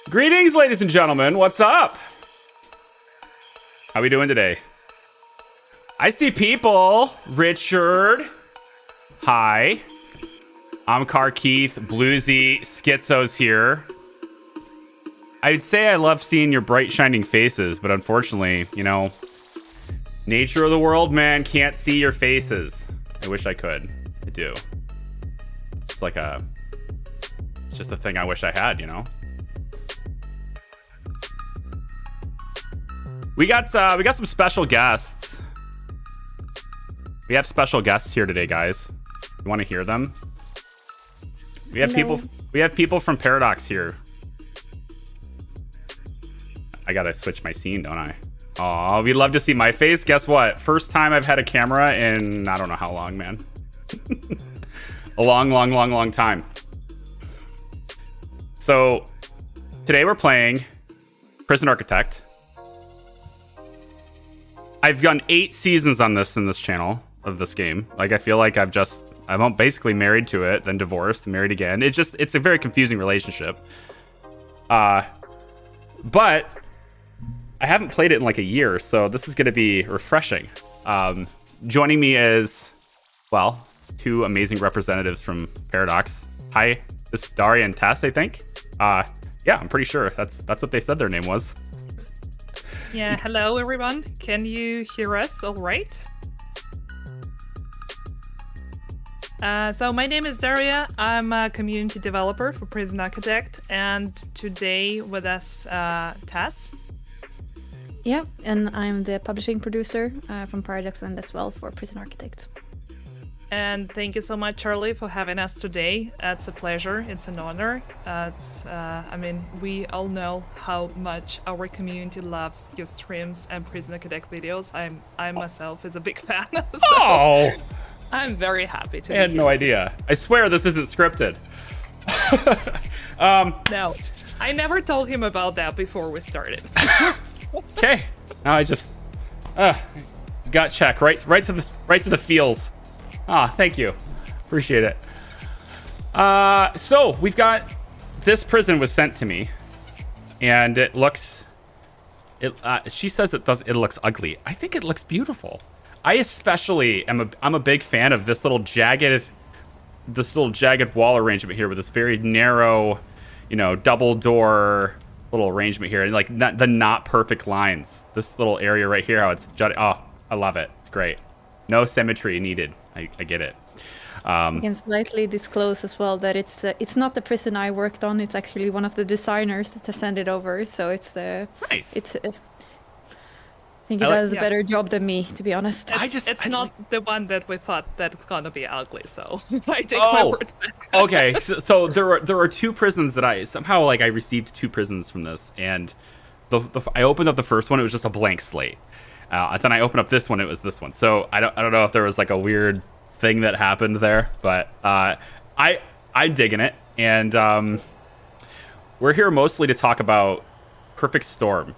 Greetings, ladies and gentlemen. What's up? How we doing today? I see people. Richard. Hi. I'm Car Keith. Bluesy. Schizo's here. I'd say I love seeing your bright, shining faces, but unfortunately, you know, nature of the world, man, can't see your faces. I wish I could. I do. It's like it's just a thing I wish I had, you know? We got some special guests. We have special guests here today, guys. You want to hear them? We have people from Paradox here. I gotta switch my scene, don't I? Oh, we'd love to see my face. Guess what? First time I've had a camera in I don't know how long, man. A long time. So today we're playing Prison Architect. I've done 8 seasons on this in this channel of this game. Like, I feel like I'm basically married to it, then divorced, married again. It's a very confusing relationship. But I haven't played it in like a year, so this is going to be refreshing. Joining me is, well, 2 amazing representatives from Paradox. Hi, this is Daria and Tess, I think. Yeah, I'm pretty sure that's what they said their name was. Yeah, hello everyone. Can you hear us all right? So my name is Daria. I'm a community developer for Prison Architect, and today with us, Tess. Yeah, and I'm the publishing producer from Paradox and as well for Prison Architect. And thank you so much, Charlie, for having us today. It's a pleasure. It's an honor. I mean, we all know how much our community loves your streams and Prison Architect videos. I myself is a big fan. So I'm very happy to be here. I had no idea. I swear this isn't scripted. No, I never told him about that before we started. Okay. Now I just gut check right to the feels. Thank you. Appreciate it. So we've got this prison was sent to me, and it looks. She says it looks ugly. I think it looks beautiful. I especially I'm a big fan of this little jagged wall arrangement here with this very narrow, double door little arrangement here, and like the not perfect lines. This little area right here, how it's jutted. Oh, I love it. It's great. No symmetry needed. I get it. I can slightly disclose as well that it's not the prison I worked on. It's actually one of the designers to send it over. So it's nice. I think it does a better job than me, to be honest. It's not the one that we thought that's gonna be ugly. So I take my words back. Okay, so there are 2 prisons that I received 2 prisons from this, and I opened up the first one. It was just a blank slate. Then I opened up this one. It was this one. So I don't know if there was like a weird thing that happened there, but I'm digging it. And we're here mostly to talk about Perfect Storm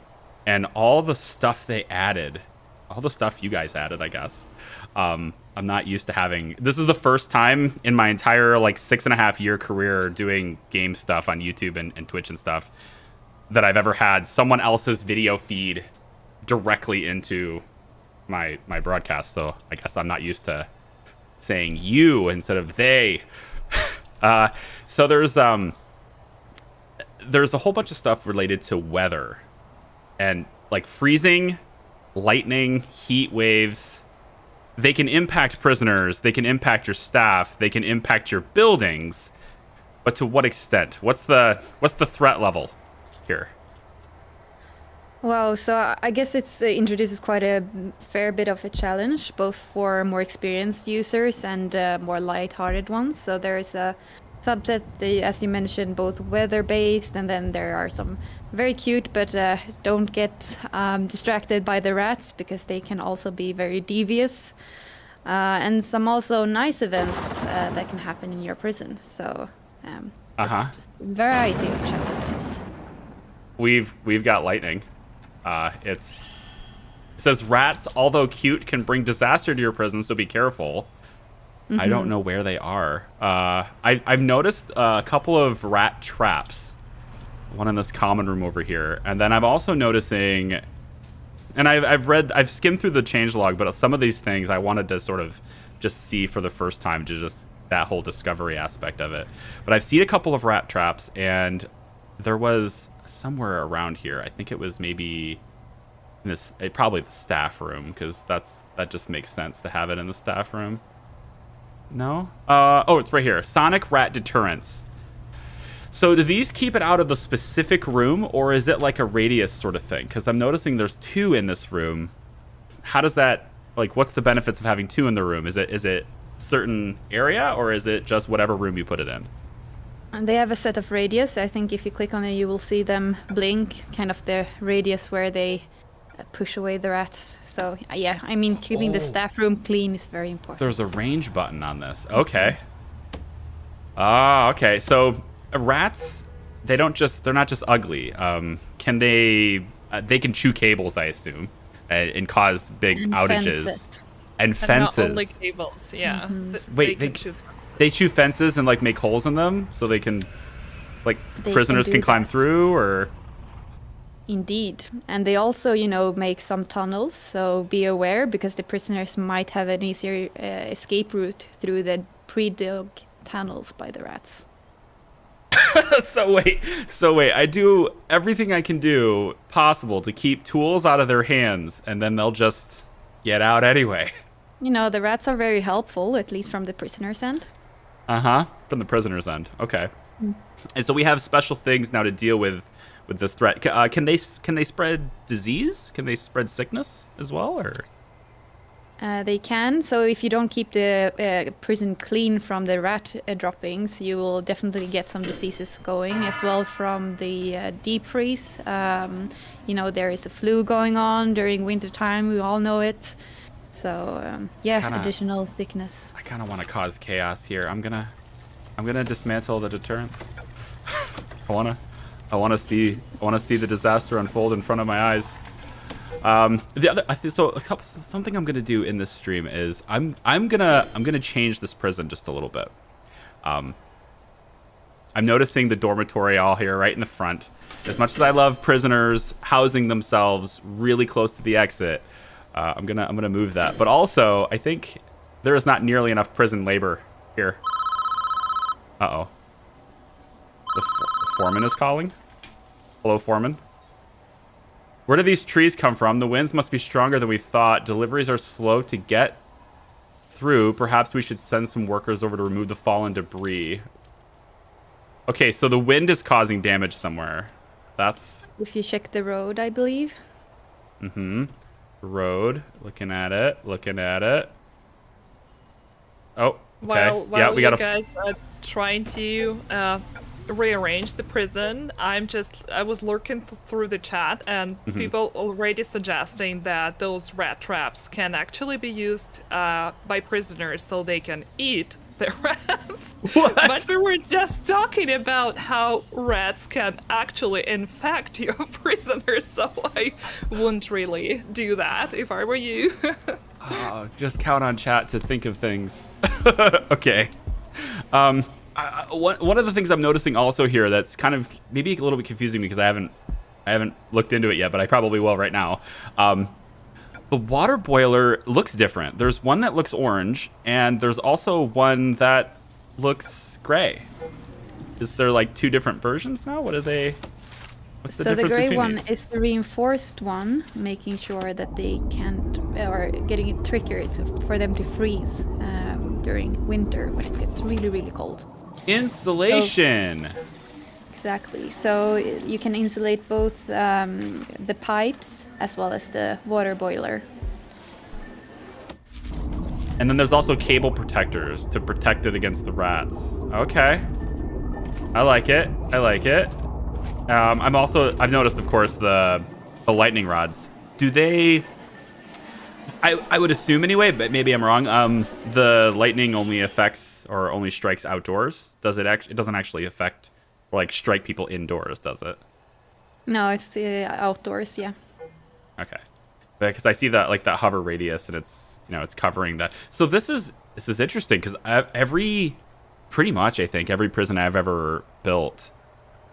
and all the stuff they added, all the stuff you guys added, I guess. I'm not used to having. This is the first time in my entire 6.5 year career doing game stuff on YouTube and Twitch and stuff that I've ever had someone else's video feed directly into my broadcast, so I guess I'm not used to saying you instead of they. So there's a whole bunch of stuff related to weather and like freezing, lightning, heat waves. They can impact prisoners, they can impact your staff, they can impact your buildings, but to what extent? What's the threat level here? Wow, so I guess it introduces quite a fair bit of a challenge, both for more experienced users and more light-hearted ones. So there's a subset, as you mentioned, both weather-based, and then there are some very cute, but don't get distracted by the rats, because they can also be very devious. And some also nice events that can happen in your prison. So a variety of challenges. We've got lightning. It says rats, although cute, can bring disaster to your prison, so be careful. Mm-hmm. I don't know where they are. I've noticed a couple of rat traps one in this common room over here, and then I'm also noticing, and I've skimmed through the changelog, but some of these things I wanted to sort of just see for the first time, to just that whole discovery aspect of it. But I've seen a couple of rat traps, and there was somewhere around here. I think it was maybe in this, probably the staff room, because that just makes sense to have it in the staff room. No? Oh, it's right here. Sonic rat deterrents. So do these keep it out of the specific room, or is it like a radius sort of thing? Because I'm noticing there's 2 in this room. How does that, like, what's the benefits of having 2 in the room? Is it certain area, or is it just whatever room you put it in? And they have a set of radius. I think if you click on it, you will see them blink, kind of the radius where they push away the rats. So yeah, I mean, keeping the staff room clean is very important. There's a range button on this. Okay. Okay. So rats, they're not just ugly. Can they can chew cables, I assume, and cause big outages. Fences. And fences. And not only cables, yeah. Wait, they chew fences and like make holes in them so they can, like, prisoners can climb through, or? Indeed. And they also, make some tunnels, so be aware, because the prisoners might have an easier escape route through the pre-dug tunnels by the rats. So wait, I do everything I can do possible to keep tools out of their hands, and then they'll just get out anyway. The rats are very helpful, at least from the prisoner's end. From the prisoner's end. Okay. And so we have special things now to deal with this threat. Can they spread disease? Can they spread sickness as well, or? They can. So if you don't keep the prison clean from the rat droppings, you will definitely get some diseases going as well from the deep freeze. There is a flu going on during winter time. We all know it. So additional sickness. I kind of want to cause chaos here. I'm gonna dismantle the deterrents. I wanna see the disaster unfold in front of my eyes. Something I'm gonna do in this stream is I'm gonna change this prison just a little bit. I'm noticing the dormitory all here right in the front. As much as I love prisoners housing themselves really close to the exit, I'm gonna move that. But also, I think there is not nearly enough prison labor here. Uh-oh. The foreman is calling. Hello, foreman. Where do these trees come from? The winds must be stronger than we thought. Deliveries are slow to get through. Perhaps we should send some workers over to remove the fallen debris. Okay, so the wind is causing damage somewhere. That's... If you check the road, I believe. Road. Looking at it. Oh, okay. While you guys are trying to rearrange the prison, I was lurking through the chat, and people already suggesting that those rat traps can actually be used by prisoners so they can eat the rats. What? But we were just talking about how rats can actually infect your prisoners, so I wouldn't really do that if I were you. Just count on chat to think of things. Okay. One of the things I'm noticing also here that's kind of maybe a little bit confusing because I haven't looked into it yet, but I probably will right now. The water boiler looks different. There's one that looks orange, and there's also one that looks gray. Is there like 2 different versions now? What are they? What's the difference between the gray one these? is the reinforced one, making sure that they can't, or getting it trickier for them to freeze during winter when it gets really, really cold. Insulation. Exactly. So you can insulate both the pipes as well as the water boiler. And then there's also cable protectors to protect it against the rats. Okay. I like it. I've noticed, of course, the lightning rods. Do they... I would assume anyway, but maybe I'm wrong. The lightning only affects or only strikes outdoors. It doesn't actually affect or like strike people indoors, does it? No, it's outdoors, yeah. Okay. Because I see that like that hover radius, and it's it's covering that. So this is interesting because pretty much I think every prison I've ever built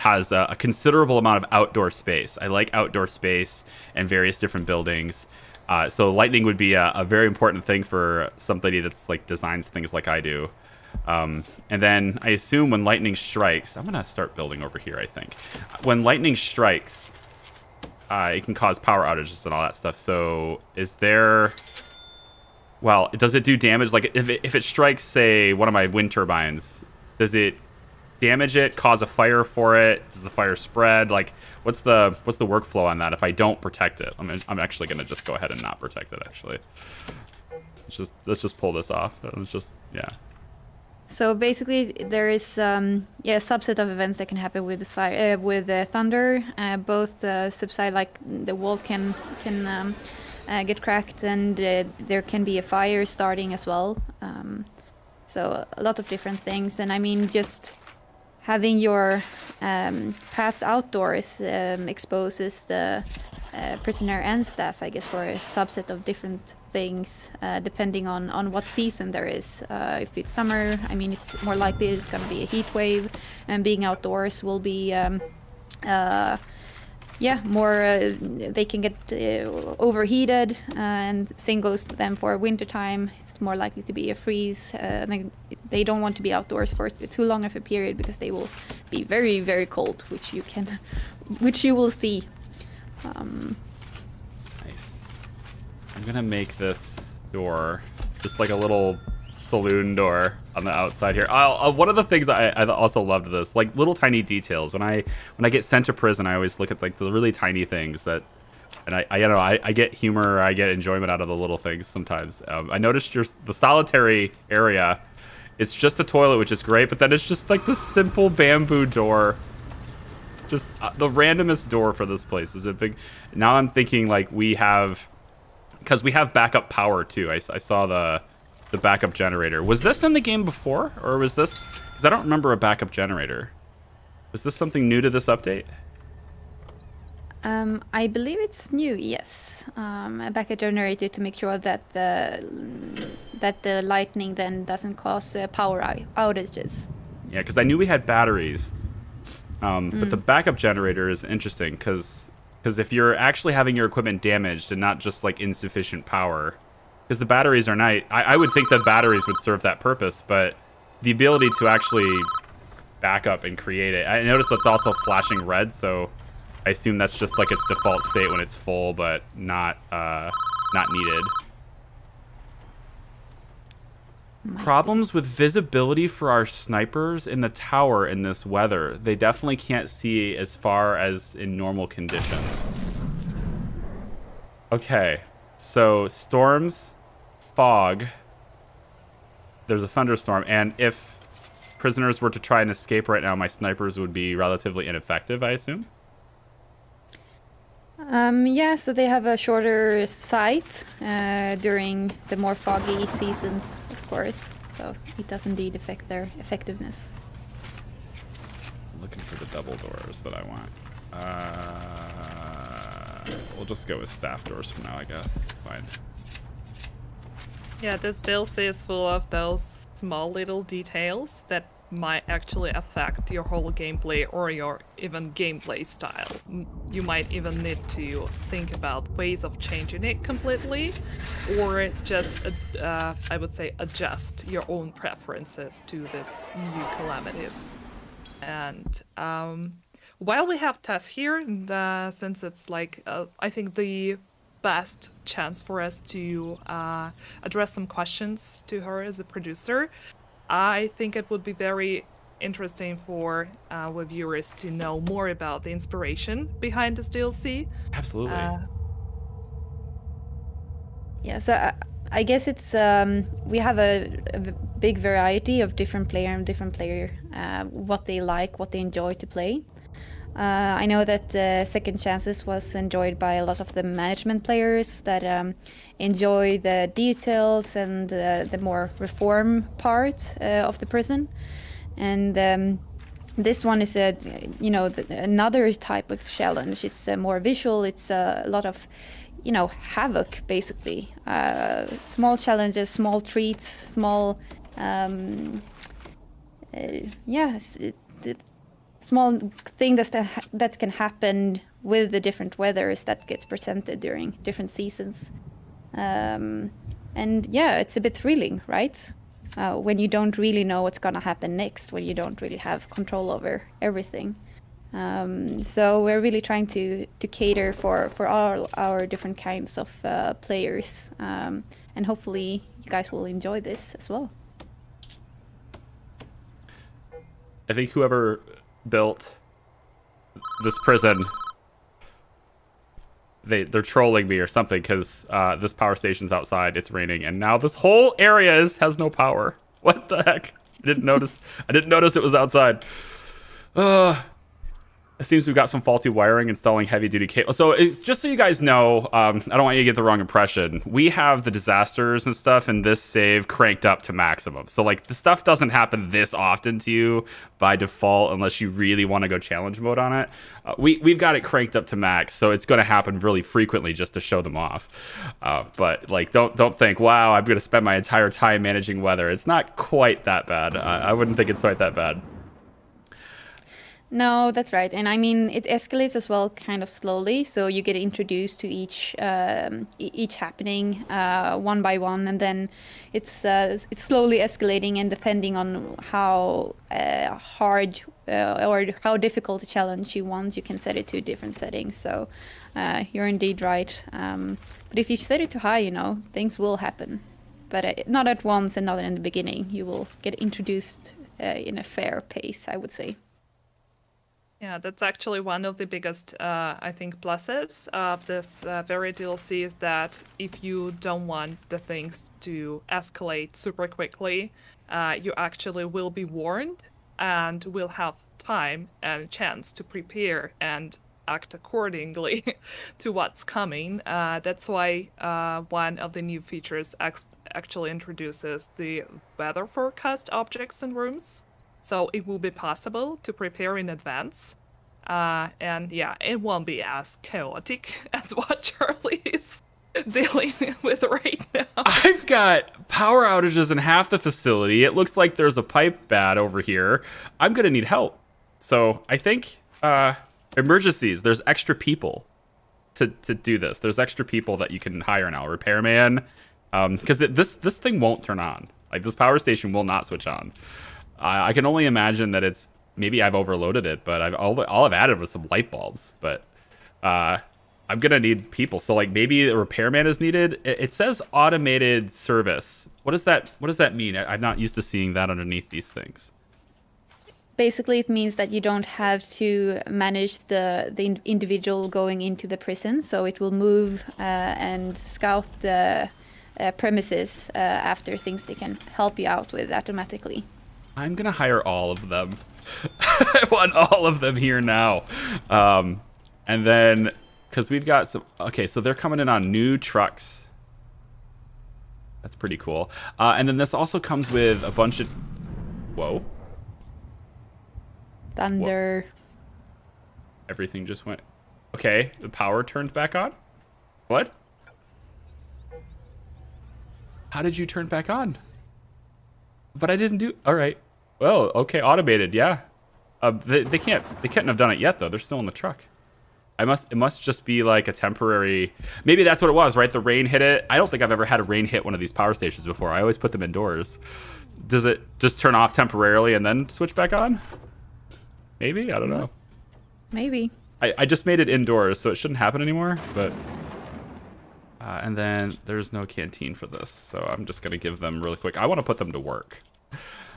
has a considerable amount of outdoor space. I like outdoor space and various different buildings. So lightning would be a very important thing for somebody that's like designs things like I do. And then I assume when lightning strikes, I'm gonna start building over here. I think when lightning strikes, it can cause power outages and all that stuff. So is there? Well, does it do damage? Like if it strikes, say, one of my wind turbines, does it damage it? Cause a fire for it? Does the fire spread? Like what's the workflow on that if I don't protect it? I'm actually gonna just go ahead and not protect it. Actually, let's just pull this off. It's just yeah. So basically, there is a subset of events that can happen with the fire, with thunder. Both subside, like the walls can get cracked, and there can be a fire starting as well. So a lot of different things, and I mean just having your paths outdoors exposes the prisoner and staff, I guess, for a subset of different things, depending on what season there is. If it's summer, I mean, it's more likely it's going to be a heat wave, and being outdoors will be, more, they can get overheated, and same goes to them for winter time. It's more likely to be a freeze. They don't want to be outdoors for too long of a period because they will be very, very cold, which you will see. Nice. I'm gonna make this door just like a little saloon door on the outside here. One of the things I also loved this, like little tiny details. When I get sent to prison, I always look at like the really tiny things that, and I get humor, I get enjoyment out of the little things sometimes. I noticed the solitary area. It's just a toilet, which is great, but then it's just like this simple bamboo door. Just the randomest door for this place is a big. Now I'm thinking like because we have backup power too. I saw the backup generator. Was this in the game before, or was this? Because I don't remember a backup generator. Was this something new to this update? I believe it's new. Yes, a backup generator to make sure that the lightning then doesn't cause power outages. Yeah, because I knew we had batteries. But the backup generator is interesting because if you're actually having your equipment damaged and not just like insufficient power, because the batteries are nice. I would think that batteries would serve that purpose, but the ability to actually back up and create it. I noticed that's also flashing red, so I assume that's just like its default state when it's full, but not needed. Problems with visibility for our snipers in the tower in this weather. They definitely can't see as far as in normal conditions. Okay, so storms, fog, there's a thunderstorm, and if prisoners were to try and escape right now, my snipers would be relatively ineffective, I assume? So they have a shorter sight during the more foggy seasons, of course. So it does indeed affect their effectiveness. I'm looking for the double doors that I want. We'll just go with staff doors for now, I guess. It's fine. Yeah, this DLC is full of those small little details that might actually affect your whole gameplay or your even gameplay style. You might even need to think about ways of changing it completely, or just, I would say, adjust your own preferences to this new calamities. And while we have Tess here, and since it's like, I think the best chance for us to address some questions to her as a producer, I think it would be very interesting for our viewers to know more about the inspiration behind this DLC. Absolutely. So I guess it's we have a big variety of different player, what they like, what they enjoy to play. I know that Second Chances was enjoyed by a lot of the management players that enjoy the details and the more reform part of the prison. And this one is another type of challenge. It's more visual. It's a lot of, havoc, basically. Small challenges, small treats, small, small thing that can happen with the different weathers that gets presented during different seasons. And yeah, it's a bit thrilling, right? When you don't really know what's gonna happen next, when you don't really have control over everything. So we're really trying to cater for all our different kinds of players, and hopefully you guys will enjoy this as well. I think whoever built this prison, they're trolling me or something, because this power station's outside, it's raining, and now this whole area has no power. What the heck? I didn't notice it was outside. It seems we've got some faulty wiring installing heavy duty cable. So it's just so you guys know, I don't want you to get the wrong impression. We have the disasters and stuff in this save cranked up to maximum. So like the stuff doesn't happen this often to you by default unless you really want to go challenge mode on it. We've got it cranked up to max, so it's going to happen really frequently just to show them off. But like don't think, wow, I'm going to spend my entire time managing weather. It's not quite that bad. I wouldn't think it's quite that bad. No, that's right. And I mean, it escalates as well kind of slowly. So you get introduced to each happening one by one, and then it's slowly escalating. And depending on how hard or how difficult a challenge you want, you can set it to different settings. So you're indeed right. But if you set it too high, you know, things will happen. But not at once and not in the beginning. You will get introduced in a fair pace, I would say. Yeah, that's actually one of the biggest, I think, pluses of this very DLC, is that if you don't want the things to escalate super quickly, you actually will be warned and will have time and chance to prepare and act accordingly to what's coming. That's why one of the new features actually introduces the weather forecast objects in rooms. So it will be possible to prepare in advance. And yeah, it won't be as chaotic as what Charlie is dealing with right now. I've got power outages in half the facility. It looks like there's a pipe bad over here. I'm going to need help. So I think emergencies, there's extra people to do this. There's extra people that you can hire now. Repairman. Because this thing won't turn on. Like, this power station will not switch on. I can only imagine that it's, maybe I've overloaded it, but all I've added was some light bulbs. But I'm gonna need people. So like maybe a repairman is needed. It says automated service. What does that mean? I'm not used to seeing that underneath these things. Basically, it means that you don't have to manage the individual going into the prison. So it will move and scout the premises after things they can help you out with automatically. I'm gonna hire all of them. I want all of them here now. And then, because we've got some, okay, so they're coming in on new trucks. That's pretty cool. And then this also comes with a bunch of, whoa. Thunder. Whoa. Everything just went, okay, the power turned back on? What? How did you turn back on? But I didn't do, all right. Well, okay, automated, yeah. They couldn't have done it yet though. They're still in the truck. It must just be like a temporary, maybe that's what it was, right? The rain hit it. I don't think I've ever had a rain hit one of these power stations before. I always put them indoors. Does it just turn off temporarily and then switch back on? Maybe, I don't know. Maybe. I just made it indoors, so it shouldn't happen anymore, but and then there's no canteen for this, so I'm just gonna give them really quick. I want to put them to work.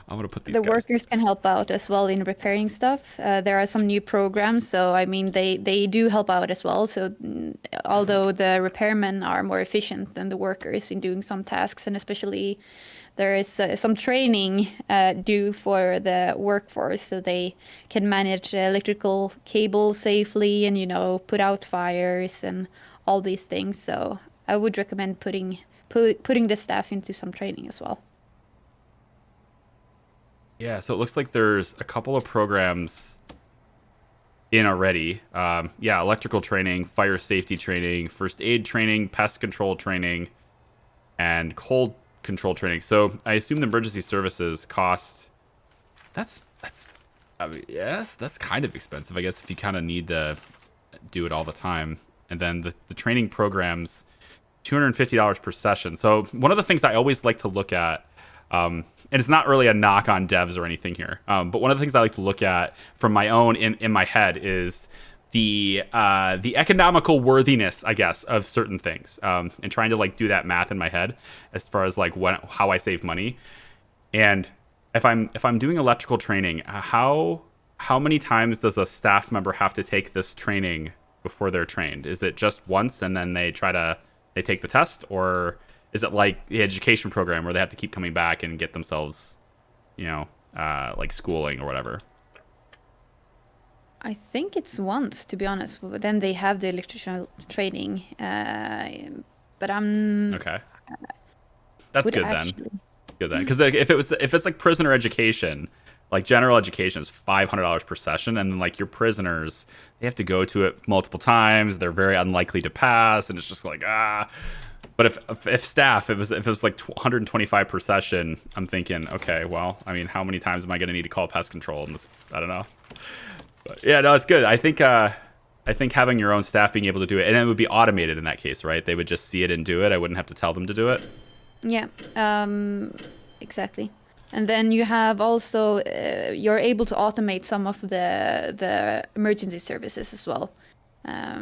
I want to put these the guys workers can help out as well in repairing stuff. There are some new programs, so I mean they do help out as well. So although the repairmen are more efficient than the workers in doing some tasks, and especially there is some training due for the workforce, so they can manage electrical cables safely and put out fires and all these things. So I would recommend putting the staff into some training as well. Yeah, so it looks like there's a couple of programs in already. Yeah, electrical training, fire safety training, first aid training, pest control training, and cold control training. So I assume the emergency services cost. That's I mean, yes, that's kind of expensive, I guess, if you kind of need to do it all the time. And then the training programs, $250 per session. So one of the things I always like to look at, and it's not really a knock on devs or anything here, but one of the things I like to look at from my own in my head is the economical worthiness, I guess, of certain things, and trying to like do that math in my head as far as like how I save money. And if I'm doing electrical training, how many times does a staff member have to take this training before they're trained? Is it just once and then they take the test, or is it like the education program where they have to keep coming back and get themselves, like schooling or whatever? I think it's once, to be honest. But then they have the electrician training. But I'm okay. That's good actually... then. Good then, because if it's like prisoner education, like general education is $500 per session, and then like your prisoners, they have to go to it multiple times. They're very unlikely to pass, and it's just like But if staff, if it was like 125 per session, I'm thinking, okay, well, I mean, how many times am I going to need to call pest control? And this, I don't know. But yeah, no, it's good. I think having your own staff being able to do it, and it would be automated in that case, right? They would just see it and do it. I wouldn't have to tell them to do it. Yeah, exactly. And then you have also you're able to automate some of the emergency services as well.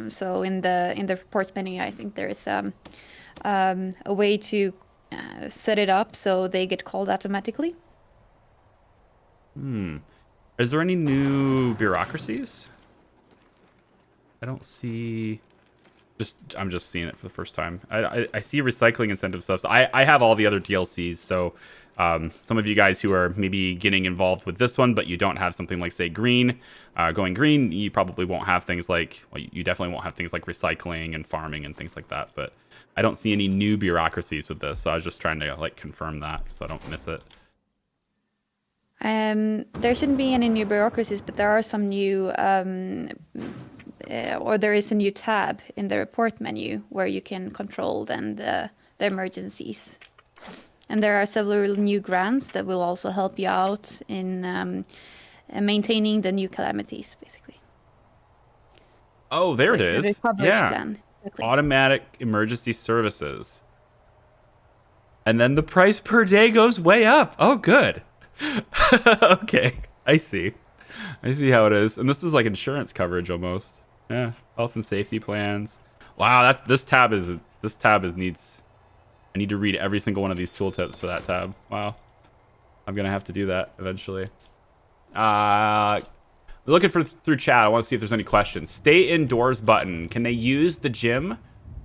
So in the reports menu, I think there is a way to set it up so they get called automatically. Is there any new bureaucracies? I don't see. I'm just seeing it for the first time. I see recycling incentive stuff. So I have all the other DLCs. So some of you guys who are maybe getting involved with this one, but you don't have something like, say, green, going green, you probably won't have things like, well, you definitely won't have things like recycling and farming and things like that. But I don't see any new bureaucracies with this. So I was just trying to like confirm that so I don't miss it. There shouldn't be any new bureaucracies, but there are some new, or there is a new tab in the report menu where you can control then the emergencies. And there are several new grants that will also help you out in maintaining the new calamities, basically. Oh, there it is. Yeah. Plan. Exactly. Automatic emergency services. And then the price per day goes way up. Oh, good. Okay, I see how it is. And this is like insurance coverage almost. Yeah, health and safety plans. Wow, this tab needs. I need to read every single one of these tooltips for that tab. Wow, I'm gonna have to do that eventually. Looking through chat. I want to see if there's any questions. Stay indoors button. Can they use the gym,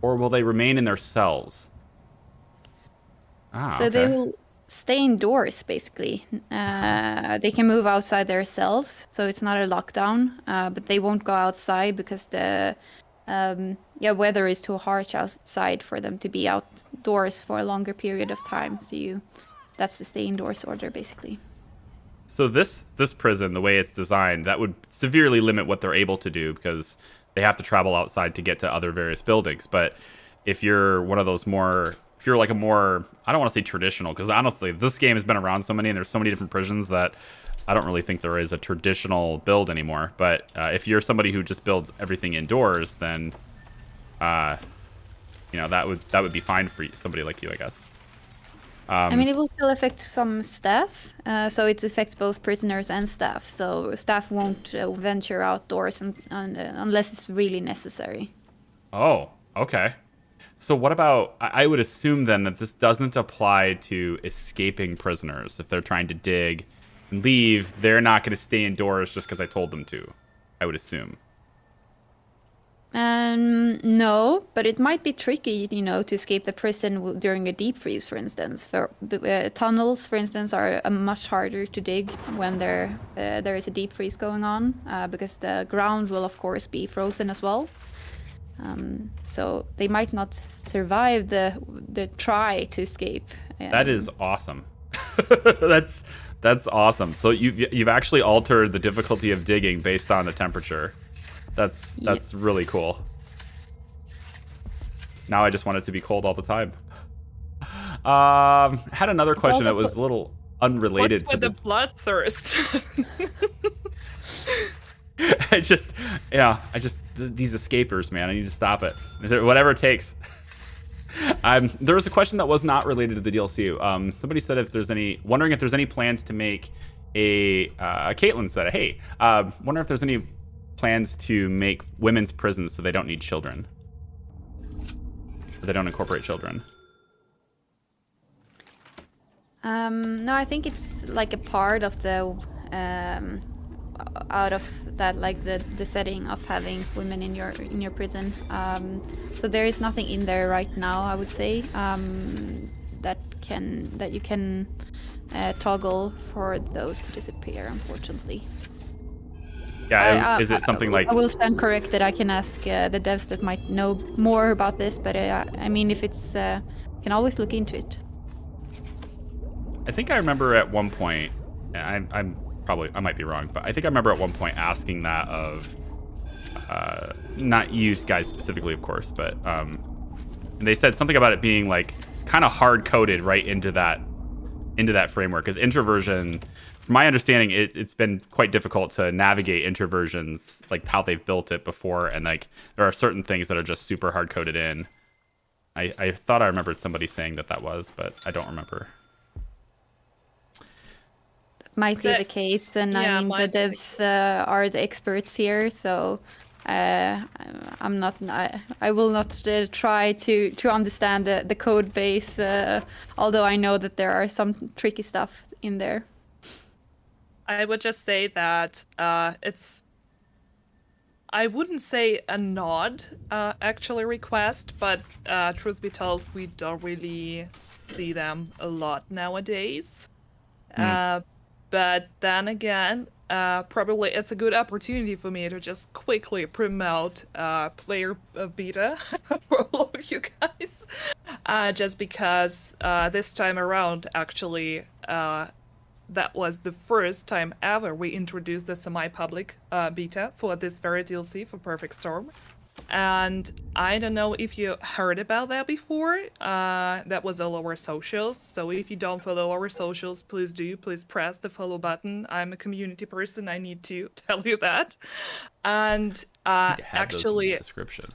or will they remain in their cells? So they will stay indoors, basically. They can move outside their cells, so it's not a lockdown, but they won't go outside because the weather is too harsh outside for them to be outdoors for a longer period of time. So that's the stay indoors order, basically. So this prison, the way it's designed, that would severely limit what they're able to do because they have to travel outside to get to other various buildings. But if you're one of those if you're like a more, I don't want to say traditional, because honestly, this game has been around so many and there's so many different prisons that I don't really think there is a traditional build anymore. But if you're somebody who just builds everything indoors, then that would be fine for somebody like you, I guess. I mean, it will still affect some staff, so it affects both prisoners and staff. So staff won't venture outdoors unless it's really necessary. Oh, okay. So what about, I would assume then that this doesn't apply to escaping prisoners. If they're trying to dig and leave, they're not going to stay indoors just because I told them to, I would assume. No, but it might be tricky, to escape the prison during a deep freeze, for instance. Tunnels, for instance, are much harder to dig when there is a deep freeze going on, because the ground will, of course, be frozen as well. So they might not survive the try to escape. That is awesome. That's awesome. So you've actually altered the difficulty of digging based on the temperature. That's really cool. Now I just want it to be cold all the time. Had another question that was a little unrelated to the bloodthirst. I just these escapers, man. I need to stop it. Whatever it takes. There was a question that was not related to the DLC. Somebody said wondering if there's any plans to make Caitlin said, hey, wonder if there's any plans to make women's prisons so they don't need children. So they don't incorporate children. No, I think it's like a part of the out of that, like the setting of having women in your prison. So there is nothing in there right now, I would say, that you can toggle for those to disappear, unfortunately. Yeah, is it something like... I will stand corrected. I can ask the devs that might know more about this, but I mean, if it's... can always look into it. I think I remember at one point, and I might be wrong, but I think I remember at one point asking that of... not you guys specifically, of course, but... and they said something about it being like kind of hard-coded right into that framework, because introversion... From my understanding, it's been quite difficult to navigate introversions, like how they've built it before, and like there are certain things that are just super hard coded in. I thought I remembered somebody saying that was, but I don't remember. Might be the case, and yeah, I mean the devs are the experts here, so I'm not. I will not try to understand the code base, although I know that there are some tricky stuff in there. I would just say that it's, I wouldn't say a nod actually request, but truth be told, we don't really see them a lot nowadays. But then again, probably it's a good opportunity for me to just quickly promote player beta for all of you guys. Just because this time around, actually, that was the first time ever we introduced the semi-public beta for this very DLC for Perfect Storm. And I don't know if you heard about that before. That was all our socials. So if you don't follow our socials, please do. Please press the follow button. I'm a community person. I need to tell you that. And actually... those in the description.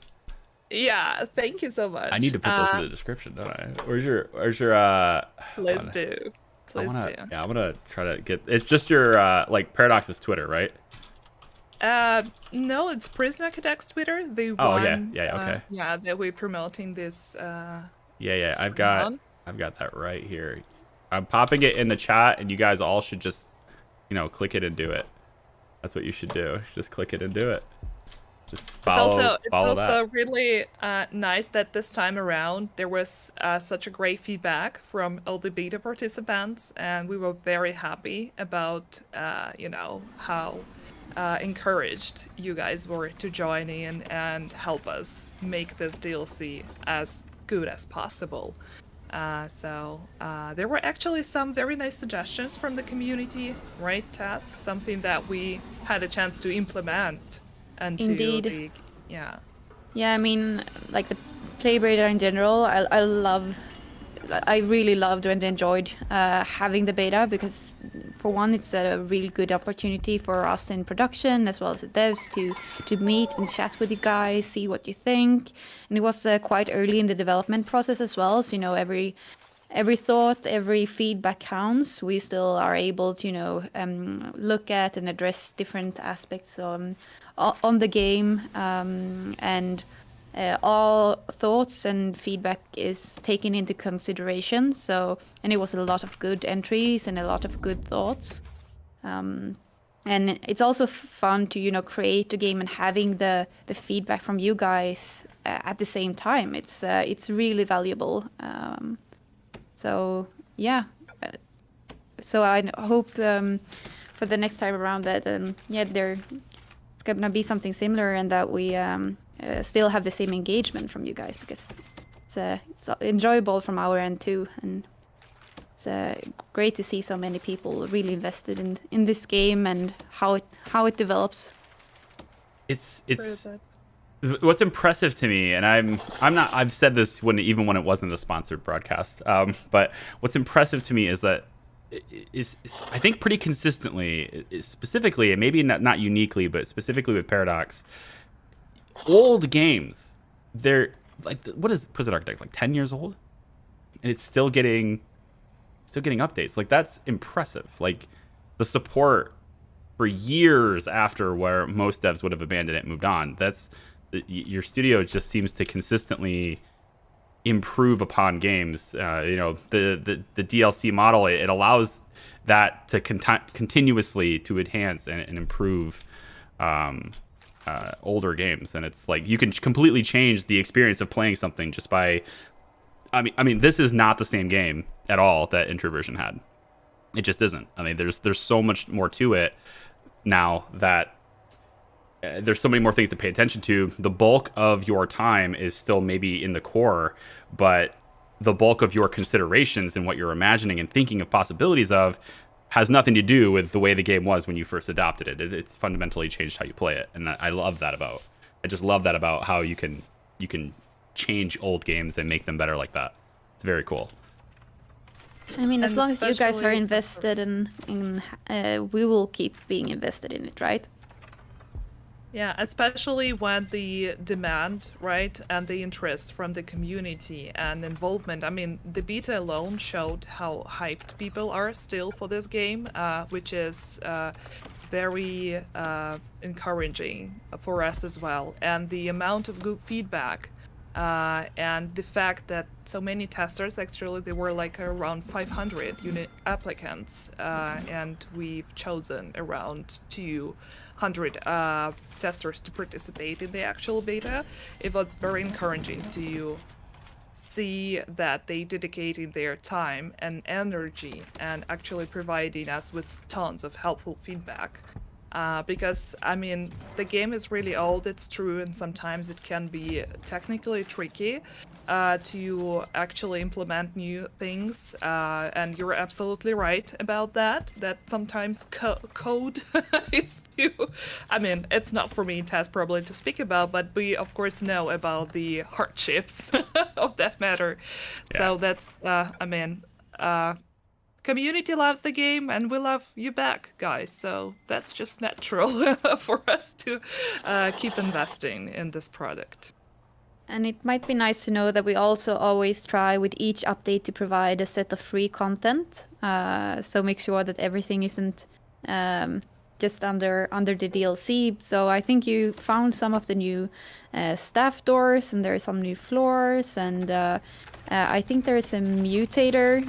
Yeah, thank you so much. I need to put those in the description, don't I? Where's your Please do. Please do. Yeah, I'm gonna try to get. It's just your like Paradox's Twitter, right? No, it's Prisoner Cadec's Twitter. The Oh one, yeah, okay. Yeah, that we're promoting this. Yeah. I've got that right here. I'm popping it in the chat, and you guys all should just, click it and do it. That's what you should do. Just click it and do it. Just follow that. It's also really nice that this time around there was such a great feedback from all the beta participants, and we were very happy about how encouraged you guys were to join in and help us make this DLC as good as possible. So there were actually some very nice suggestions from the community, right, Tess? Something that we had a chance to implement. And Indeed. Yeah, I mean, like the play beta in general, I really loved and enjoyed having the beta, because for one, it's a really good opportunity for us in production as well as the devs to meet and chat with you guys, see what you think. And it was quite early in the development process as well, so every thought, every feedback counts. We still are able to look at and address different aspects on the game, and all thoughts and feedback is taken into consideration. And it was a lot of good entries and a lot of good thoughts. And it's also fun to create a game and having the feedback from you guys at the same time. It's really valuable. So yeah. So I hope for the next time around that there's gonna be something similar, and that we still have the same engagement from you guys, because it's enjoyable from our end too, and it's great to see so many people really invested in this game and how it develops. It's what's impressive to me, and I'm not. I've said this even when it wasn't a sponsored broadcast. But what's impressive to me is that is I think pretty consistently, specifically, and maybe not uniquely, but specifically with Paradox, old games, they're like, what is Prison Architect, like 10 years old, and it's still getting updates. Like, that's impressive. Like, the support for years after where most devs would have abandoned it and moved on. That's your studio just seems to consistently improve upon games. The DLC model, it allows that to continuously to enhance and improve older games, and it's like you can completely change the experience of playing something just by. I mean, this is not the same game at all that Introversion had. It just isn't. I mean, there's so much more to it now that there's so many more things to pay attention to. The bulk of your time is still maybe in the core, but the bulk of your considerations and what you're imagining and thinking of possibilities of has nothing to do with the way the game was when you first adopted it. It's fundamentally changed how you play it, and I love that about. I just love that about how you can change old games and make them better like that. It's very cool. I mean, as And long as you guys are especially- invested we will keep being invested in it, right? Yeah, especially when the demand, right, and the interest from the community and involvement. I mean, the beta alone showed how hyped people are still for this game, which is very encouraging for us as well. And the amount of good feedback and the fact that so many testers, actually, there were like around 500 unit applicants, and we've chosen around 200 testers to participate in the actual beta. It was very encouraging to see that they dedicated their time and energy and actually providing us with tons of helpful feedback. Because, I mean, the game is really old, it's true, and sometimes it can be technically tricky to actually implement new things. And you're absolutely right about that sometimes code is too... I mean, it's not for me, Tess, probably to speak about, but we, of course, know about the hardships of that matter. Yeah. So that's, community loves the game, and we love you back, guys. So that's just natural for us to keep investing in this product. And it might be nice to know that we also always try with each update to provide a set of free content. So make sure that everything isn't just under the DLC. So I think you found some of the new staff doors, and there are some new floors, and I think there's a mutator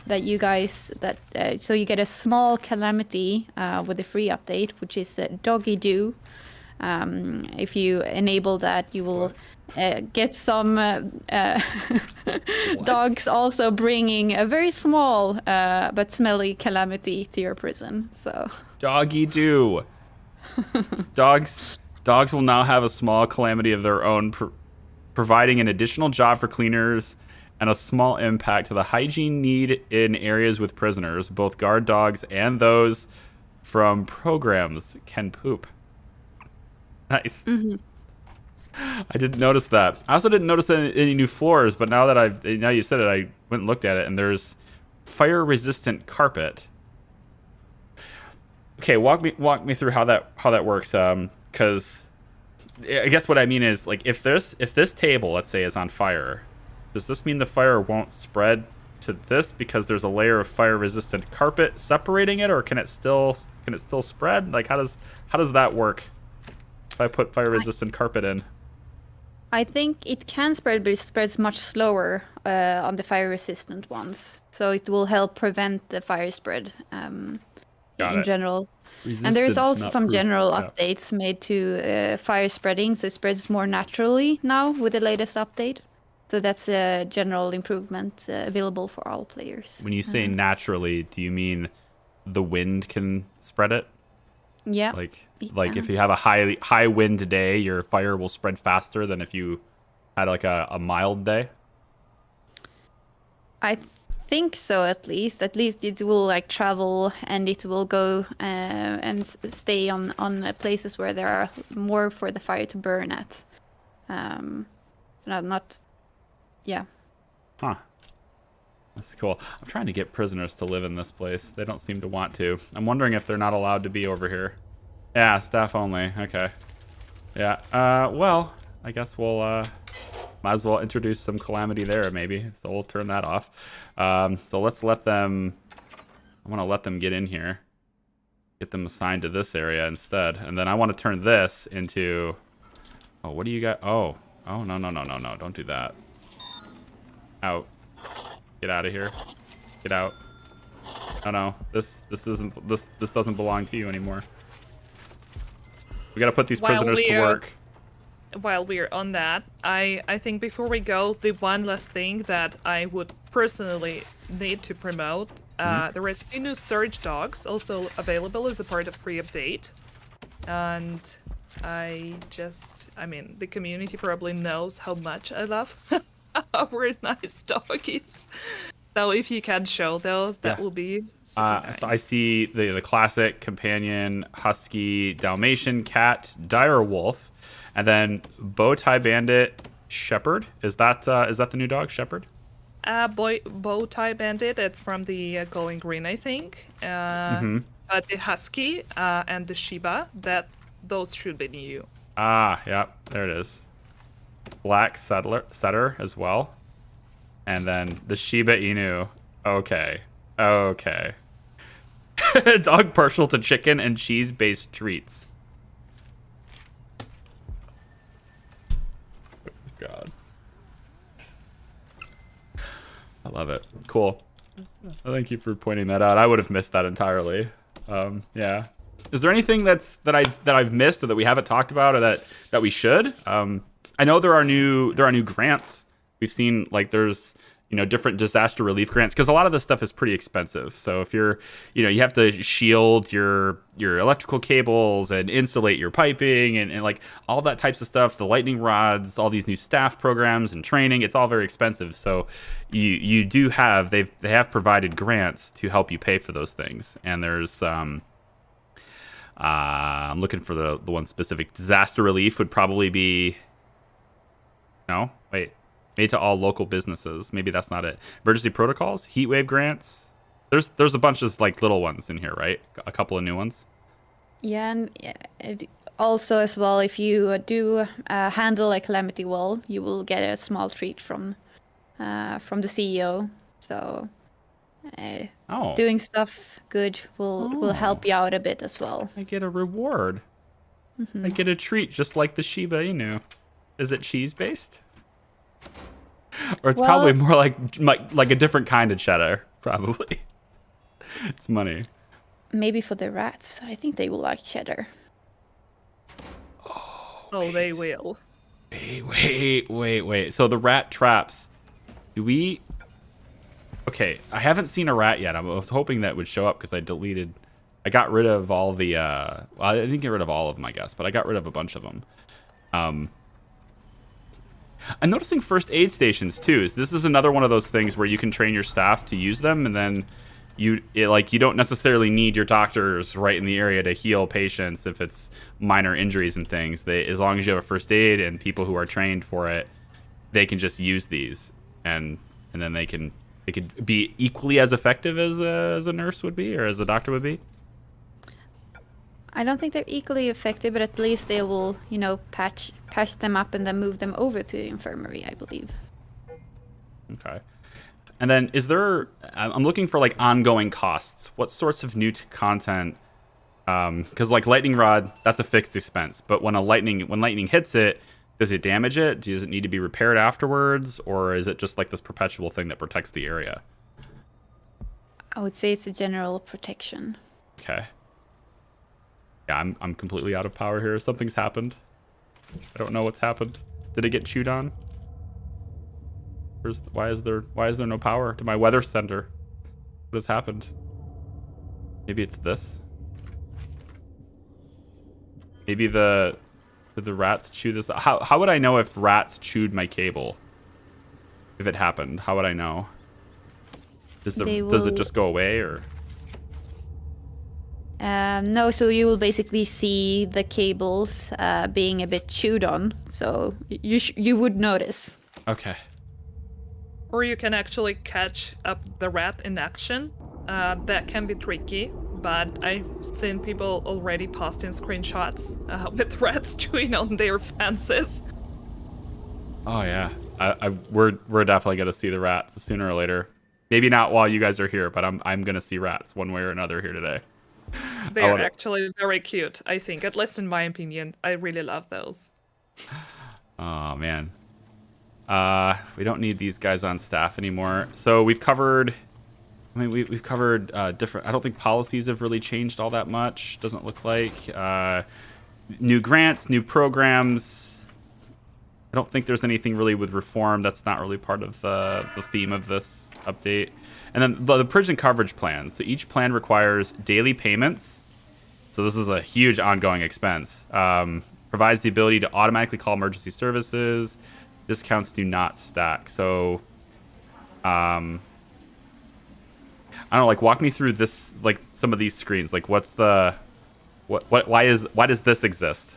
that you guys so you get a small calamity with the free update, which is Doggy Do. If you enable that, you will get some dogs also bringing a very small but smelly calamity to your prison. So Doggy do. Dogs will now have a small calamity of their own, providing an additional job for cleaners and a small impact to the hygiene need in areas with prisoners. Both guard dogs and those from programs can poop. Nice. Mm-hmm. I didn't notice that. I also didn't notice any new floors, but now you said it, I went and looked at it, and there's fire-resistant carpet. Okay, walk me through how that works. Because I guess what I mean is, like, if this table, let's say, is on fire, does this mean the fire won't spread to this because there's a layer of fire-resistant carpet separating it, or can it still spread? Like, how does that work? If I put fire-resistant carpet in, I think it can spread, but it spreads much slower on the fire-resistant ones. So it will help prevent the fire spread in general. And there is also some general updates made to fire spreading, so it spreads more naturally now with the latest update. So that's a general improvement available for all players. When you say naturally, do you mean the wind can spread it? Yeah. Like if you have a high wind day, your fire will spread faster than if you had like a mild day? I think so, at least. At least it will like travel, and it will go and stay on places where there are more for the fire to burn at. Yeah. Huh. That's cool. I'm trying to get prisoners to live in this place. They don't seem to want to. I'm wondering if they're not allowed to be over here. Yeah, staff only. Okay. Yeah. Well, I guess we'll might as well introduce some calamity there, maybe. So we'll turn that off. So let's let them. I want to let them get in here. Get them assigned to this area instead, and then I want to turn this into. Oh, what do you got? Oh, no, no! Don't do that. Out. Get out of here. Get out. Oh no, this doesn't belong to you anymore. We gotta put these prisoners to work. While we're on that, I think before we go, the one last thing that I would personally need to promote, there are 2 new Surge dogs also available as a part of free update. And I mean, the community probably knows how much I love our nice doggies. So if you can show those, that will be super nice. So I see the classic companion husky Dalmatian cat dire wolf, and then bow tie bandit shepherd. Is that the new dog shepherd? Bow tie bandit. It's from the Going Green, I think. But the husky and the Shiba, those should be new. Yeah, there it is. Black setter as well. And then the Shiba Inu. Okay. Dog partial to chicken and cheese-based treats. Oh, God. I love it. Cool. Thank you for pointing that out. I would have missed that entirely. Yeah. Is there anything that I've missed or that we haven't talked about or that we should? I know there are new grants. We've seen like there's different disaster relief grants because a lot of this stuff is pretty expensive. So if you're you have to shield your electrical cables and insulate your piping and like all that types of stuff, the lightning rods, all these new staff programs and training, it's all very expensive. So you do have they have provided grants to help you pay for those things. And there's I'm looking for the one specific. Disaster relief would probably be made to all local businesses. Maybe that's not it. Emergency protocols, heat wave grants. There's a bunch of like little ones in here, right? A couple of new ones. Yeah, and also as well, if you do handle a calamity well, you will get a small treat from the CEO. So doing stuff good will help you out a bit as well. I get a reward. I get a treat just like the Shiba Inu. Is it cheese based? Or it's probably more like a different kind of cheddar, probably. It's money. Maybe for the rats. I think they will like cheddar. Oh, they will. Wait. So the rat traps. Do we... Okay, I haven't seen a rat yet. I was hoping that would show up because I got rid of all the... well, I didn't get rid of all of them, I guess, but I got rid of a bunch of them. I'm noticing first aid stations too. This is another one of those things where you can train your staff to use them, and then you don't necessarily need your doctors right in the area to heal patients if it's minor injuries and things. As long as you have a first aid and people who are trained for it, they can just use these, and then they could be equally as effective as a nurse would be or as a doctor would be. I don't think they're equally effective, but at least they will, patch them up and then move them over to the infirmary, I believe. Okay. And then I'm looking for like ongoing costs. What sorts of new content? Because like lightning rod, that's a fixed expense. But when lightning hits it, does it damage it? Does it need to be repaired afterwards? Or is it just like this perpetual thing that protects the area? I would say it's a general protection. Okay. Yeah, I'm completely out of power here. Something's happened. I don't know what's happened. Did it get chewed on? Why is there no power to my weather center? What has happened? Maybe it's this. Maybe did the rats chew this? How would I know if rats chewed my cable? If it happened, how would I know? Does it just go away or? No, so you will basically see the cables being a bit chewed on, so you would notice. Okay. Or you can actually catch up the rat in action. That can be tricky, but I've seen people already posting screenshots with rats chewing on their fences. Oh yeah, we're definitely gonna see the rats sooner or later. Maybe not while you guys are here, but I'm gonna see rats one way or another here today. They're actually very cute, I think, at least in my opinion. I really love those. Oh man. We don't need these guys on staff anymore. So we've covered. I mean, we've covered different. I don't think policies have really changed all that much. Doesn't look like. New grants, new programs. I don't think there's anything really with reform. That's not really part of the theme of this update. And then the prison coverage plans. So each plan requires daily payments. So this is a huge ongoing expense. Provides the ability to automatically call emergency services. Discounts do not stack. So, I don't know. Like, walk me through this. Like some of these screens. Like, what's the why does this exist?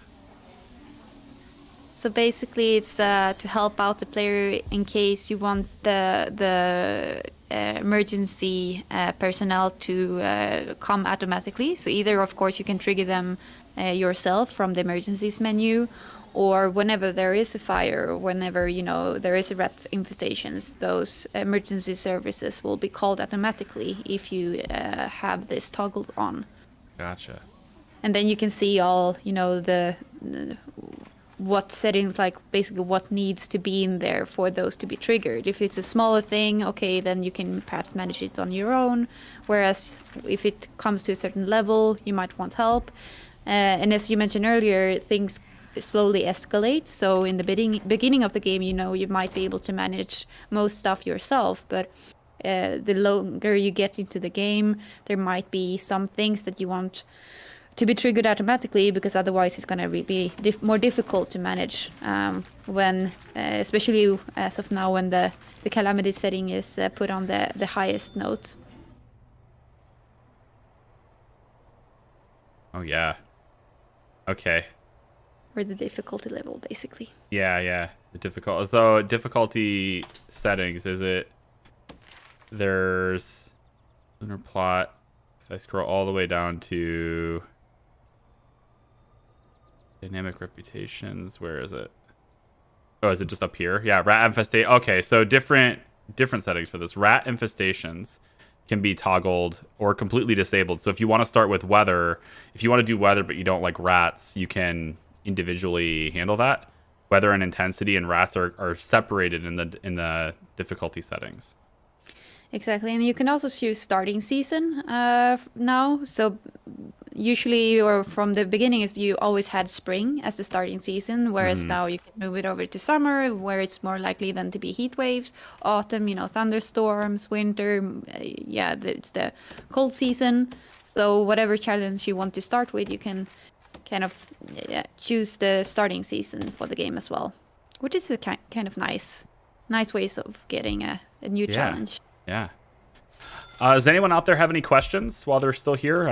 So basically, it's to help out the player in case you want the emergency personnel to come automatically. So either, of course, you can trigger them yourself from the emergencies menu, or whenever there is a fire, or whenever there is a rat infestations, those emergency services will be called automatically if you have this toggled on. Gotcha. And then you can see all the what settings, like basically what needs to be in there for those to be triggered. If it's a smaller thing, okay, then you can perhaps manage it on your own. Whereas if it comes to a certain level, you might want help. And as you mentioned earlier, things slowly escalate. So in the beginning of the game, you might be able to manage most stuff yourself, but the longer you get into the game, there might be some things that you want to be triggered automatically, because otherwise it's going to be more difficult to manage when, especially as of now, when the calamity setting is put on the highest note. Oh yeah. Okay. Or the difficulty level, basically. Yeah. The difficulty settings, is it? There's lunar plot. If I scroll all the way down to dynamic reputations, where is it? Oh, is it just up here? Yeah, rat infestation. Okay, so different settings for this. Rat infestations can be toggled or completely disabled. So if you want to start with weather, if you want to do weather but you don't like rats, you can individually handle that. Weather and intensity and rats are separated in the difficulty settings. Exactly, and you can also choose starting season now. So usually, or from the beginning, is you always had spring as the starting season, whereas now you can move it over to summer, where it's more likely then to be heat waves. Autumn, thunderstorms. Winter, it's the cold season. So whatever challenge you want to start with, you can kind of choose the starting season for the game as well, which is a kind of nice ways of getting a new challenge. Yeah. Does anyone out there have any questions while they're still here?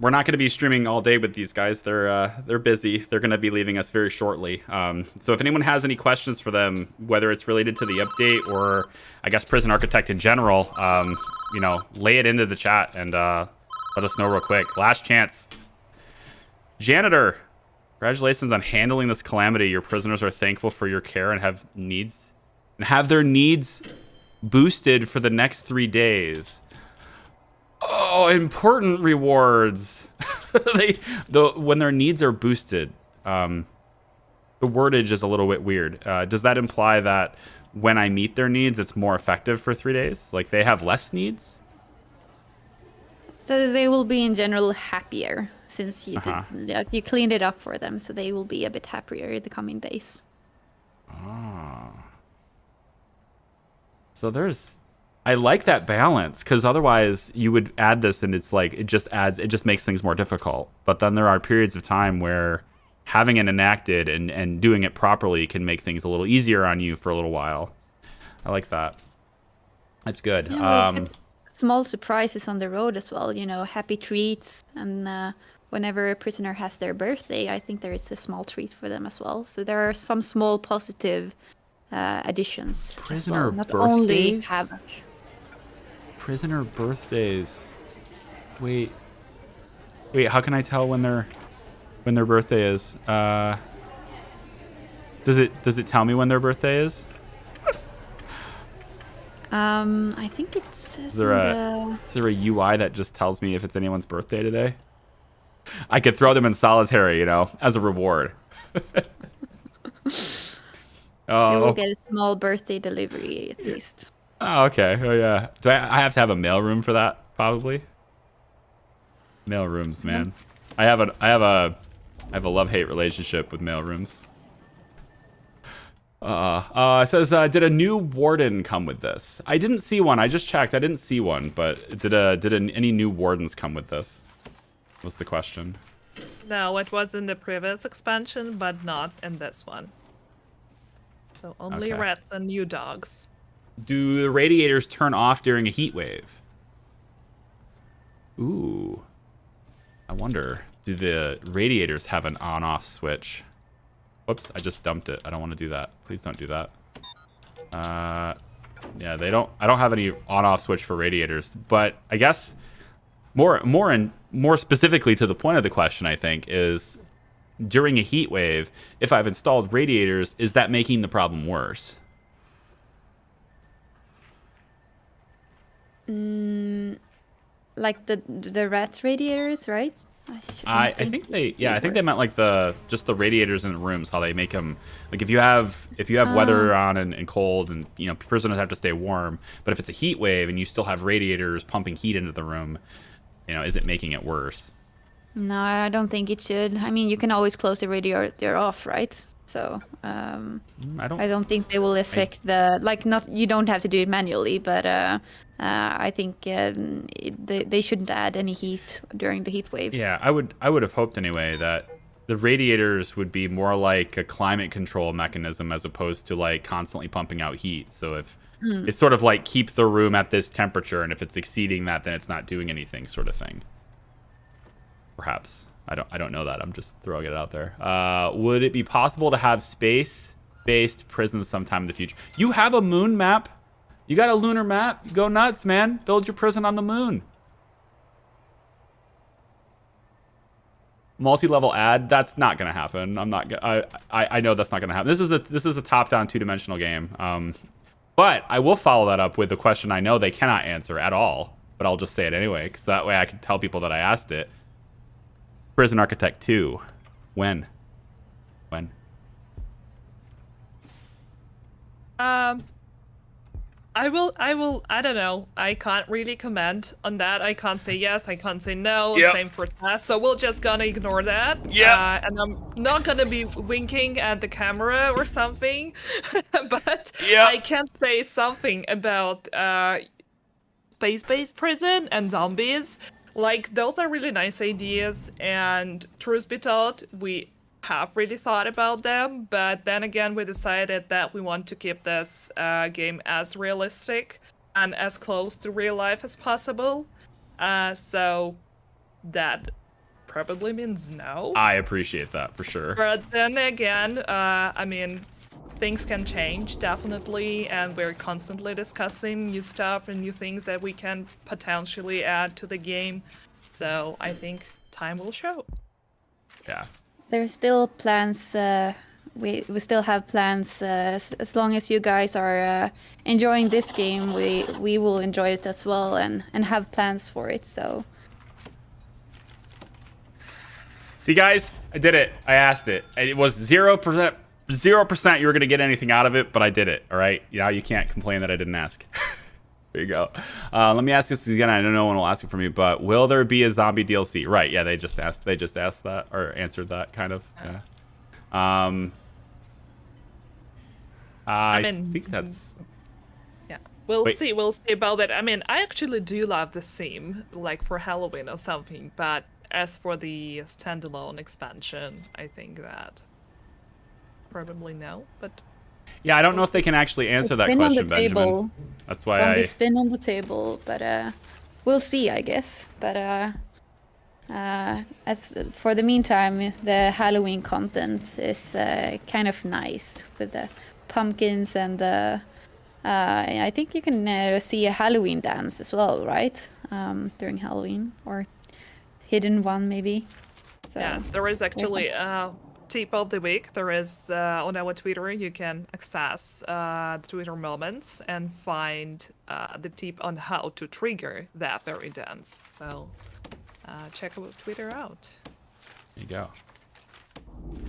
We're not going to be streaming all day with these guys. They're busy. They're going to be leaving us very shortly. So if anyone has any questions for them, whether it's related to the update or I guess Prison Architect in general, lay it into the chat and let us know real quick. Last chance. Janitor, congratulations on handling this calamity. Your prisoners are thankful for your care and have their needs boosted for the next 3 days. Oh, important rewards. When their needs are boosted, the wordage is a little bit weird. Does that imply that when I meet their needs, it's more effective for 3 days? Like they have less needs? So they will be in general happier since you you cleaned it up for them. So they will be a bit happier in the coming days. Oh. So I like that balance, because otherwise you would add this and it's like it just makes things more difficult. But then there are periods of time where having it enacted and doing it properly can make things a little easier on you for a little while. I like that. That's good. Yeah, small surprises on the road as well, happy treats. And whenever a prisoner has their birthday, I think there is a small treat for them as well. So there are some small positive additions. Prisoner Not only birthdays? Havoc. Prisoner birthdays. Wait, how can I tell when their birthday is? Does it tell me when their birthday is? I think it says Is there a UI that just tells me if it's anyone's birthday today? I could throw them in solitary, as a reward. You will get a small birthday delivery at least. Oh, okay. Oh, yeah. Do I have to have a mailroom for that? Probably. Mailrooms, man. I have a love-hate relationship with mailrooms. It says, did a new warden come with this? I didn't see one. I just checked. I didn't see one, but did any new wardens come with this? Was the question. No, it was in the previous expansion, but not in this one. So only Okay. rats and new dogs. Do the radiators turn off during a heat wave? Ooh. I wonder, do the radiators have an on-off switch? Whoops, I just dumped it. I don't want to do that. Please don't do that. Yeah, they don't. I don't have any on-off switch for radiators, but I guess more specifically to the point of the question, I think, is during a heat wave, if I've installed radiators, is that making the problem worse? Like the rat radiators, right? I think they meant like just the radiators in the rooms, how they make them. Like if you have weather on and cold, and prisoners have to stay warm, but if it's a heat wave and you still have radiators pumping heat into the room, is it making it worse? No, I don't think it should. I mean, you can always close the radiator off, right? So I don't think they will affect you don't have to do it manually, but I think they shouldn't add any heat during the heat wave. Yeah, I would have hoped anyway that the radiators would be more like a climate control mechanism as opposed to like constantly pumping out heat. So if it's sort of like keep the room at this temperature, and if it's exceeding that, then it's not doing anything, sort of thing. Perhaps. I don't know that. I'm just throwing it out there. Would it be possible to have space-based prisons sometime in the future? You have a moon map. You got a lunar map. You go nuts, man. Build your prison on the moon. Multi-level ad. That's not gonna happen. I know that's not gonna happen. This is a top-down two-dimensional game. But I will follow that up with a question I know they cannot answer at all. But I'll just say it anyway, because that way I can tell people that I asked it. Prison Architect 2. When? I don't know. I can't really comment on that. I can't say yes, I can't say no. Yep. Same for Tess. So we're just gonna ignore that. Yep. And I'm not gonna be winking at the camera or something. But Yep. I can say something about space-based prison and zombies. Like, those are really nice ideas, and truth be told, we have really thought about them, but then again, we decided that we want to keep this game as realistic and as close to real life as possible. So that probably means no. I appreciate that, for sure. But then again, I mean, things can change, definitely, and we're constantly discussing new stuff and new things that we can potentially add to the game. So I think time will show. Yeah. There's still plans. We still have plans. As long as you guys are enjoying this game, we will enjoy it as well, and have plans for it. So. See, guys, I did it. I asked it. It was 0%. 0% you were going to get anything out of it, but I did it, all right? Now you can't complain that I didn't ask. There you go. Let me ask this again. I know no one will ask it from you, but will there be a zombie DLC? Right, yeah, they just asked that, or answered that, kind of. Yeah. I think that's... Yeah, we'll see about it. I mean, I actually do love the theme, like for Halloween or something, but as for the standalone expansion, I think that... Probably no, but yeah, I don't know if they can actually answer that question, Benjamin. That's why Zombie spin on the table, but we'll see, I guess. But as for the meantime, the Halloween content is kind of nice with pumpkins and I think you can see a Halloween dance as well, right? During Halloween, or hidden one maybe. So Yes, there is actually a tip of the week. There is on our Twitter, you can access the Twitter moments and find the tip on how to trigger that very dance. So check our Twitter out. There you go.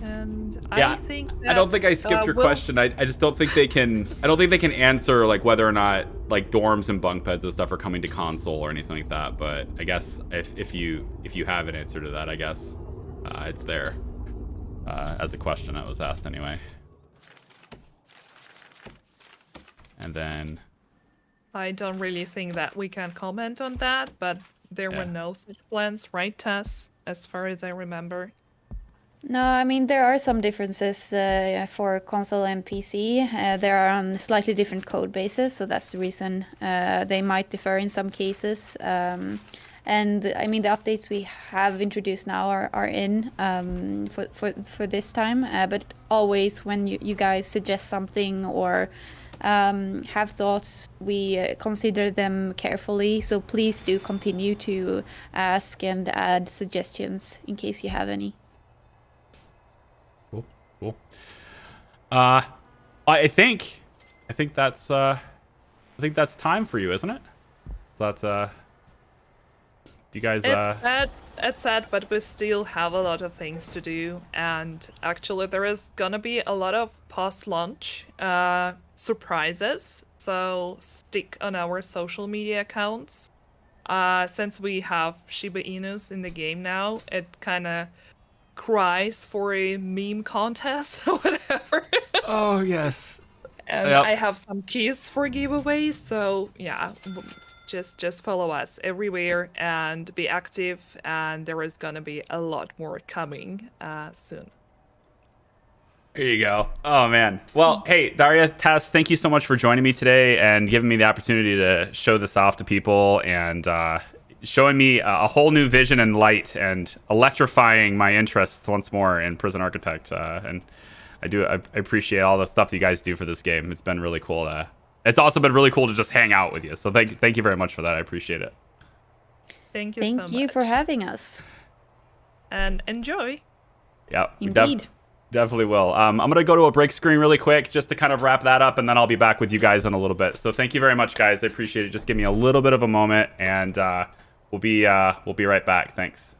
And Yeah, I think I don't think I skipped your we'll- question. I just don't think they can. I don't think they can answer like whether or not like dorms and bunk beds and stuff are coming to console or anything like that. But I guess if you have an answer to that, I guess it's there as a question that was asked anyway. And then I don't really think that we can comment on that, but there were no such plans, right, Tess? As far as I remember. No, I mean, there are some differences for console and PC. They are on slightly different code bases, so that's the reason they might differ in some cases. And I mean, the updates we have introduced now are in for this time. But always when you guys suggest something or have thoughts, we consider them carefully. So please do continue to ask and add suggestions in case you have any. Cool. I think that's time for you, isn't it? Do you guys It's sad, but we still have a lot of things to do, and actually there is gonna be a lot of post-launch surprises. So stick on our social media accounts. Since we have Shiba Inus in the game now, it kind of cries for a meme contest or whatever. Oh yes. And Yep. I have some keys for giveaways, so yeah, just follow us everywhere and be active, and there is gonna be a lot more coming soon. There you go. Oh man. Well, hey Daria, Tess, thank you so much for joining me today and giving me the opportunity to show this off to people and showing me a whole new vision and light and electrifying my interests once more in Prison Architect. And I appreciate all the stuff that you guys do for this game. It's been really cool. It's also been really cool to just hang out with you. So thank you very much for that. I appreciate it. Thank you so much. Thank you for having us. And enjoy. Yeah, Indeed. definitely will. I'm going to go to a break screen really quick just to kind of wrap that up, and then I'll be back with you guys in a little bit. So thank you very much, guys. I appreciate it. Just give me a little bit of a moment, and we'll be right back. Thanks.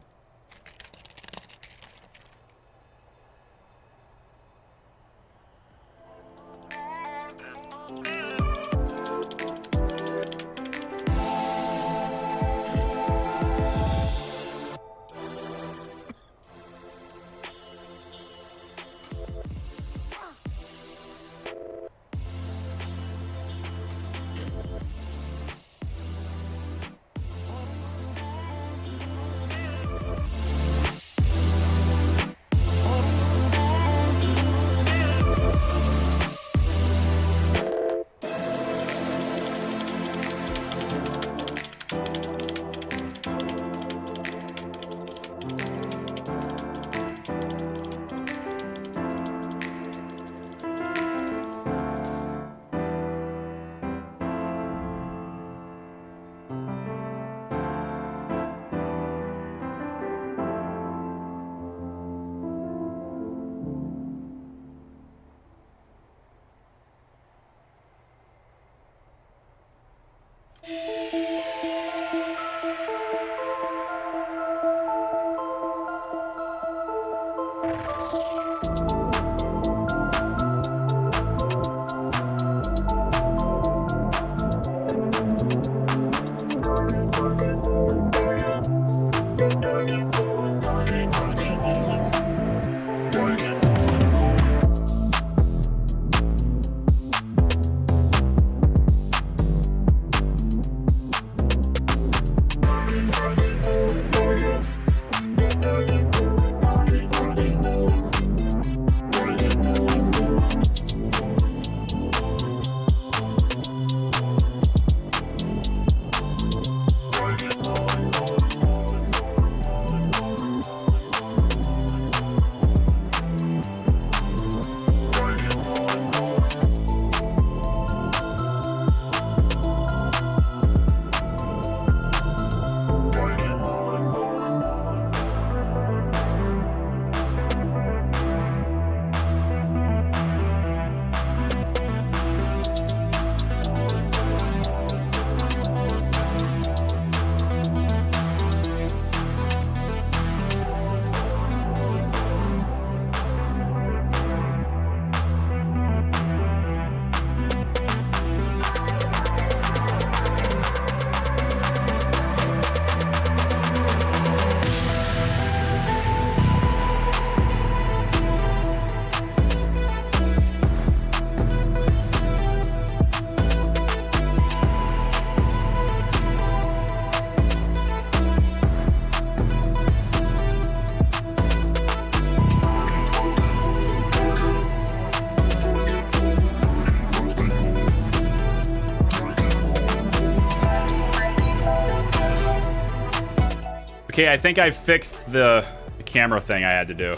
Okay, I think I fixed the camera thing I had to do.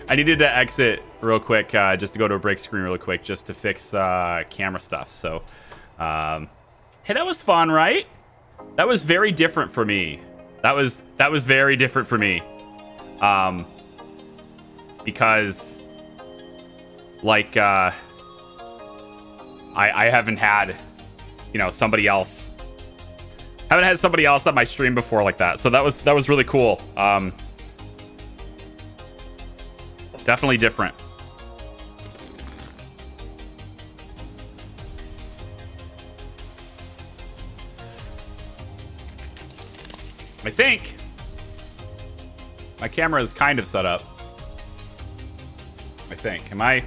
I needed to exit real quick, just to go to a break screen real quick, just to fix camera stuff. So, hey, that was fun, right? That was very different for me. That was very different for me. Because, like, I haven't had, you know, somebody else. Haven't had somebody else on my stream before like that. So that was really cool. Definitely different. I think my camera is kind of set up. I think. Am I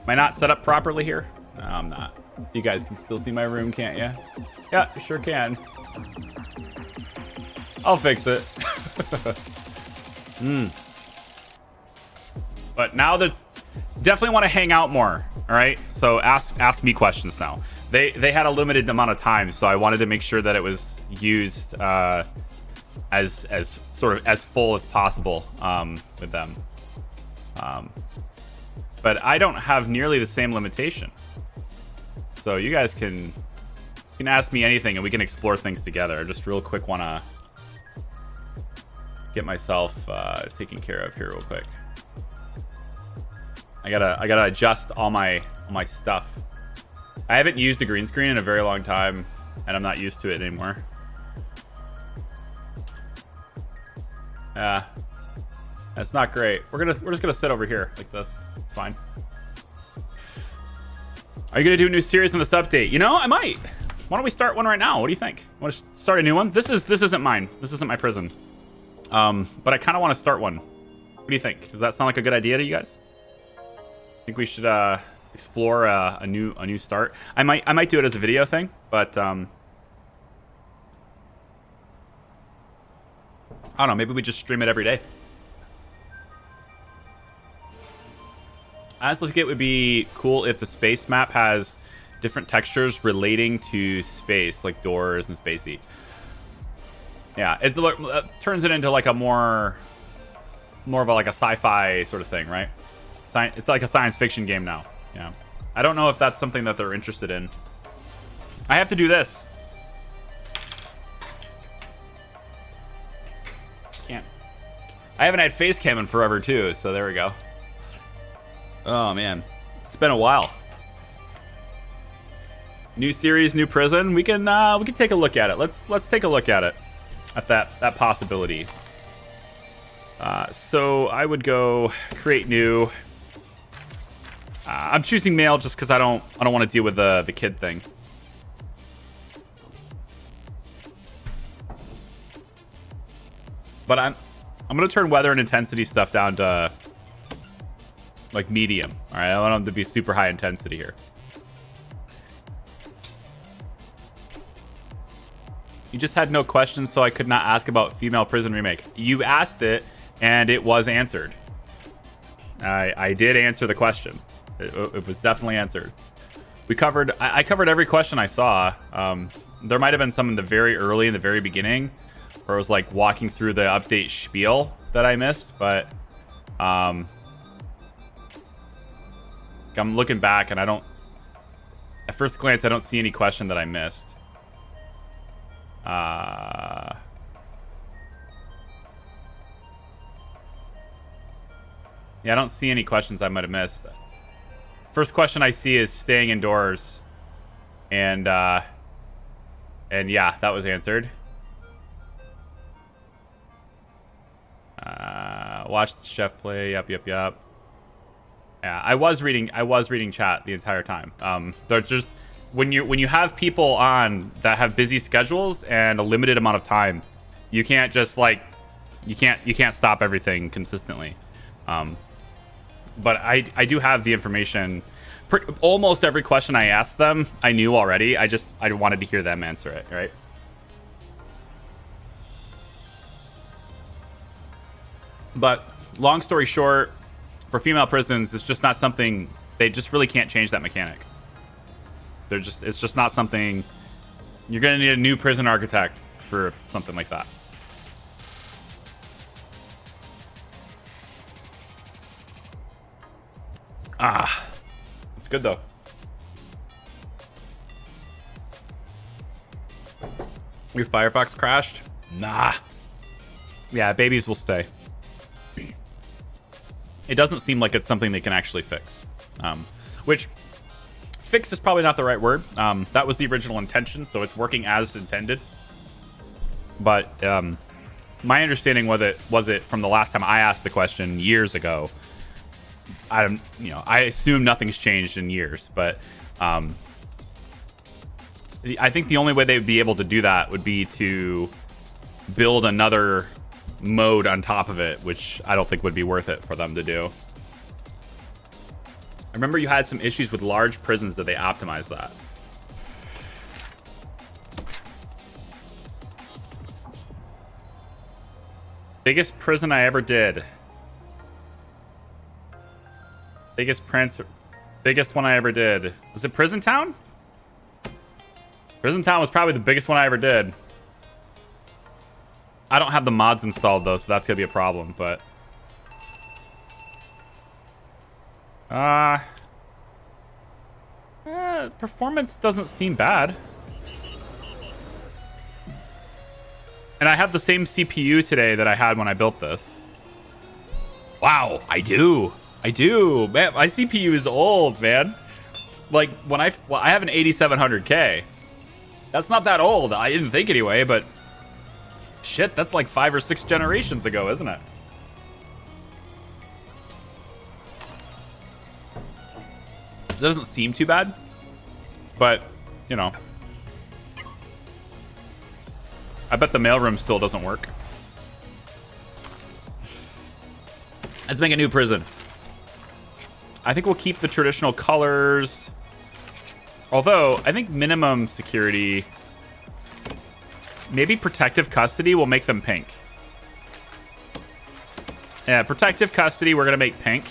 not set up properly here? No, I'm not. You guys can still see my room, can't you? Yeah, you sure can. I'll fix it. But now that's definitely want to hang out more. All right. So ask me questions now. They had a limited amount of time, so I wanted to make sure that it was used as sort of as full as possible with them. But I don't have nearly the same limitation. So you guys can ask me anything and we can explore things together. I just real quick want to get myself taken care of here real quick. I gotta adjust all my stuff. I haven't used a green screen in a very long time, and I'm not used to it anymore. That's not great. We're just gonna sit over here like this. It's fine. Are you gonna do a new series in this update? You know, I might. Why don't we start one right now? What do you think? Want to start a new one? This isn't mine. This isn't my prison. But I kind of want to start one. What do you think? Does that sound like a good idea to you guys? I think we should explore a new start. I might do it as a video thing, but I don't know. Maybe we just stream it every day. I honestly think it would be cool if the space map has different textures relating to space, like doors and spacey. Yeah, it turns it into like a more of a, like a sci-fi sort of thing, right? It's like a science fiction game now. Yeah, I don't know if that's something that they're interested in. I have to do this. Can't. I haven't had face cam in forever too, so there we go. Oh man, it's been a while. New series, new prison. We can take a look at it. Let's take a look at it, at that possibility. So I would go create new. I'm choosing male just because I don't want to deal with the kid thing. But I'm gonna turn weather and intensity stuff down to like medium. All right, I don't want them to be super high intensity here. You just had no questions, so I could not ask about female prison remake. You asked it, and it was answered. I did answer the question. It was definitely answered. I covered every question I saw. There might have been some in the very beginning, where I was like walking through the update spiel that I missed, but I'm looking back and at first glance, I don't see any question that I missed. Yeah, I don't see any questions I might have missed. First question I see is staying indoors. And yeah, that was answered. Watch the chef play. Yep. Yeah, I was reading chat the entire time. They're just when you have people on that have busy schedules and a limited amount of time, you can't just like you can't stop everything consistently. But I do have the information. Almost every question I asked them, I knew already. I wanted to hear them answer it, right? But long story short, for female prisons, it's just not something. They just really can't change that mechanic. It's just not something. You're gonna need a new prison architect for something like that. good though. Your Firefox crashed? Nah. Yeah, babies will stay. It doesn't seem like it's something they can actually fix. Which, fix is probably not the right word. That was the original intention, so it's working as intended. But my understanding was it from the last time I asked the question years ago. I assume nothing's changed in years, but I think the only way they would be able to do that would be to build another mode on top of it, which I don't think would be worth it for them to do. I remember you had some issues with large prisons that they optimized that. Biggest prison I ever did. Biggest one I ever did. Was it Prison Town? Prison Town was probably the biggest one I ever did. I don't have the mods installed though, so that's gonna be a problem, but performance doesn't seem bad. And I have the same CPU today that I had when I built this. Wow, I do. Man, my CPU is old, man. Like when I have an 8700K. That's not that old. I didn't think anyway, but shit, that's like 5 or 6 generations ago, isn't it? It doesn't seem too bad, but you know, I bet the mailroom still doesn't work. Let's make a new prison. I think we'll keep the traditional colors. Although, I think minimum security, maybe protective custody will make them pink. Yeah, protective custody, we're going to make pink.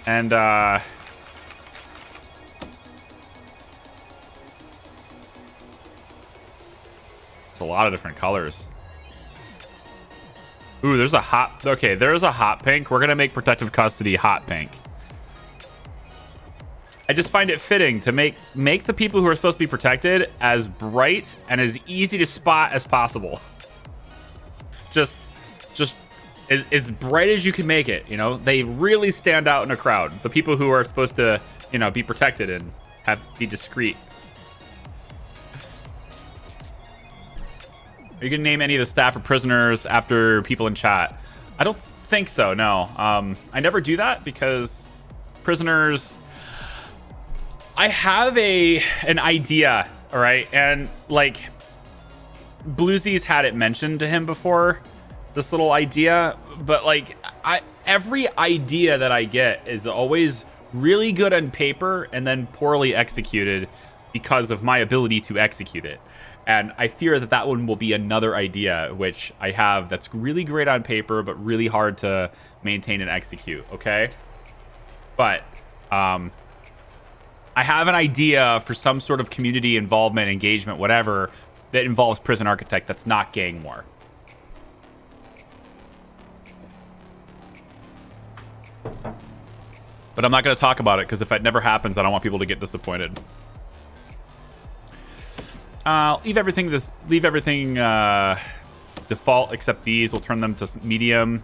And, it's a lot of different colors. Ooh, there's a hot... Okay, there's a hot pink. We're going to make protective custody hot pink. I just find it fitting to make the people who are supposed to be protected as bright and as easy to spot as possible. Just as bright as you can make it, you know? They really stand out in a crowd. The people who are supposed to, you know, be protected and be discreet. Are you going to name any of the staff or prisoners after people in chat? I don't think so, no. I never do that because prisoners... I have an idea, all right? And, like, Bluesy's had it mentioned to him before, this little idea. But, like, every idea that I get is always really good on paper and then poorly executed because of my ability to execute it. And I fear that one will be another idea which I have that's really great on paper, but really hard to maintain and execute, okay? But I have an idea for some sort of community involvement, engagement, whatever, that involves Prison Architect that's not gang war. But I'm not going to talk about it because if it never happens, I don't want people to get disappointed. Leave everything default except these. We'll turn them to medium.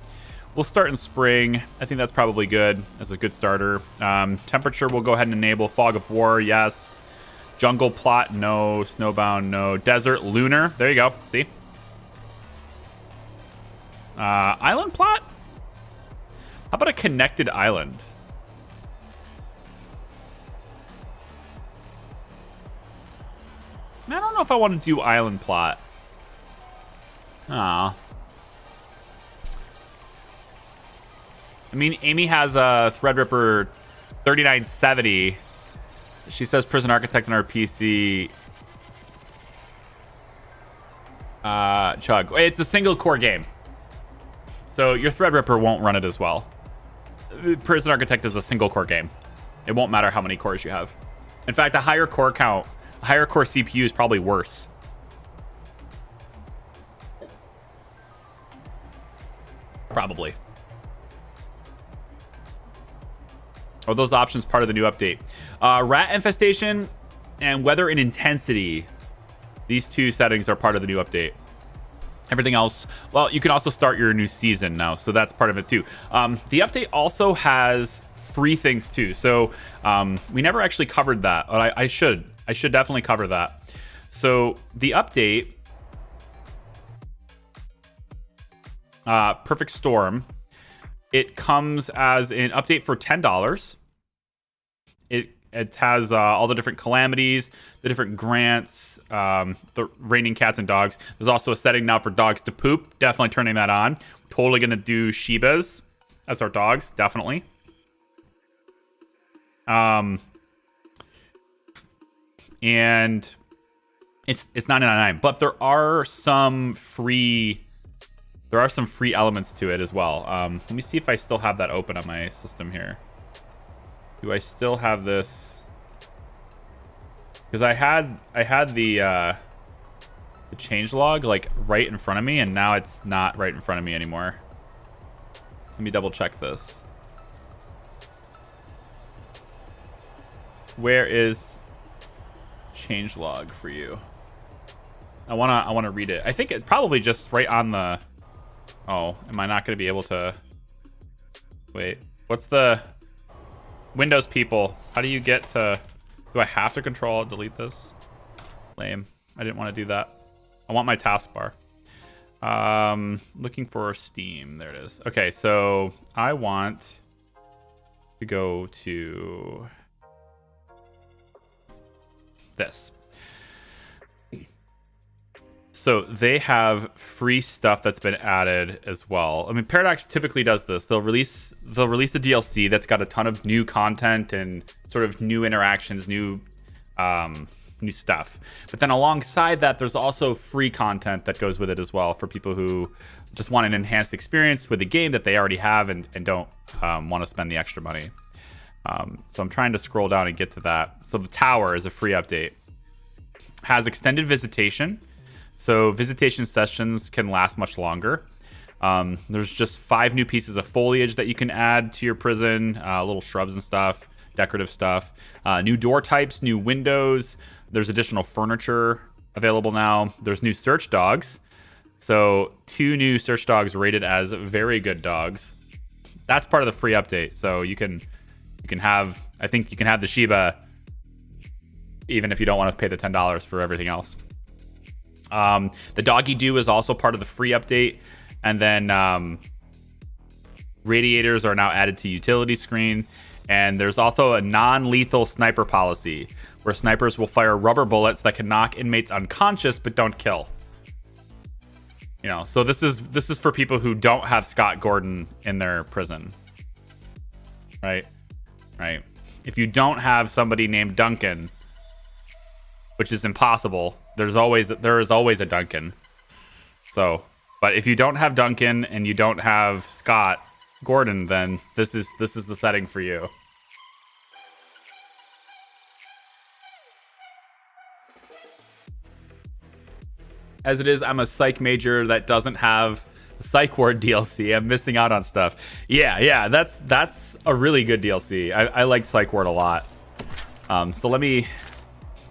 We'll start in spring. I think that's probably good. That's a good starter. Temperature, we'll go ahead and enable. Fog of War, yes. Jungle plot, no. Snowbound, no. Desert, lunar. There you go. See? Island plot? How about a connected island? I don't know if I want to do island plot. Aw. I mean, Amy has a Threadripper 3970. She says Prison Architect on our PC. Chug. It's a single core game. So your Threadripper won't run it as well. Prison Architect is a single core game. It won't matter how many cores you have. In fact, a higher core count, a higher core CPU is probably worse. Probably. Are those options part of the new update? Rat infestation and weather and intensity. These 2 settings are part of the new update. Everything else, well, you can also start your new season now, so that's part of it too. The update also has free things too. So we never actually covered that, but I should definitely cover that. So the update, Perfect Storm, it comes as an update for $10. It has all the different calamities, the different grants, the raining cats and dogs. There's also a setting now for dogs to poop. Definitely turning that on. Totally going to do Shibas as our dogs. Definitely. And it's $9.99, but there are some free elements to it as well. Let me see if I still have that open on my system here. Do I still have this? Because I had the changelog like right in front of me, and now it's not right in front of me anymore. Let me double check this. Where is changelog for you? I wanna read it. I think it's probably just right on the. Oh, am I not gonna be able to? Wait, what's the Windows people? How do you get to? Do I have to control delete this? Lame. I didn't want to do that. I want my taskbar. Looking for Steam. There it is. Okay, so I want to go to this. So they have free stuff that's been added as well. I mean, Paradox typically does this. They'll release a DLC that's got a ton of new content and sort of new interactions, new stuff. But then alongside that, there's also free content that goes with it as well for people who just want an enhanced experience with the game that they already have and don't want to spend the extra money. So I'm trying to scroll down and get to that. So the tower is a free update. Has extended visitation. So visitation sessions can last much longer. There's just 5 new pieces of foliage that you can add to your prison, little shrubs and stuff, decorative stuff. New door types, new windows. There's additional furniture available now. There's new search dogs. So 2 new search dogs rated as very good dogs. That's part of the free update. So you can have, I think you can have the Shiba even if you don't want to pay the $10 for everything else. The doggy do is also part of the free update. And then radiators are now added to utility screen. And there's also a non-lethal sniper policy where snipers will fire rubber bullets that can knock inmates unconscious but don't kill. You know, so this is for people who don't have Scott Gordon in their prison. Right? Right. If you don't have somebody named Duncan, which is impossible, there is always a Duncan. So, but if you don't have Duncan and you don't have Scott Gordon, then this is the setting for you. As it is, I'm a psych major that doesn't have the psych ward DLC. I'm missing out on stuff. Yeah, that's a really good DLC. I like psych ward a lot. So let me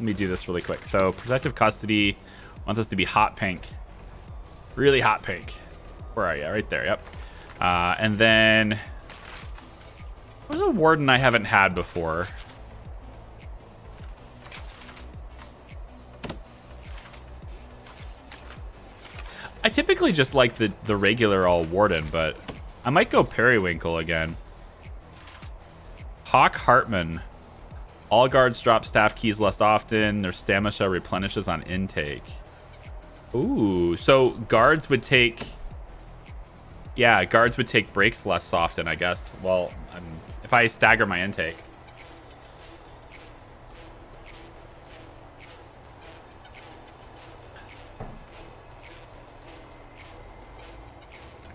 do this really quick. So protective custody, I want this to be hot pink, really hot pink. Where are you? Right there. Yep. And then there's a warden I haven't had before. I typically just like the regular all warden, but I might go Periwinkle again. Hawk Hartman. All guards drop staff keys less often. Their stamina replenishes on intake. Ooh, so guards would take... Yeah, guards would take breaks less often, I guess. Well, if I stagger my intake.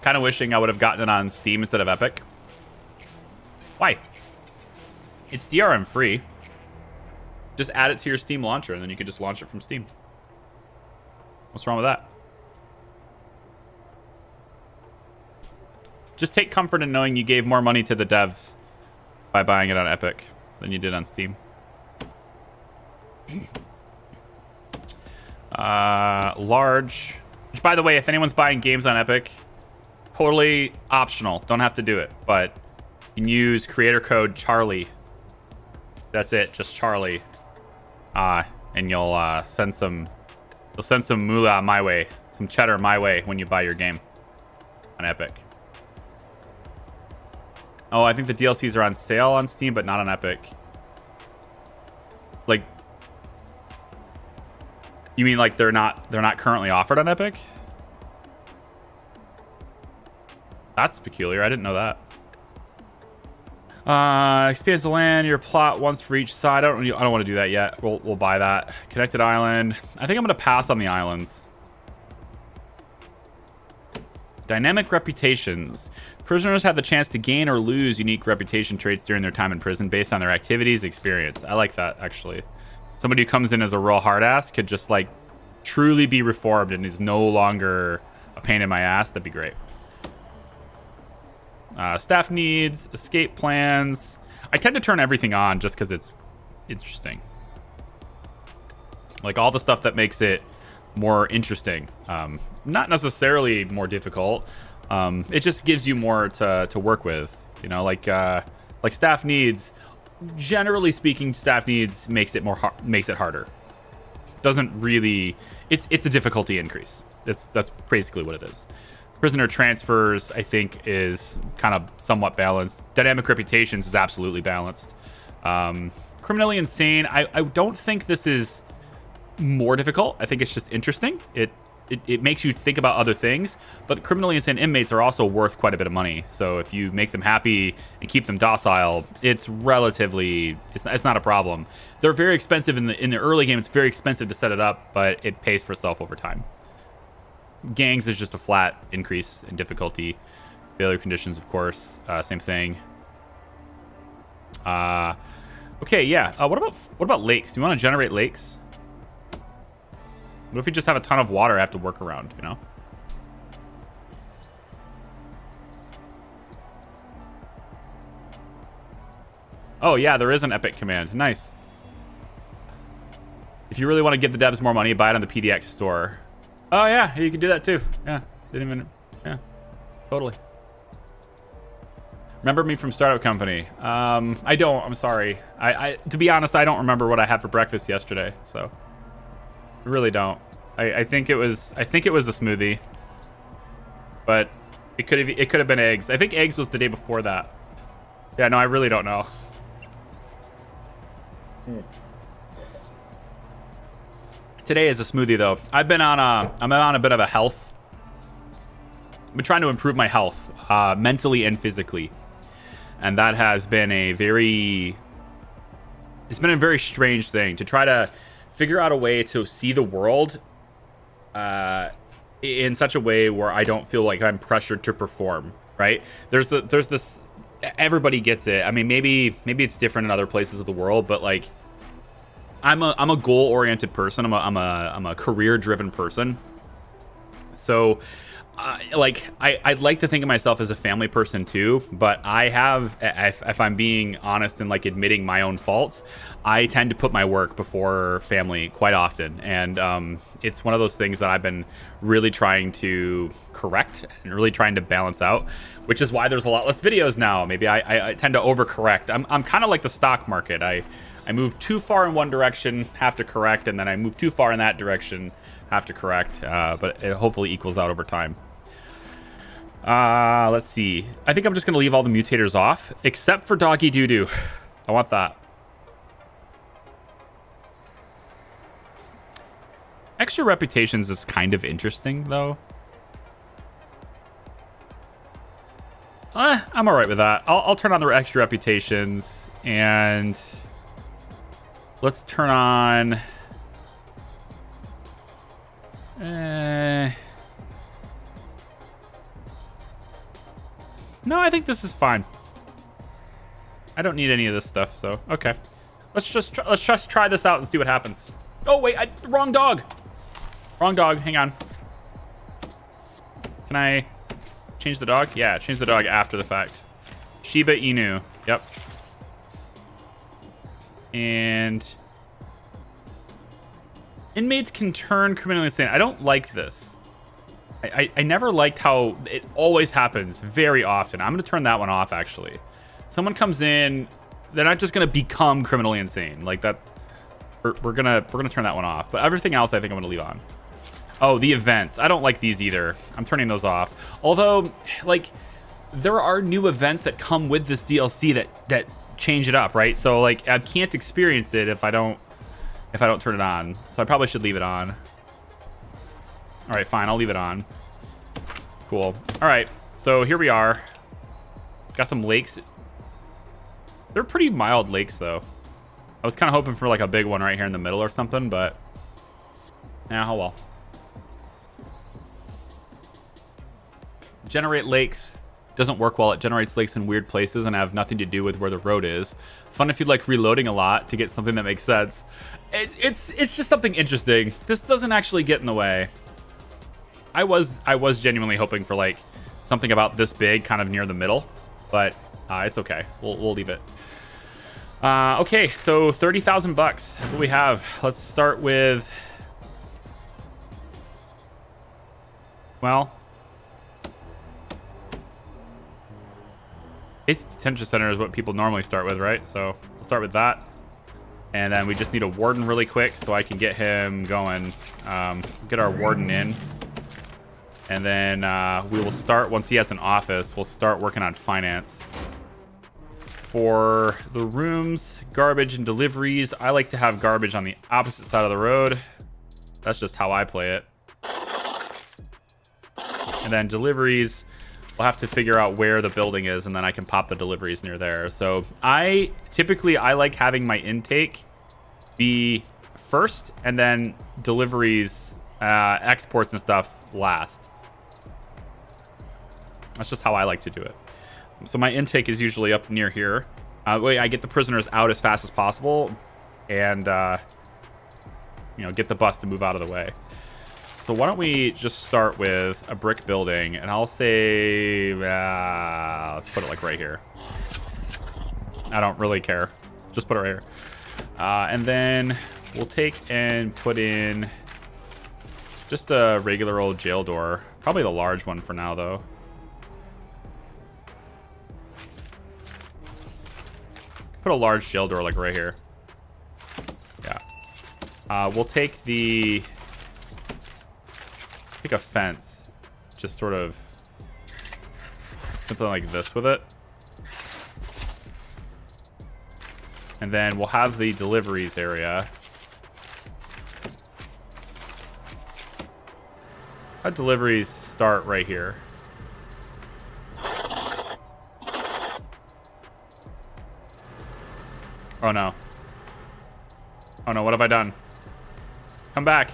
Kind of wishing I would have gotten it on Steam instead of Epic. Why? It's DRM free. Just add it to your Steam launcher, and then you can just launch it from Steam. What's wrong with that? Just take comfort in knowing you gave more money to the devs by buying it on Epic than you did on Steam. Large. Which, by the way, if anyone's buying games on Epic, totally optional. Don't have to do it, but you can use creator code Charlie. That's it, just Charlie. And you'll send some moolah my way, some cheddar my way when you buy your game on Epic. Oh, I think the DLCs are on sale on Steam, but not on Epic. Like, you mean like they're not currently offered on Epic? That's peculiar. I didn't know that. Expands the land, your plot once for each side. I don't want to do that yet. We'll buy that. Connected island. I think I'm gonna pass on the islands. Dynamic reputations. Prisoners have the chance to gain or lose unique reputation traits during their time in prison based on their activities experience. I like that, actually. Somebody who comes in as a real hard ass could just like truly be reformed and is no longer a pain in my ass. That'd be great. Staff needs, escape plans. I tend to turn everything on just because it's interesting. Like all the stuff that makes it more interesting. Not necessarily more difficult. It just gives you more to work with. You know, like staff needs. Generally speaking, staff needs makes it harder. Doesn't really. It's a difficulty increase. That's basically what it is. Prisoner transfers, I think, is kind of somewhat balanced. Dynamic reputations is absolutely balanced. Criminally insane. I don't think this is more difficult. I think it's just interesting. It makes you think about other things. But criminally insane inmates are also worth quite a bit of money. So if you make them happy and keep them docile, it's relatively it's not a problem. They're very expensive in the early game. It's very expensive to set it up, but it pays for itself over time. Gangs is just a flat increase in difficulty. Failure conditions, of course, same thing. Okay, yeah. What about lakes? Do you want to generate lakes? What if we just have a ton of water I have to work around? You know. Oh yeah, there is an epic command. Nice. If you really want to give the devs more money, buy it on the PDX store. Oh yeah, you can do that too. Yeah, yeah, totally. Remember me from Startup Company? I don't. I'm sorry. I to be honest, I don't remember what I had for breakfast yesterday. So I really don't. I think it was a smoothie, but it could have been eggs. I think eggs was the day before that. Yeah, no, I really don't know. Today is a smoothie though. I'm on a bit of a health. I've been trying to improve my health, mentally and physically, and that has been a very strange thing to try to figure out a way to see the world in such a way where I don't feel like I'm pressured to perform. Right? There's this. Everybody gets it. I mean, maybe it's different in other places of the world, but like. I'm a goal-oriented person. I'm a career-driven person. So, I'd like to think of myself as a family person too. But I have, if I'm being honest and like admitting my own faults, I tend to put my work before family quite often, and it's one of those things that I've been really trying to correct and really trying to balance out. Which is why there's a lot less videos now. Maybe I tend to overcorrect. I'm kind of like the stock market. I move too far in one direction, have to correct, and then I move too far in that direction, have to correct. But it hopefully equals out over time. Let's see. I think I'm just going to leave all the mutators off, except for Doggy Doo-Doo. I want that. Extra reputations is kind of interesting, though. I'm all right with that. I'll turn on the extra reputations, and... let's turn on... No, I think this is fine. I don't need any of this stuff, so okay. Let's just try this out and see what happens. Oh wait, wrong dog. Wrong dog. Hang on. Can I change the dog? Yeah, change the dog after the fact. Shiba Inu. Yep. And inmates can turn criminally insane. I don't like this. I never liked how it always happens very often. I'm going to turn that one off, actually. Someone comes in, they're not just going to become criminally insane. Like that, we're gonna turn that one off. But everything else, I think I'm going to leave on. Oh, the events. I don't like these either. I'm turning those off. Although, like, there are new events that come with this DLC that change it up, right? So, like, I can't experience it if I don't turn it on. So I probably should leave it on. All right, fine. I'll leave it on. Cool. All right. So here we are. Got some lakes. They're pretty mild lakes, though. I was kind of hoping for like a big one right here in the middle or something, but yeah, oh well. Generate lakes. Doesn't work well. It generates lakes in weird places and have nothing to do with where the road is. Fun if you like reloading a lot to get something that makes sense. It's just something interesting. This doesn't actually get in the way. I was genuinely hoping for like something about this big, kind of near the middle, but it's okay. We'll leave it. Okay, so 30,000 bucks. That's what we have. Let's start with. Well, Basic Detention Center is what people normally start with, right? So we'll start with that. And then we just need a warden really quick so I can get him going. Get our warden in. And then we will start, once he has an office, we'll start working on finance. For the rooms, garbage and deliveries, I like to have garbage on the opposite side of the road. That's just how I play it. And then deliveries, we'll have to figure out where the building is, and then I can pop the deliveries near there. So I like having my intake be first, and then deliveries, exports and stuff last. That's just how I like to do it. So my intake is usually up near here. I get the prisoners out as fast as possible, and get the bus to move out of the way. So why don't we just start with a brick building, and I'll say let's put it like right here. I don't really care. Just put it right here. And then we'll take and put in just a regular old jail door. Probably the large one for now, though. Put a large jail door like right here. Yeah. We'll take a fence, just sort of something like this with it. And then we'll have the deliveries area. Our deliveries start right here. Oh no. Oh no, what have I done? Come back.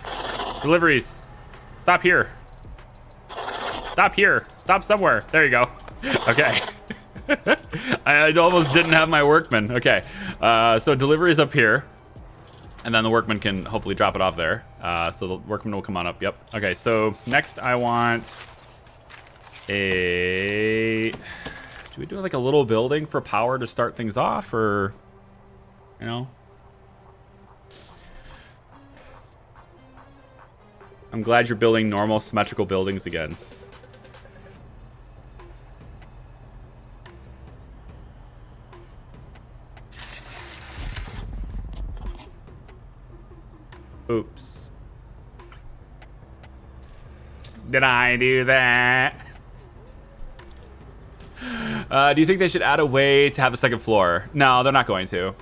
Deliveries. Stop here. Stop here. Stop somewhere. There you go. Okay. I almost didn't have my workman. Okay. So deliveries up here. And then the workman can hopefully drop it off there. So the workman will come on up. Yep. Okay, so next I want a... Do we do like a little building for power to start things off, or... You know? I'm glad you're building normal symmetrical buildings again. Oops. Did I do that? Do you think they should add a way to have a second floor? No, they're not going to.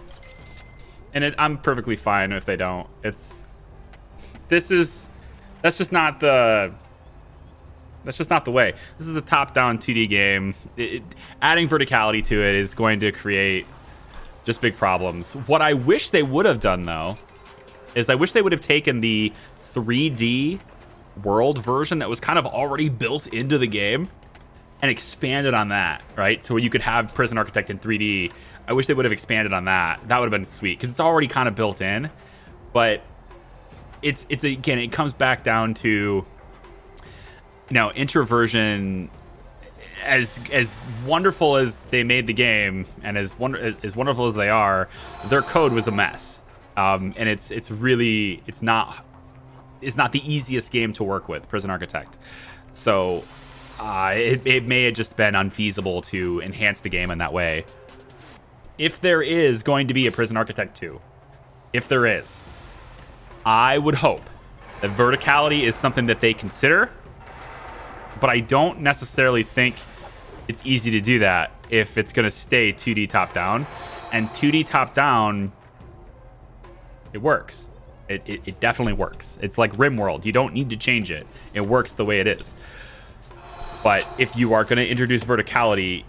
And I'm perfectly fine if they don't. That's just not the way. This is a top-down 2D game. Adding verticality to it is going to create just big problems. What I wish they would have done, though, is I wish they would have taken the 3D world version that was kind of already built into the game and expanded on that, right? So you could have Prison Architect in 3D. I wish they would have expanded on that. That would have been sweet, because it's already kind of built in. But it's again, it comes back down to, introversion. as wonderful as they made the game, and as wonderful as they are, their code was a mess. And it's not the easiest game to work with, Prison Architect. So it may have just been unfeasible to enhance the game in that way. If there is going to be a Prison Architect 2, if there is, I would hope that verticality is something that they consider, but I don't necessarily think it's easy to do that if it's going to stay 2D top-down. And 2D top-down, it works. It definitely works. It's like RimWorld. You don't need to change it. It works the way it is. But if you are going to introduce verticality,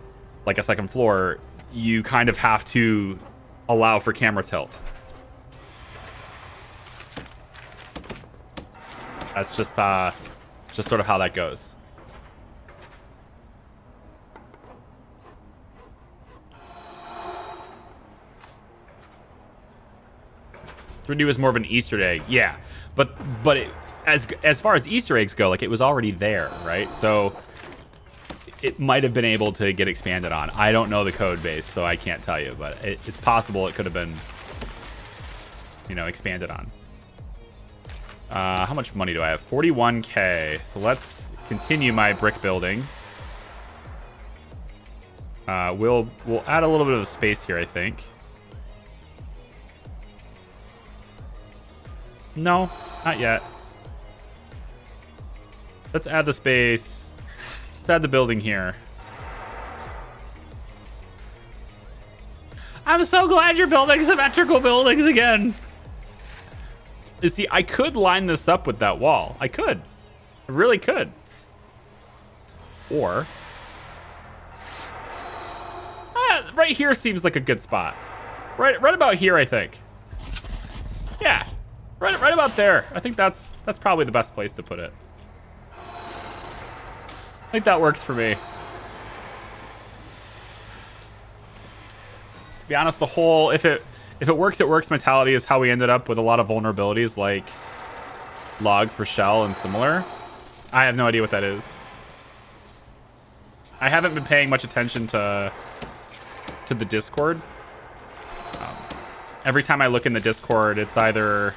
like a second floor, you kind of have to allow for camera tilt. That's just sort of how that goes. .3D was more of an Easter egg, yeah, but as far as Easter eggs go, like, it was already there, right? So it might have been able to get expanded on. I don't know the code base, so I can't tell you, but it's possible it could have been, you know, expanded on. How much money do I have? 41K. So let's continue my brick building. We'll add a little bit of space here, I think. No, not yet. Let's add the space. Let's add the building here. I'm so glad you're building symmetrical buildings again. You see, I could line this up with that wall. I could. I really could. Or... right here seems like a good spot. Right about here, I think. Yeah. Right about there. I think that's probably the best place to put it. I think that works for me. To be honest, the whole if it works, it works mentality is how we ended up with a lot of vulnerabilities like log for shell and similar. I have no idea what that is. I haven't been paying much attention to the Discord. Every time I look in the Discord, it's either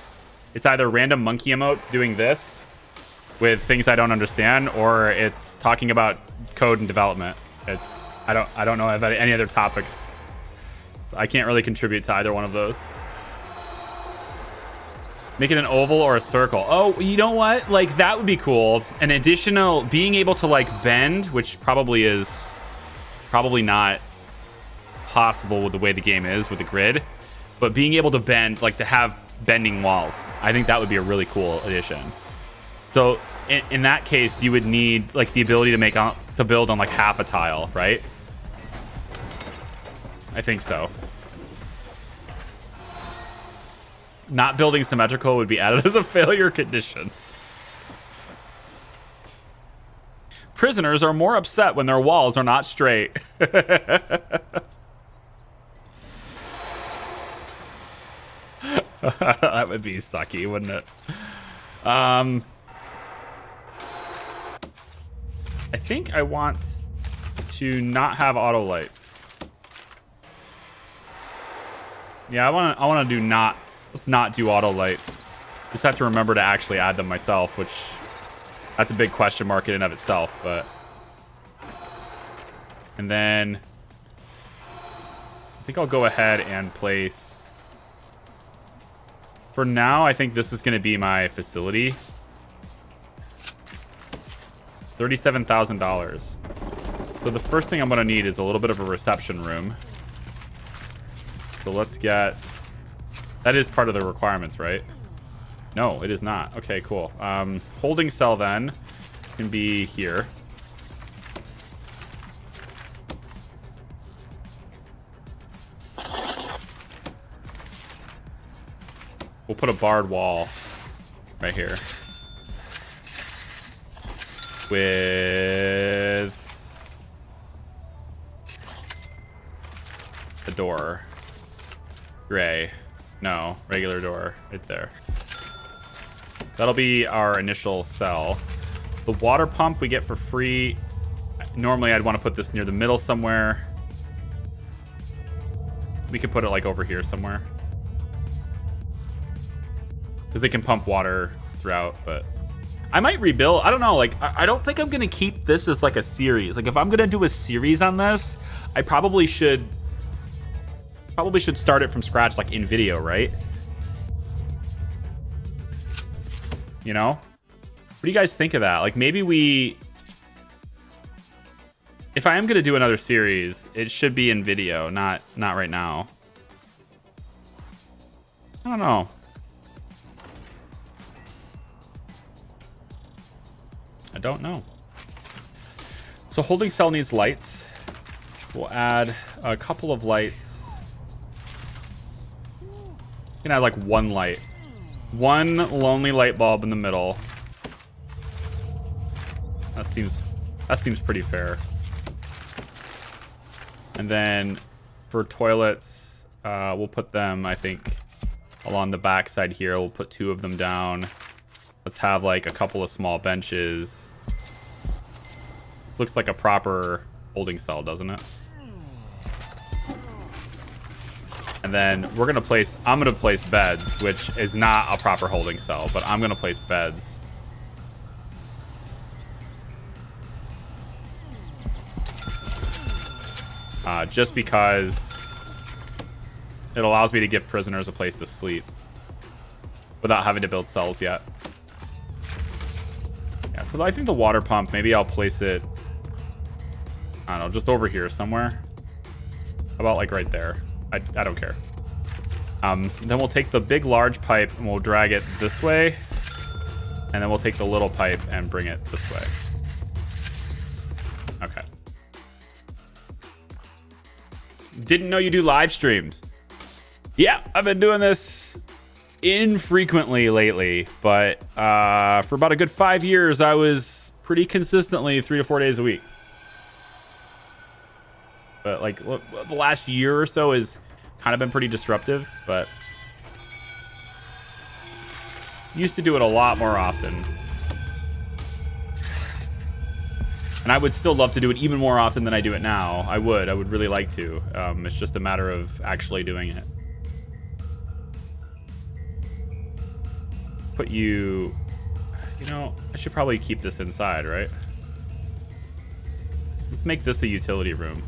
random monkey emotes doing this with things I don't understand, or it's talking about code and development. I don't know about any other topics. So I can't really contribute to either one of those. Make it an oval or a circle. Oh, you know what? Like, that would be cool. An additional being able to like bend, which probably not possible with the way the game is with the grid, but being able to bend, like to have bending walls, I think that would be a really cool addition. So in that case, you would need like the ability to build on like half a tile, right? I think so. Not building symmetrical would be added as a failure condition. Prisoners are more upset when their walls are not straight. That would be sucky, wouldn't it? I think I want to not have auto lights. Yeah, I want to do not. Let's not do auto lights. Just have to remember to actually add them myself, which that's a big question mark in and of itself. But and then I think I'll go ahead and place. For now, I think this is going to be my facility. $37,000. So the first thing I'm going to need is a little bit of a reception room. So let's get... That is part of the requirements, right? No, it is not. Okay, cool. Holding cell then can be here. We'll put a barred wall right here with the door. Gray. No, regular door right there. That'll be our initial cell. The water pump we get for free. Normally, I'd want to put this near the middle somewhere. We could put it like over here somewhere. Because they can pump water throughout, but I might rebuild. I don't know. Like, I don't think I'm going to keep this as like a series. Like, if I'm going to do a series on this, I probably should start it from scratch, like in video, right? You know? What do you guys think of that? Like, maybe we... If I am going to do another series, it should be in video, not right now. I don't know. I don't know. So holding cell needs lights. We'll add a couple of lights. You can add like one light. One lonely light bulb in the middle. That seems pretty fair. And then for toilets, we'll put them, I think, along the back side here. We'll put 2 of them down. Let's have like a couple of small benches. This looks like a proper holding cell, doesn't it? And then I'm gonna place beds, which is not a proper holding cell, but I'm gonna place beds. Just because it allows me to give prisoners a place to sleep without having to build cells yet. Yeah, so I think the water pump, maybe I'll place it, I don't know, just over here somewhere. How about like right there? I don't care. Then we'll take the big large pipe and we'll drag it this way. And then we'll take the little pipe and bring it this way. Okay. Didn't know you do live streams. Yeah, I've been doing this infrequently lately, but for about a good 5 years, I was pretty consistently 3 to 4 days a week. But like the last year or so has kind of been pretty disruptive, but used to do it a lot more often. And I would still love to do it even more often than I do it now. I would really like to. It's just a matter of actually doing it. Put you know, I should probably keep this inside, right? Let's make this a utility room.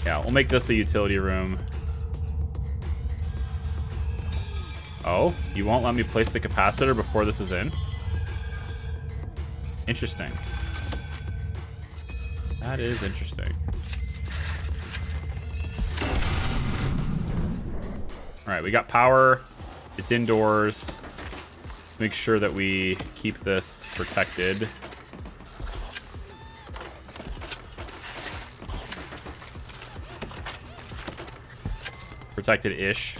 Yeah, we'll make this a utility room. Oh, you won't let me place the capacitor before this is in? Interesting. That is interesting. All right, we got power. It's indoors. Let's make sure that we keep this protected. Protected-ish.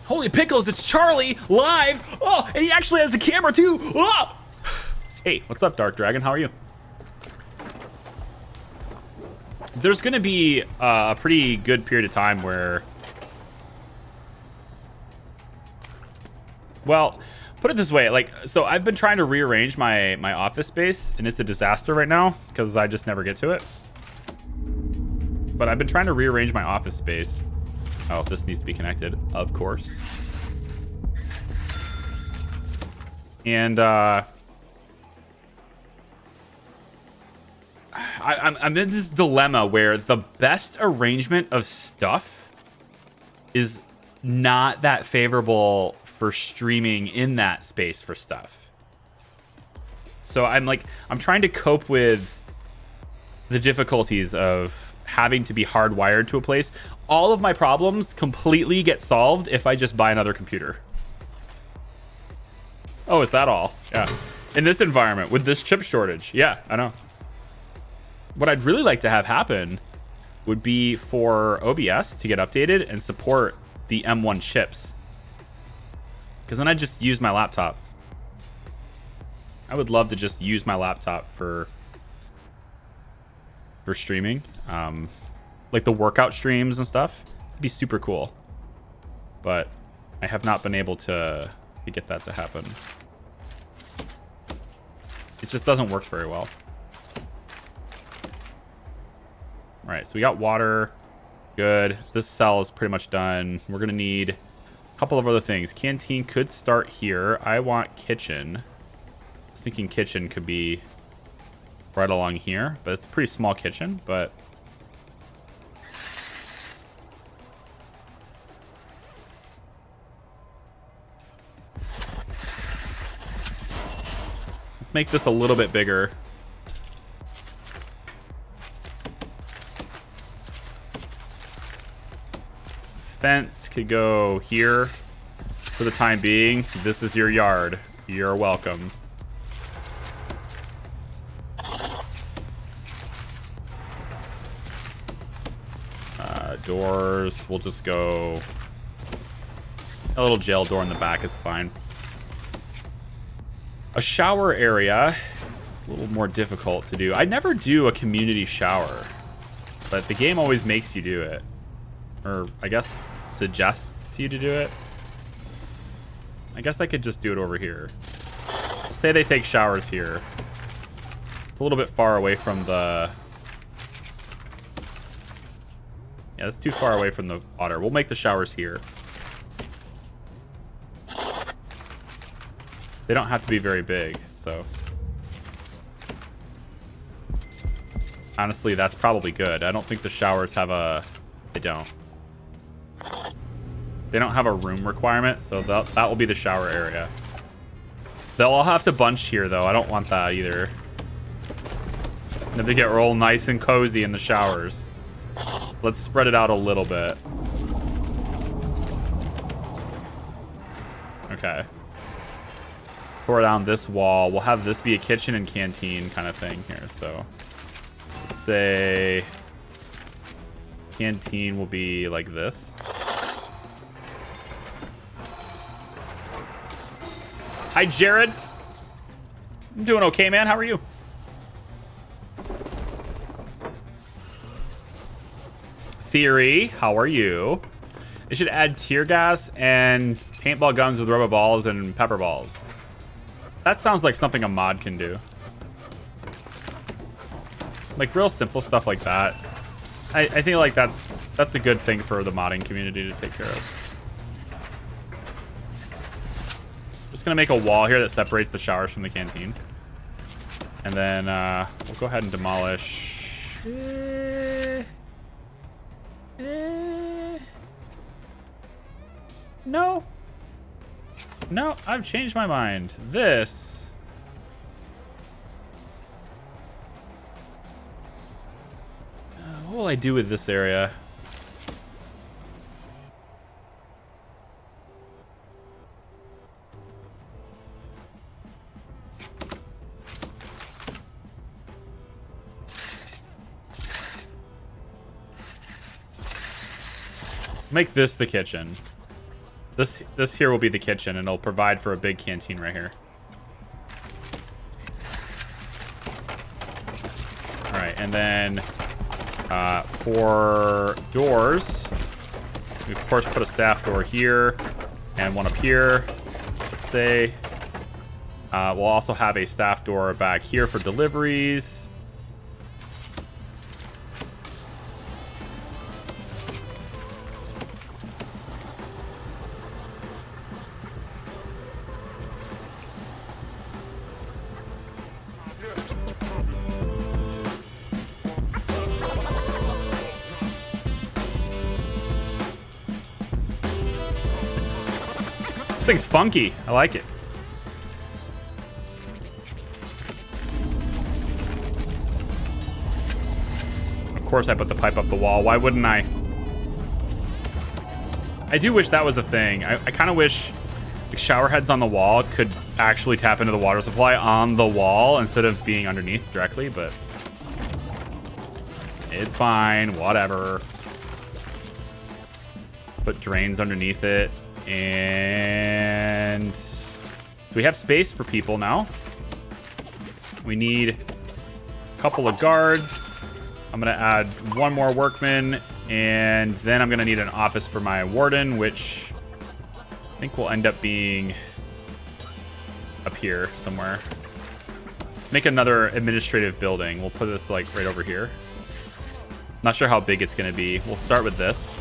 Holy pickles, it's Charlie live. Oh, and he actually has a camera too. Oh! Hey, what's up, Dark Dragon? How are you? There's going to be a pretty good period of time where... Well, put it this way. Like, so I've been trying to rearrange my office space, and it's a disaster right now because I just never get to it. But I've been trying to rearrange my office space. Oh, this needs to be connected, of course. And I'm in this dilemma where the best arrangement of stuff is not that favorable for streaming in that space for stuff. So I'm trying to cope with the difficulties of having to be hardwired to a place. All of my problems completely get solved if I just buy another computer. Oh, is that all? Yeah. In this environment, with this chip shortage. Yeah, I know. What I'd really like to have happen would be for OBS to get updated and support the M1 chips. Because then I just use my laptop. I would love to just use my laptop for streaming. Like the workout streams and stuff. It'd be super cool. But I have not been able to to get that to happen. It just doesn't work very well. All right, so we got water. Good. This cell is pretty much done. We're going to need a couple of other things. Canteen could start here. I want kitchen. I was thinking kitchen could be right along here, but it's a pretty small kitchen, but... let's make this a little bit bigger. Fence could go here for the time being. This is your yard. You're welcome. Doors, we'll just go... a little jail door in the back is fine. A shower area is a little more difficult to do. I never do a community shower, but the game always makes you do it. Or, I guess, suggests you to do it. I guess I could just do it over here. Say they take showers here. It's a little bit far away from the... yeah, it's too far away from the water. We'll make the showers here. They don't have to be very big, so... honestly, that's probably good. I don't think the showers have a... they don't. They don't have a room requirement, so that will be the shower area. They'll all have to bunch here, though. I don't want that either. They have to get real nice and cozy in the showers. Let's spread it out a little bit. Okay. Pour down this wall. We'll have this be a kitchen and canteen kind of thing here. So let's say canteen will be like this. Hi, Jared. I'm doing okay, man. How are you? Theory, how are you? They should add tear gas and paintball guns with rubber balls and pepper balls. That sounds like something a mod can do. Like real simple stuff like that. I think like that's a good thing for the modding community to take care of. Just gonna make a wall here that separates the showers from the canteen. And then we'll go ahead and demolish. No. No, I've changed my mind. This. What will I do with this area? Make this the kitchen. This here will be the kitchen, and it'll provide for a big canteen right here. All right, and then for doors, we of course put a staff door here and one up here. Let's say we'll also have a staff door back here for deliveries. This thing's funky. I like it. Of course I put the pipe up the wall. Why wouldn't I? I do wish that was a thing. I kind of wish like, shower heads on the wall could actually tap into the water supply on the wall instead of being underneath directly, but it's fine. Whatever. Put drains underneath it. And so we have space for people now. We need a couple of guards. I'm going to add one more workman, and then I'm going to need an office for my warden, which I think will end up being up here somewhere. Make another administrative building. We'll put this like right over here. Not sure how big it's going to be. We'll start with this.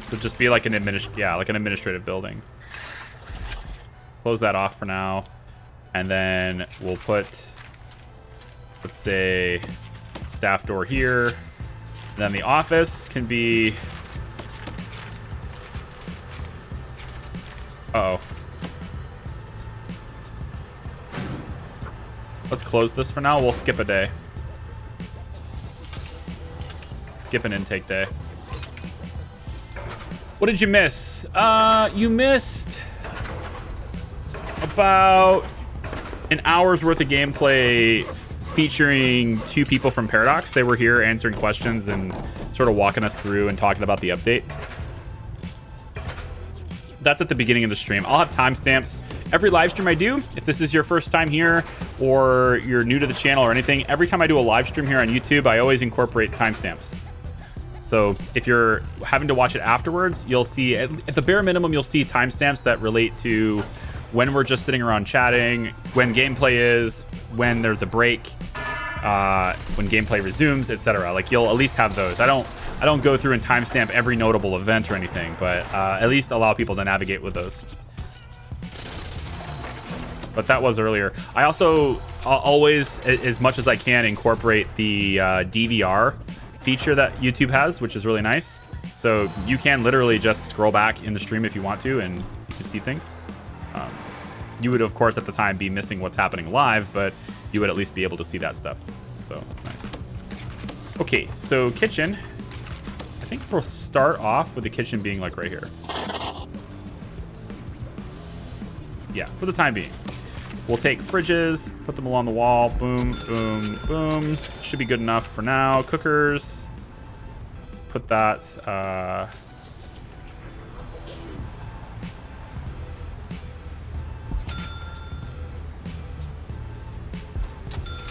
So just be like an administrative building. Close that off for now. And then we'll put, let's say, staff door here. And then the office can be... Uh-oh. Let's close this for now. We'll skip a day. Skip an intake day. What did you miss? You missed about an hour's worth of gameplay featuring 2 people from Paradox. They were here answering questions and sort of walking us through and talking about the update. That's at the beginning of the stream. I'll have timestamps every live stream I do. If this is your first time here or you're new to the channel or anything, every time I do a live stream here on YouTube, I always incorporate timestamps. So if you're having to watch it afterwards, you'll see, at the bare minimum, you'll see timestamps that relate to when we're just sitting around chatting, when gameplay is, when there's a break, when gameplay resumes, etc. Like you'll at least have those. I don't go through and timestamp every notable event or anything, but at least allow people to navigate with those. But that was earlier. I also always, as much as I can, incorporate the DVR feature that YouTube has, which is really nice. So you can literally just scroll back in the stream if you want to, and you can see things. You would, of course, at the time be missing what's happening live, but you would at least be able to see that stuff. So that's nice. Okay, so kitchen. I think we'll start off with the kitchen being like right here. Yeah, for the time being. We'll take fridges, put them along the wall. Boom, boom, boom. Should be good enough for now. Cookers. Put that...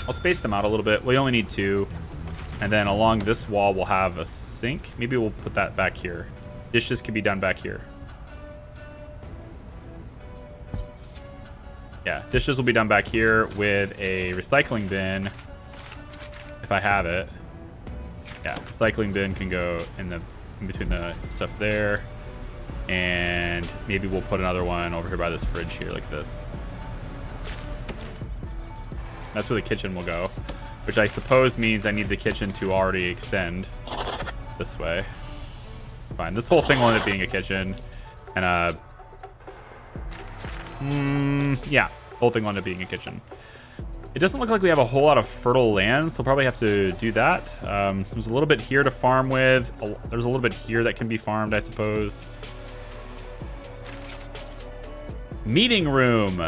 I'll space them out a little bit. We only need 2. And then along this wall, we'll have a sink. Maybe we'll put that back here. Dishes can be done back here. Yeah, dishes will be done back here with a recycling bin, if I have it. Yeah, recycling bin can go in between the stuff there. And maybe we'll put another one over here by this fridge here like this. That's where the kitchen will go, which I suppose means I need the kitchen to already extend this way. Fine. This whole thing will end up being a kitchen. And, yeah, the whole thing will end up being a kitchen. It doesn't look like we have a whole lot of fertile land, so we'll probably have to do that. There's a little bit here to farm with. There's a little bit here that can be farmed, I suppose. Meeting room.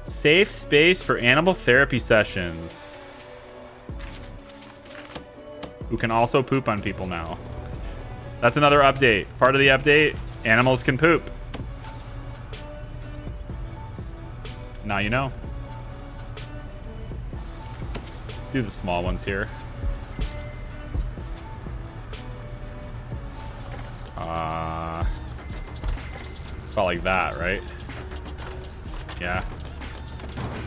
Safe space for animal therapy sessions. Who can also poop on people now. That's another update. Part of the update, animals can poop. Now you know. Let's do the small ones here. About like that, right? Yeah.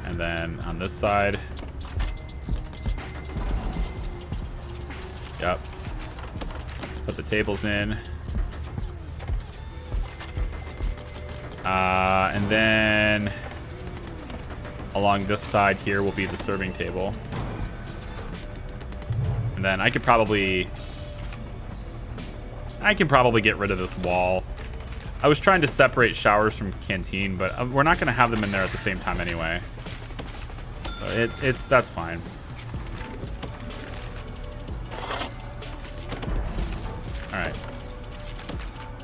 And then on this side. Yep. Put the tables in. And then along this side here will be the serving table. And then I can probably get rid of this wall. I was trying to separate showers from canteen, but we're not going to have them in there at the same time anyway. So that's fine. All right.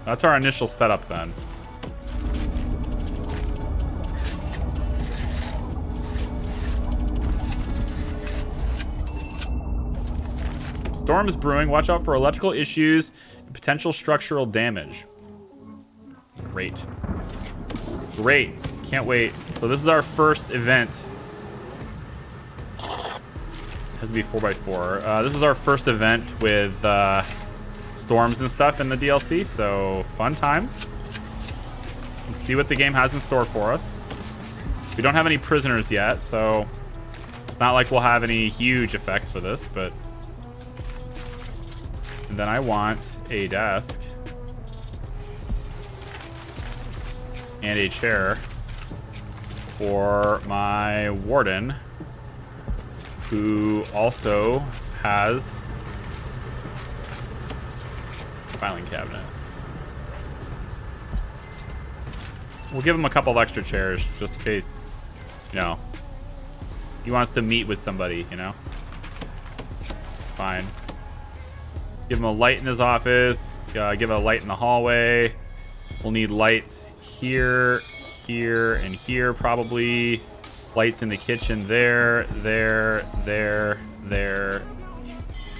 That's our initial setup then. Storm is brewing. Watch out for electrical issues and potential structural damage. Great. Great. Can't wait. So this is our first event. It has to be 4x4. This is our first event with storms and stuff in the DLC, so fun times. Let's see what the game has in store for us. We don't have any prisoners yet, so it's not like we'll have any huge effects for this, but... And then I want a desk. And a chair for my warden, who also has a filing cabinet. We'll give him a couple of extra chairs just in case, you know, he wants to meet with somebody, you know? It's fine. Give him a light in his office. Give him a light in the hallway. We'll need lights here, here, and here probably. Lights in the kitchen there, there, there, there.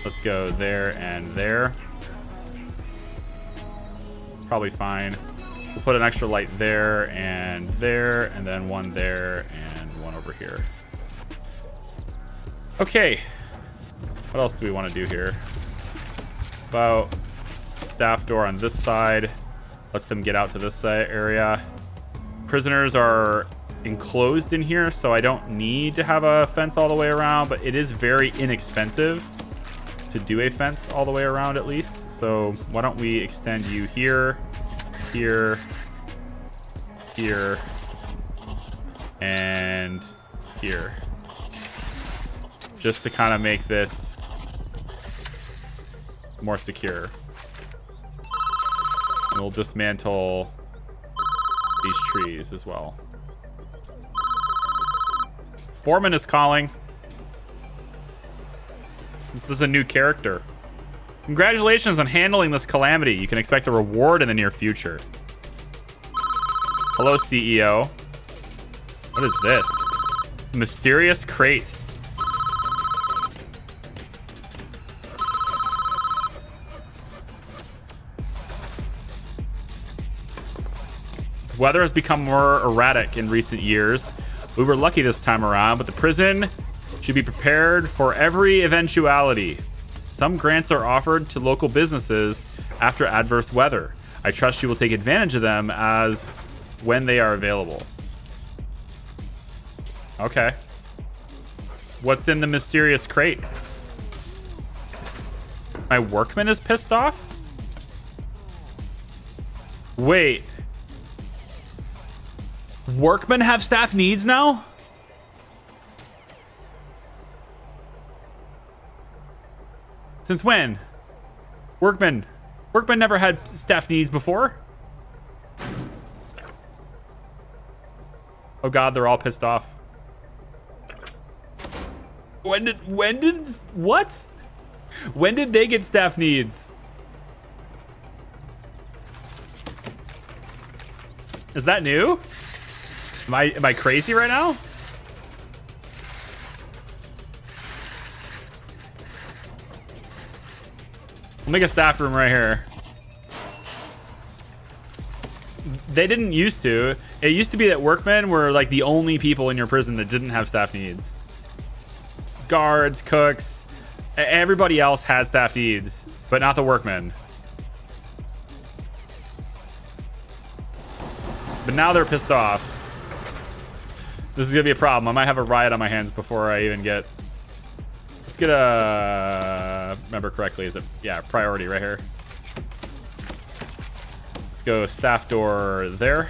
Let's go there and there. It's probably fine. We'll put an extra light there, and then one there, and one over here. Okay. What else do we want to do here? About staff door on this side. Lets them get out to this area. Prisoners are enclosed in here, so I don't need to have a fence all the way around, but it is very inexpensive to do a fence all the way around at least. So why don't we extend you here, here, here, and here. Just to kind of make this more secure. And we'll dismantle these trees as well. Foreman is calling. This is a new character. Congratulations on handling this calamity. You can expect a reward in the near future. Hello, CEO. What is this? Mysterious crate. Weather has become more erratic in recent years. We were lucky this time around, but the prison should be prepared for every eventuality. Some grants are offered to local businesses after adverse weather. I trust you will take advantage of them as when they are available. Okay. What's in the mysterious crate? My workman is pissed off? Wait. Workmen have staff needs now? Since when? Workmen never had staff needs before. Oh god, they're all pissed off. When did what? When did they get staff needs? Is that new? Am I crazy right now? We'll make a staff room right here. They didn't used to. It used to be that workmen were like the only people in your prison that didn't have staff needs. Guards, cooks, everybody else had staff needs, but not the workmen. But now they're pissed off. This is gonna be a problem. I might have a riot on my hands before I even get... Let's get a... Remember correctly, is it... Yeah, priority right here. Let's go staff door there.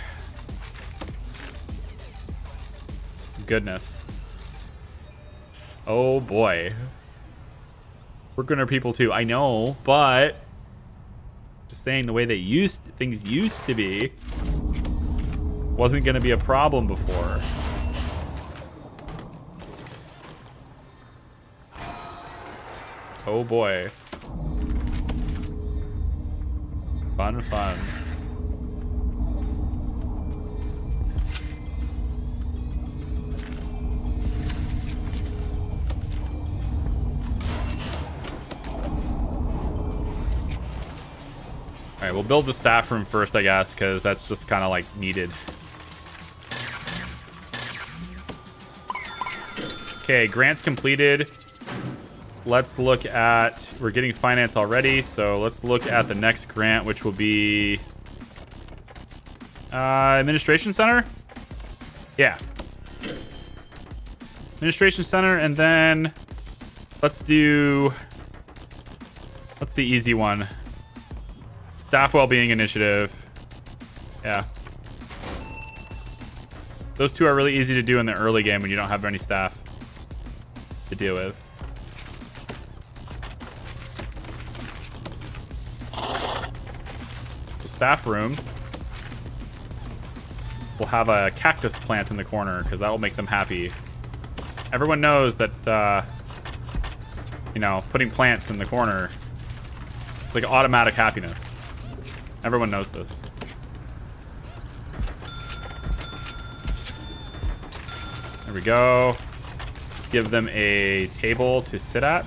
Goodness. Oh boy. Working our people too. I know, but... Just saying, the way things used to be... Wasn't gonna be a problem before. Oh boy. Fun, fun. All right, we'll build the staff room first, I guess, because that's just kind of like needed. Okay, grants completed. Let's look at, we're getting finance already, so let's look at the next grant, which will be Administration center? Yeah. Administration center, and then let's do... What's the easy one? Staff well-being initiative. Yeah. Those two are really easy to do in the early game when you don't have any staff to deal with. So staff room. We'll have a cactus plant in the corner because that will make them happy. Everyone knows that, you know, putting plants in the corner, it's like automatic happiness. Everyone knows this. There we go. Let's give them a table to sit at.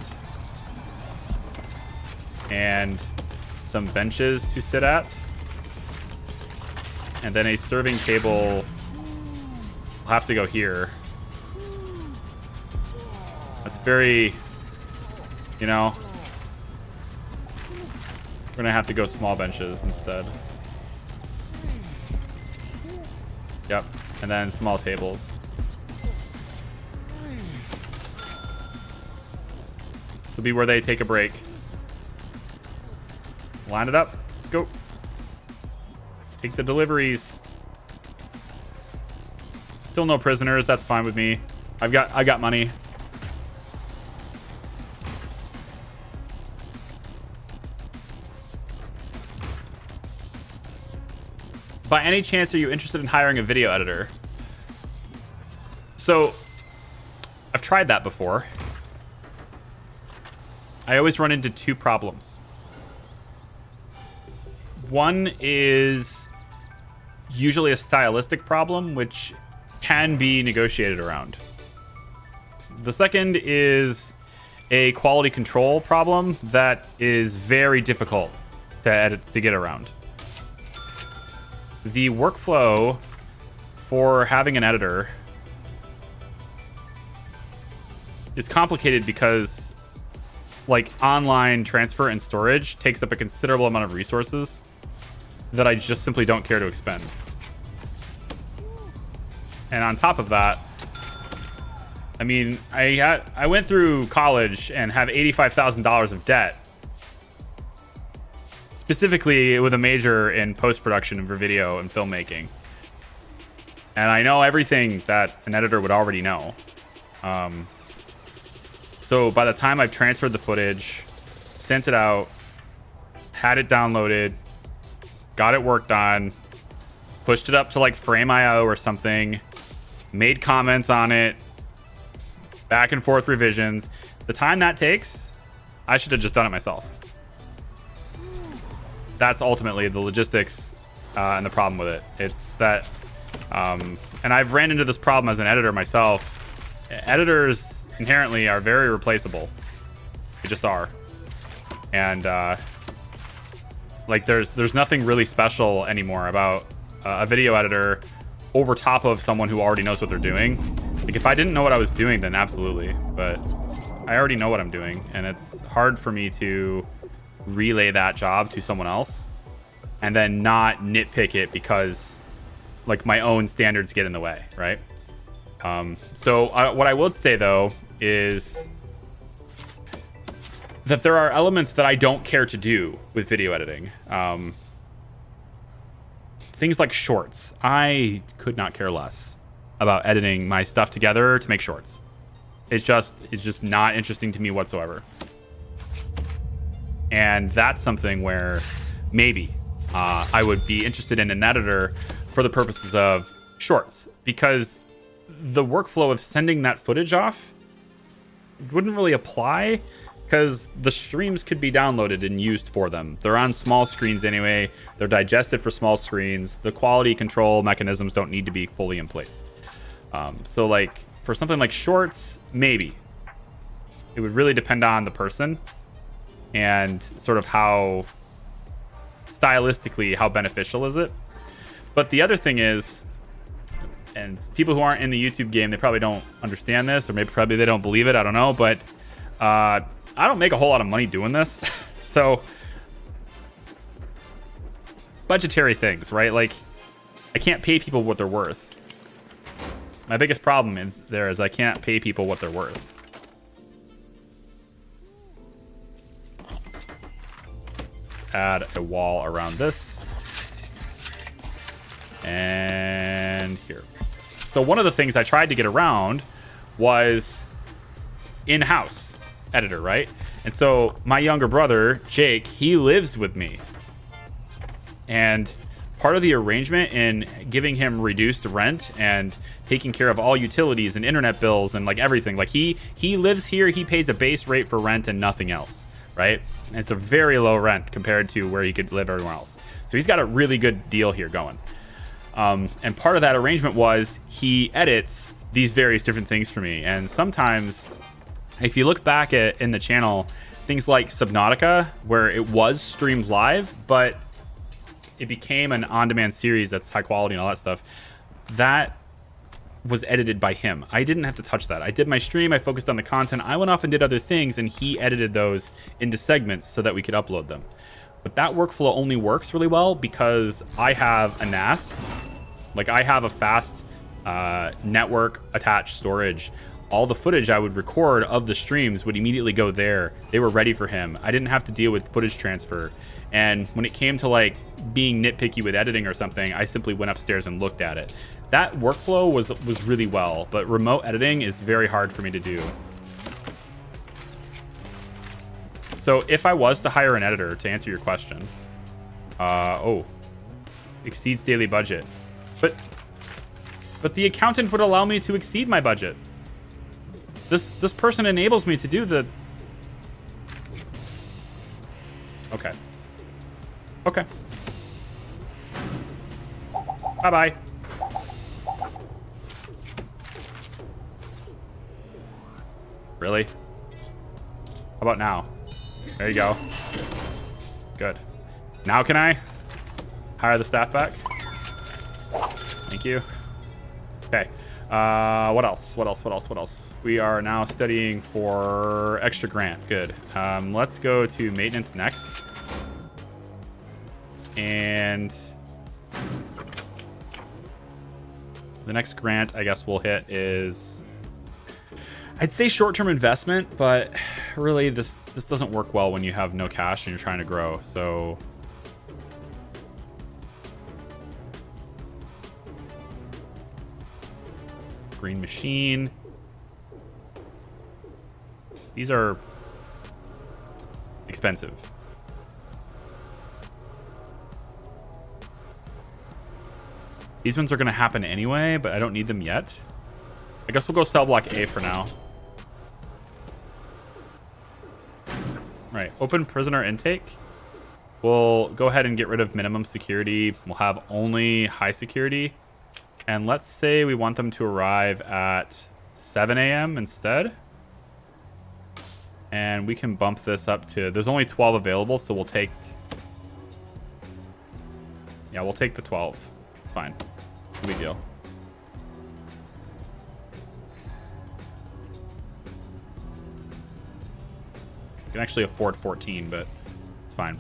And some benches to sit at. And then a serving table will have to go here. That's very, you know, we're gonna have to go small benches instead. Yep, and then small tables. This will be where they take a break. Line it up. Let's go. Take the deliveries. Still no prisoners. That's fine with me. I got money. By any chance, are you interested in hiring a video editor? So, I've tried that before. I always run into two problems. One is usually a stylistic problem, which can be negotiated around. The second is a quality control problem that is very difficult to get around. The workflow for having an editor is complicated because, like, online transfer and storage takes up a considerable amount of resources that I just simply don't care to expend. And on top of that, I mean, I went through college and have $85,000 of debt, specifically with a major in post-production for video and filmmaking. And I know everything that an editor would already know. So by the time I've transferred the footage, sent it out, had it downloaded, got it worked on, pushed it up to like Frame.io or something, made comments on it, back and forth revisions. The time that takes, I should have just done it myself. That's ultimately the logistics and the problem with it. It's that, and I've ran into this problem as an editor myself. Editors inherently are very replaceable. They just are. And like there's nothing really special anymore about a video editor over top of someone who already knows what they're doing. Like if I didn't know what I was doing, then absolutely. But I already know what I'm doing, and it's hard for me to relay that job to someone else and then not nitpick it because like my own standards get in the way, right? So what I would say though is that there are elements that I don't care to do with video editing. Things like shorts. I could not care less about editing my stuff together to make shorts. It's just not interesting to me whatsoever. And that's something where maybe I would be interested in an editor for the purposes of shorts, because the workflow of sending that footage off wouldn't really apply because the streams could be downloaded and used for them. They're on small screens anyway. They're digested for small screens. The quality control mechanisms don't need to be fully in place. So like for something like shorts, maybe. It would really depend on the person and sort of how stylistically, how beneficial is it. But the other thing is, and people who aren't in the YouTube game, they probably don't understand this, or maybe probably they don't believe it, I don't know, but I don't make a whole lot of money doing this. So budgetary things, right? Like I can't pay people what they're worth. My biggest problem is I can't pay people what they're worth. Add a wall around this. And here. So one of the things I tried to get around was in-house editor, right? And so my younger brother, Jake, he lives with me. And part of the arrangement in giving him reduced rent and taking care of all utilities and internet bills and like everything, like he lives here, he pays a base rate for rent and nothing else, right? And it's a very low rent compared to where he could live everywhere else. So he's got a really good deal here going. And part of that arrangement was he edits these various different things for me. And sometimes, if you look back in the channel, things like Subnautica, where it was streamed live, but it became an on-demand series that's high quality and all that stuff, that was edited by him. I didn't have to touch that. I did my stream, I focused on the content, I went off and did other things, and he edited those into segments so that we could upload them. But that workflow only works really well because I have a NAS. Like, I have a fast network attached storage. All the footage I would record of the streams would immediately go there. They were ready for him. I didn't have to deal with footage transfer. And when it came to like being nitpicky with editing or something, I simply went upstairs and looked at it. That workflow was really well, but remote editing is very hard for me to do. So if I was to hire an editor, to answer your question, exceeds daily budget. But the accountant would allow me to exceed my budget. This person enables me to do the... Okay. Okay. Bye-bye. Really? How about now? There you go. Good. Now can I hire the staff back? Thank you. Okay. What else? What else? What else? What else? We are now studying for extra grant. Good. Let's go to maintenance next. And the next grant I guess we'll hit is, I'd say short-term investment, but really this doesn't work well when you have no cash and you're trying to grow. So green machine. These are expensive. These ones are going to happen anyway, but I don't need them yet. I guess we'll go cell block A for now. Right, open prisoner intake. We'll go ahead and get rid of minimum security. We'll have only high security. And let's say we want them to arrive at 7 a.m. instead. And we can bump this up to... There's only 12 available, so we'll take... Yeah, we'll take the 12. It's fine. No big deal. You can actually afford 14, but it's fine.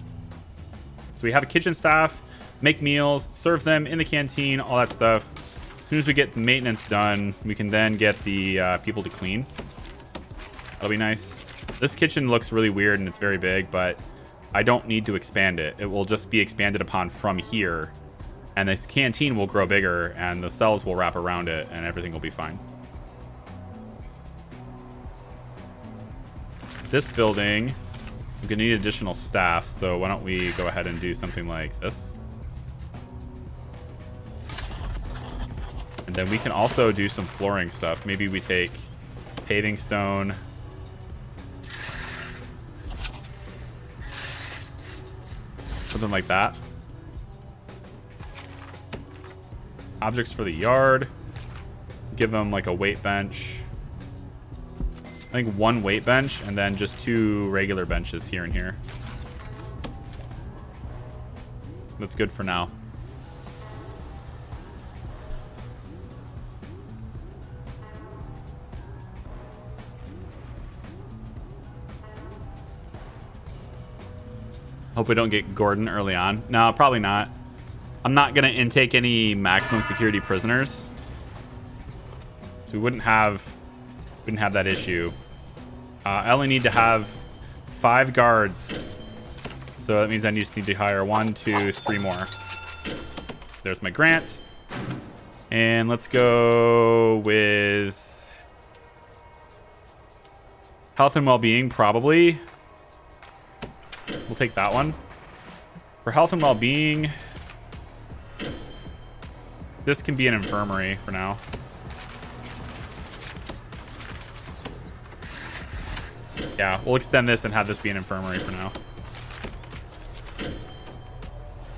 So we have a kitchen staff, make meals, serve them in the canteen, all that stuff. As soon as we get the maintenance done, we can then get the people to clean. That'll be nice. This kitchen looks really weird and it's very big, but I don't need to expand it. It will just be expanded upon from here. And this canteen will grow bigger and the cells will wrap around it and everything will be fine. This building, I'm gonna need additional staff, so why don't we go ahead and do something like this. And then we can also do some flooring stuff. Maybe we take paving stone. Something like that. Objects for the yard. Give them like a weight bench. I think one weight bench and then just 2 regular benches here and here. That's good for now. Hope we don't get Gordon early on. No, probably not. I'm not gonna intake any maximum security prisoners, so we wouldn't have that issue. I only need to have 5 guards, so that means I just need to hire 1, 2, 3 more. There's my grant, and let's go with health and well-being. Probably we'll take that one for health and well-being. This can be an infirmary for now. Yeah, we'll extend this and have this be an infirmary for now.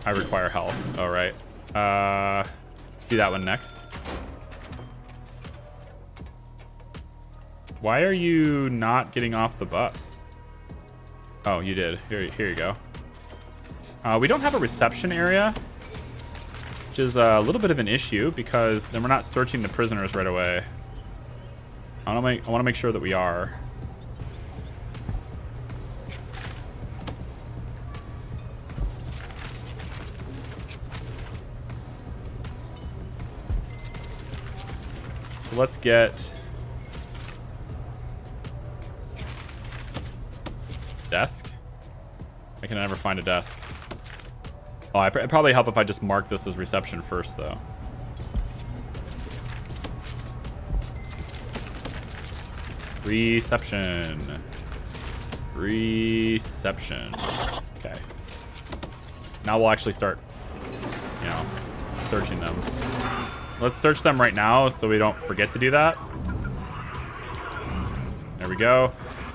I require health. All right. Do that one next. Why are you not getting off the bus? Oh, you did. Here you go. We don't have a reception area, which is a little bit of an issue because then we're not searching the prisoners right away. I want to make sure that we are. So let's get desk. I can never find a desk. Oh, it'd probably help if I just mark this as reception first, though. Reception. Reception. Okay. Now we'll actually start, you know, searching them. Let's search them right now so we don't forget to do that. There we go.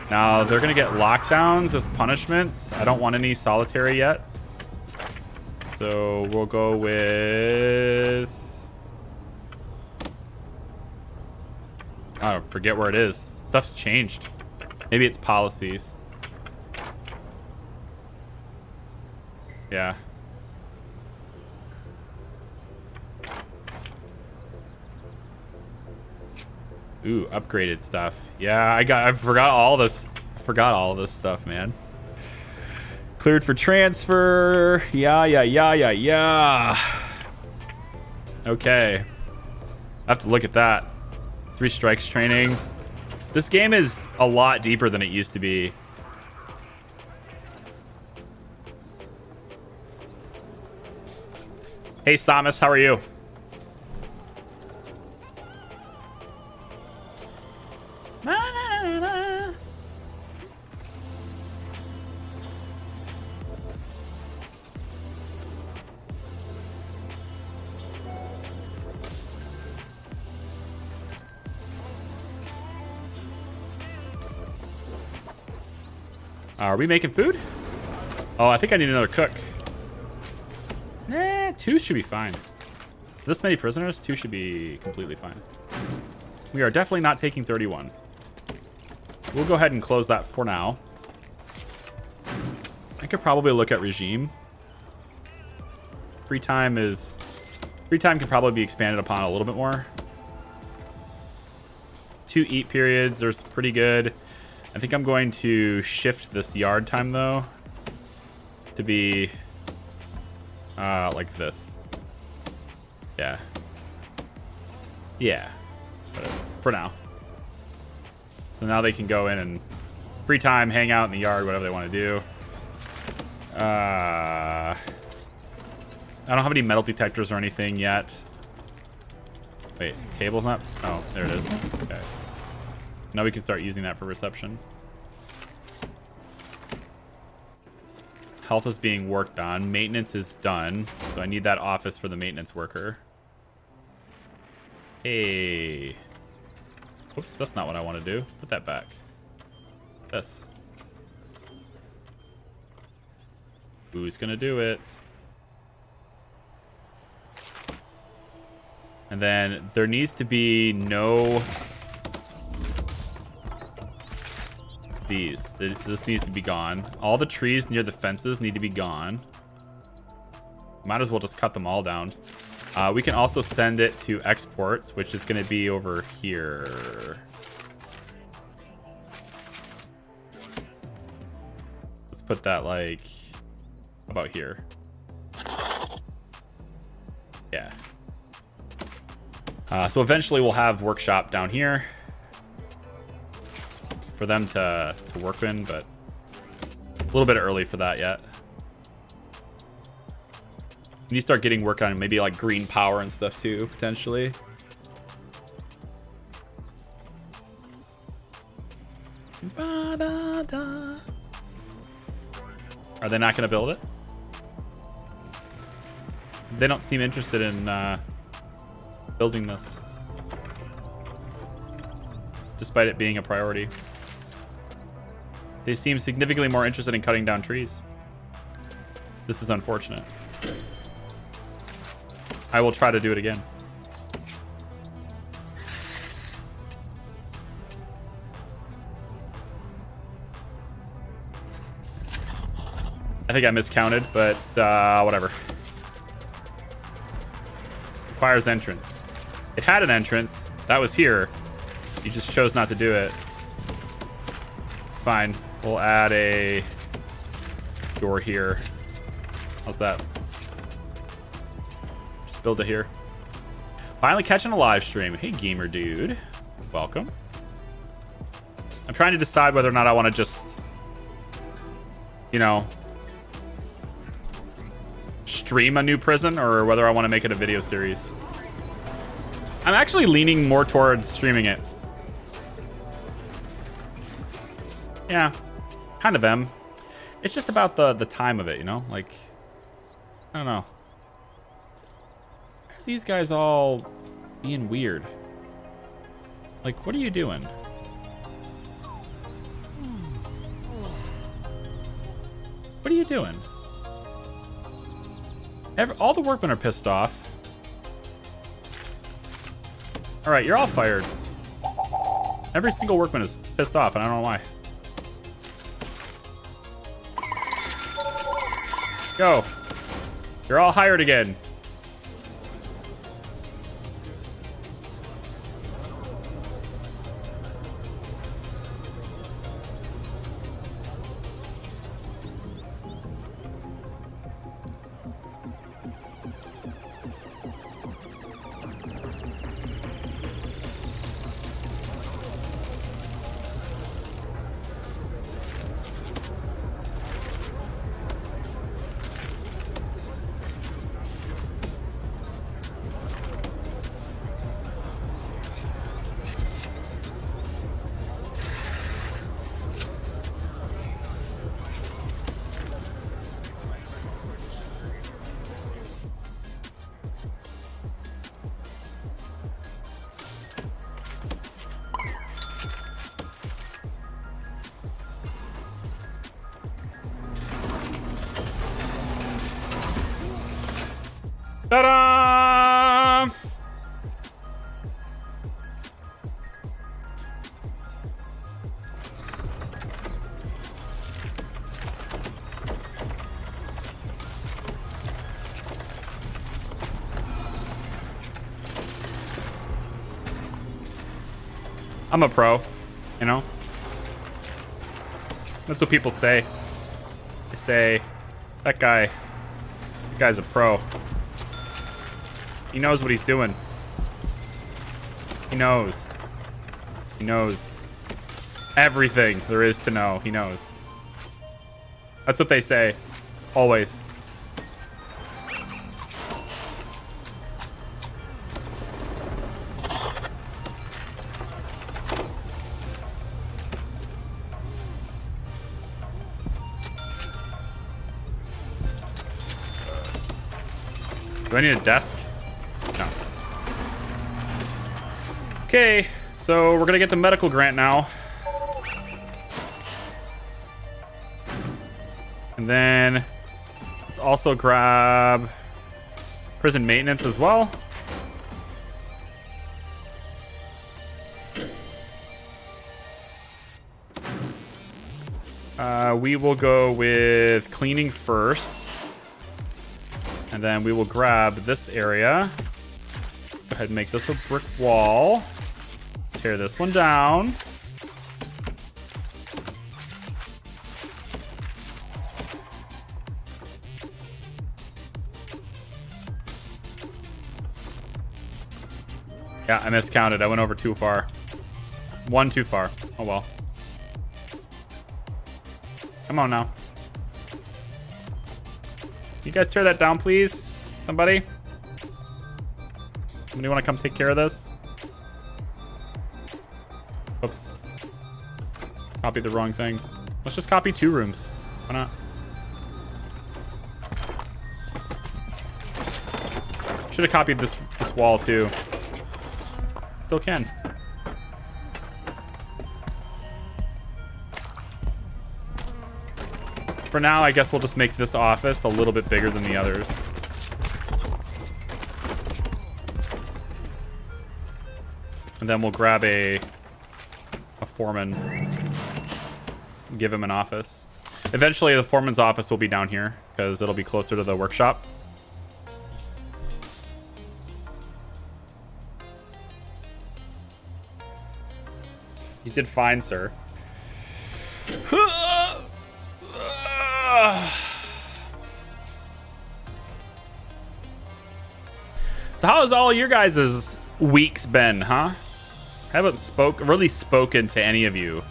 Now they're gonna get lockdowns as punishments. I don't want any solitary yet. So we'll go with... I forget where it is. Stuff's changed. Maybe it's policies. Yeah. Ooh, upgraded stuff. Yeah, I forgot all this. I forgot all of this stuff, man. Cleared for transfer. Yeah. Okay. I have to look at that. 3 strikes training. This game is a lot deeper than it used to be. Hey, Samus, how are you? Are we making food? Oh, I think I need another cook. 2 should be fine. This many prisoners, 2 should be completely fine. We are definitely not taking 31. We'll go ahead and close that for now. I could probably look at regime. Free time can probably be expanded upon a little bit more. 2 eat periods, there's pretty good. I think I'm going to shift this yard time though to be like this. Yeah. Whatever. For now. So now they can go in and free time, hang out in the yard, whatever they want to do. I don't have any metal detectors or anything yet. Wait, table's not? Oh, there it is. Okay. Now we can start using that for reception. Health is being worked on. Maintenance is done. So I need that office for the maintenance worker. Hey. Oops, that's not what I want to do. Put that back. This. Who's gonna do it? And then there needs to be no... This needs to be gone. All the trees near the fences need to be gone. Might as well just cut them all down. We can also send it to exports, which is going to be over here. Let's put that like about here. Yeah. So eventually we'll have workshop down here for them to work in, but a little bit early for that yet. We need to start getting work on maybe like green power and stuff too, potentially. Ba-da-da. Are they not going to build it? They don't seem interested in building this, despite it being a priority. They seem significantly more interested in cutting down trees. This is unfortunate. I will try to do it again. I think I miscounted, but whatever. Requires entrance. It had an entrance. That was here. You just chose not to do it. It's fine. We'll add a door here. How's that? Just build it here. Finally catching a live stream. Hey, gamer dude. Welcome. I'm trying to decide whether or not I want to just, you know, stream a new prison or whether I want to make it a video series. I'm actually leaning more towards streaming it. Yeah, kind of am. It's just about the time of it, you know? Like, I don't know. Are these guys all being weird? Like, what are you doing? What are you doing? All the workmen are pissed off. All right, you're all fired. Every single workman is pissed off, and I don't know why. Go. You're all hired again. Ta-da! I'm a pro, you know? That's what people say. They say, that guy's a pro. He knows what he's doing. He knows. He knows everything there is to know. He knows. That's what they say. Always. Do I need a desk? No. Okay, so we're gonna get the medical grant now. And then let's also grab prison maintenance as well. We will go with cleaning first. And then we will grab this area. Go ahead and make this a brick wall. Tear this one down. Yeah, I miscounted. I went over too far. One too far. Oh well. Come on now. You guys tear that down, please? Somebody? Somebody want to come take care of this? Oops. Copied the wrong thing. Let's just copy 2 rooms. Why not? Should have copied this wall too. Still can. For now, I guess we'll just make this office a little bit bigger than the others. And then we'll grab a foreman. Give him an office. Eventually, the foreman's office will be down here because it'll be closer to the workshop. You did fine, sir. So how has all your guys' weeks been, huh? I haven't really spoken to any of you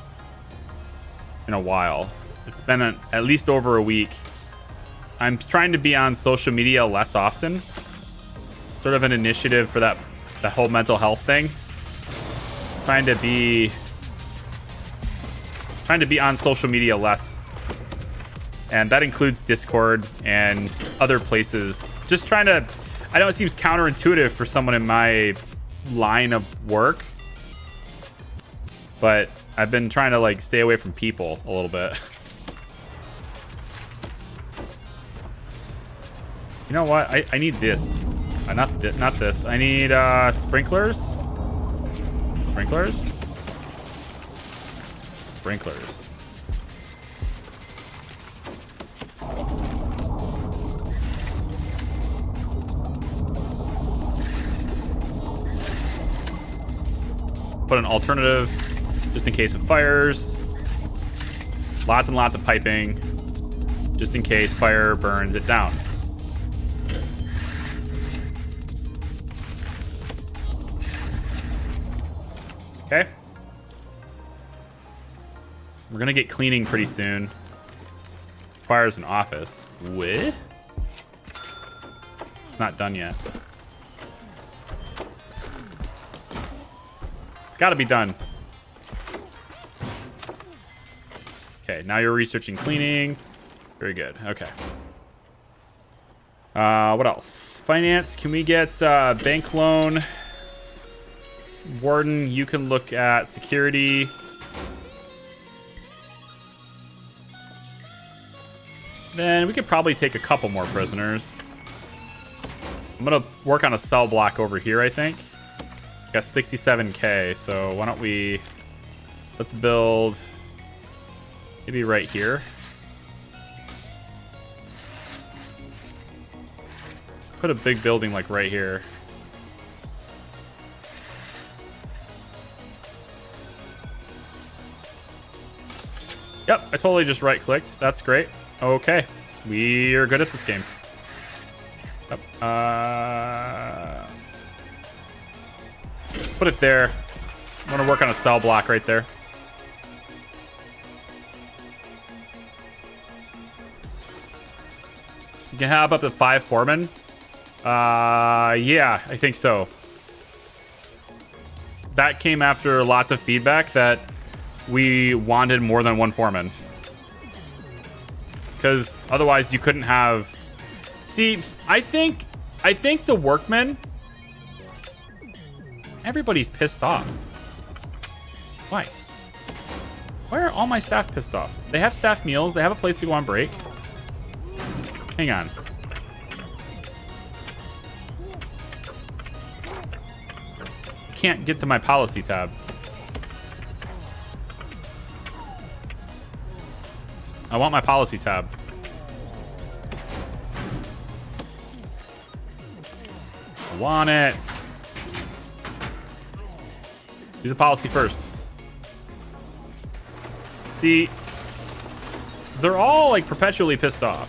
in a while. It's been at least over a week. I'm trying to be on social media less often. Sort of an initiative for that whole mental health thing. Trying to be on social media less. And that includes Discord and other places. Just trying to, I know it seems counterintuitive for someone in my line of work, but I've been trying to like stay away from people a little bit. You know what? I need this. Not this. I need sprinklers. Sprinklers. Sprinklers. Put an alternative just in case of fires. Lots and lots of piping just in case fire burns it down. Okay. We're gonna get cleaning pretty soon. Requires an office. What? It's not done yet. It's gotta be done. Okay, now you're researching cleaning. Very good. Okay. What else? Finance. Can we get bank loan? Warden, you can look at security. Then we could probably take a couple more prisoners. I'm gonna work on a cell block over here, I think. Got 67k, so why don't we... Let's build... Maybe right here. Put a big building like right here. Yep, I totally just right-clicked. That's great. Okay, we are good at this game. Yep. Put it there. I want to work on a cell block right there. You can have up to 5 foremen. Yeah, I think so. That came after lots of feedback that we wanted more than 1 foreman. Because otherwise you couldn't have... See, I think the workmen... Everybody's pissed off. Why? Why are all my staff pissed off? They have staff meals. They have a place to go on break. Hang on. I can't get to my policy tab. I want my policy tab. I want it. Do the policy first. See, they're all like perpetually pissed off.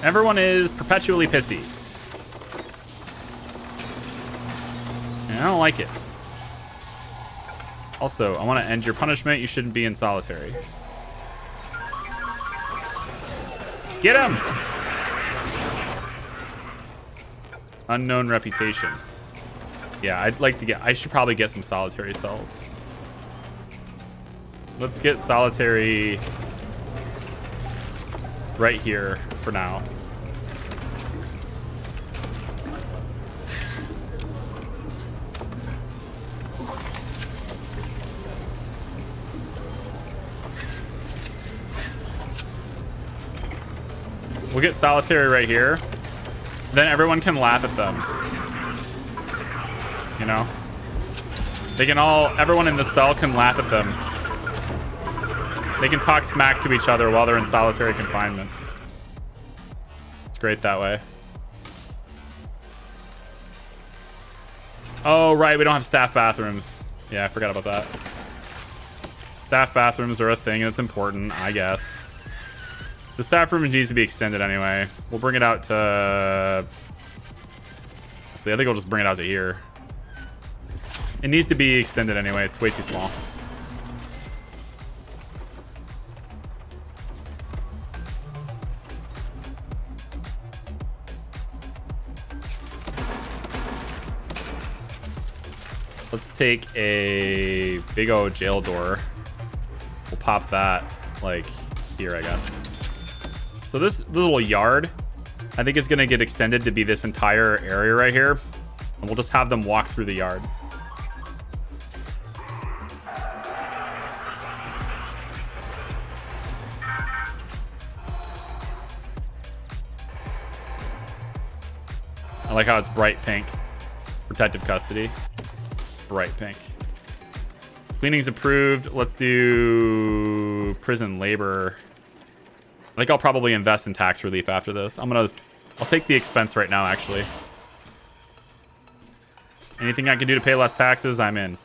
Everyone is perpetually pissy. I don't like it. Also, I want to end your punishment. You shouldn't be in solitary. Get him! Unknown reputation. Yeah, I'd like to get... I should probably get some solitary cells. Let's get solitary right here for now. We'll get solitary right here. Then everyone can laugh at them. You know? They can all... Everyone in the cell can laugh at them. They can talk smack to each other while they're in solitary confinement. It's great that way. Oh, right. We don't have staff bathrooms. Yeah, I forgot about that. Staff bathrooms are a thing that's important, I guess. The staff room needs to be extended anyway. We'll bring it out to... See, I think we'll just bring it out to here. It needs to be extended anyway. It's way too small. Let's take a big old jail door. We'll pop that like here, I guess. So this little yard, I think it's going to get extended to be this entire area right here. And we'll just have them walk through the yard. I like how it's bright pink. Protective custody. Bright pink. Cleaning's approved. Let's do prison labor. I think I'll probably invest in tax relief after this. I'll take the expense right now, actually. Anything I can do to pay less taxes, I'm in.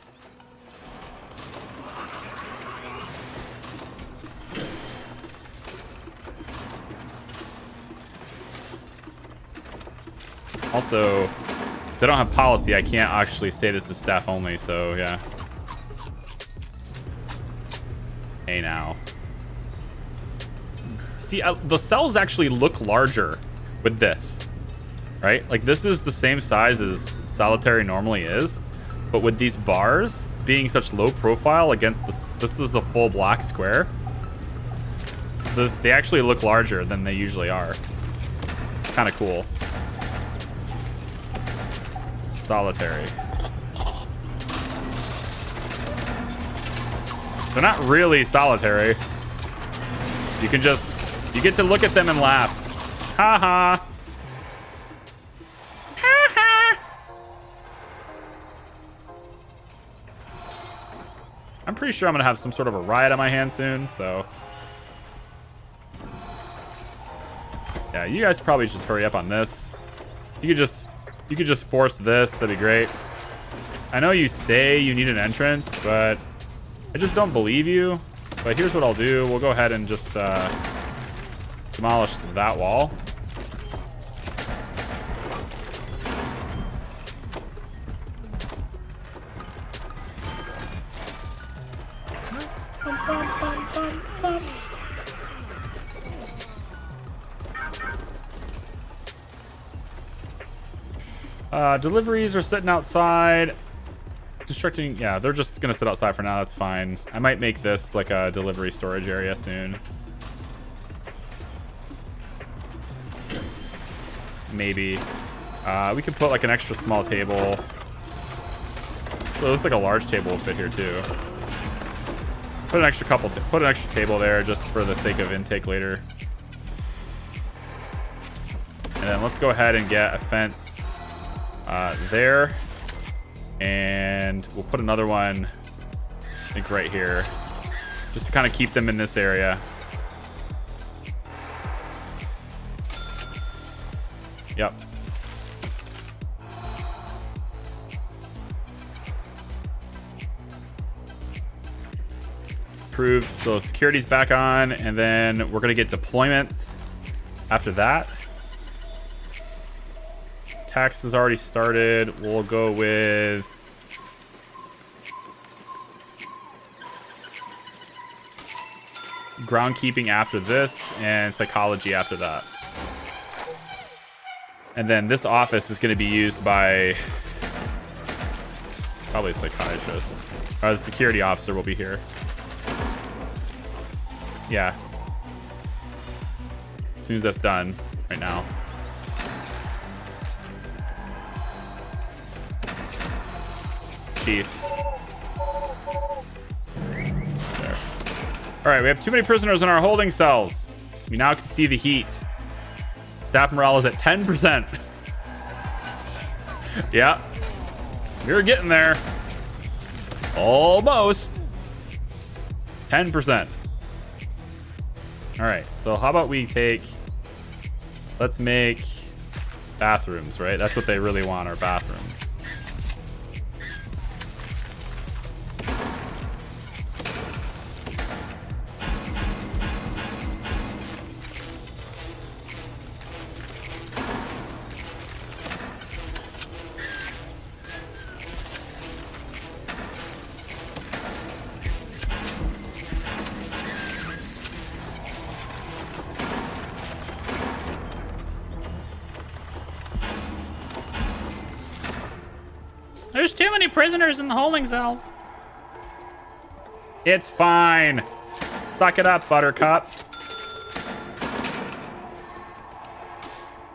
Also, if they don't have policy, I can't actually say this is staff only, so yeah. Hey now. See, the cells actually look larger with this, right? Like, this is the same size as solitary normally is, but with these bars being such low profile against this is a full black square, they actually look larger than they usually are. It's kind of cool. Solitary. They're not really solitary. You get to look at them and laugh. Ha ha. Ha ha. I'm pretty sure I'm gonna have some sort of a riot on my hands soon, so. Yeah, you guys probably just hurry up on this. You could just force this, that'd be great. I know you say you need an entrance, but I just don't believe you. But here's what I'll do. We'll go ahead and just demolish that wall. Deliveries are sitting outside. Constructing, yeah, they're just gonna sit outside for now. That's fine. I might make this like a delivery storage area soon. Maybe. We could put like an extra small table. So it looks like a large table will fit here too. Put an extra table there just for the sake of intake later. And then let's go ahead and get a fence there. And we'll put another one, I think, right here, just to kind of keep them in this area. Yep. Approved. So security's back on, and then we're gonna get deployment after that. Tax has already started. We'll go with groundkeeping after this, and psychology after that. And then this office is going to be used by probably a psychiatrist. The security officer will be here. Yeah. As soon as that's done, right now. Chief. There. All right, we have too many prisoners in our holding cells. We now can see the heat. Staff morale is at 10%. Yeah. You're getting there. Almost. 10%. All right, so how about we take... Let's make bathrooms, right? That's what they really want, are bathrooms. There's too many prisoners in the holding cells. It's fine. Suck it up, Buttercup.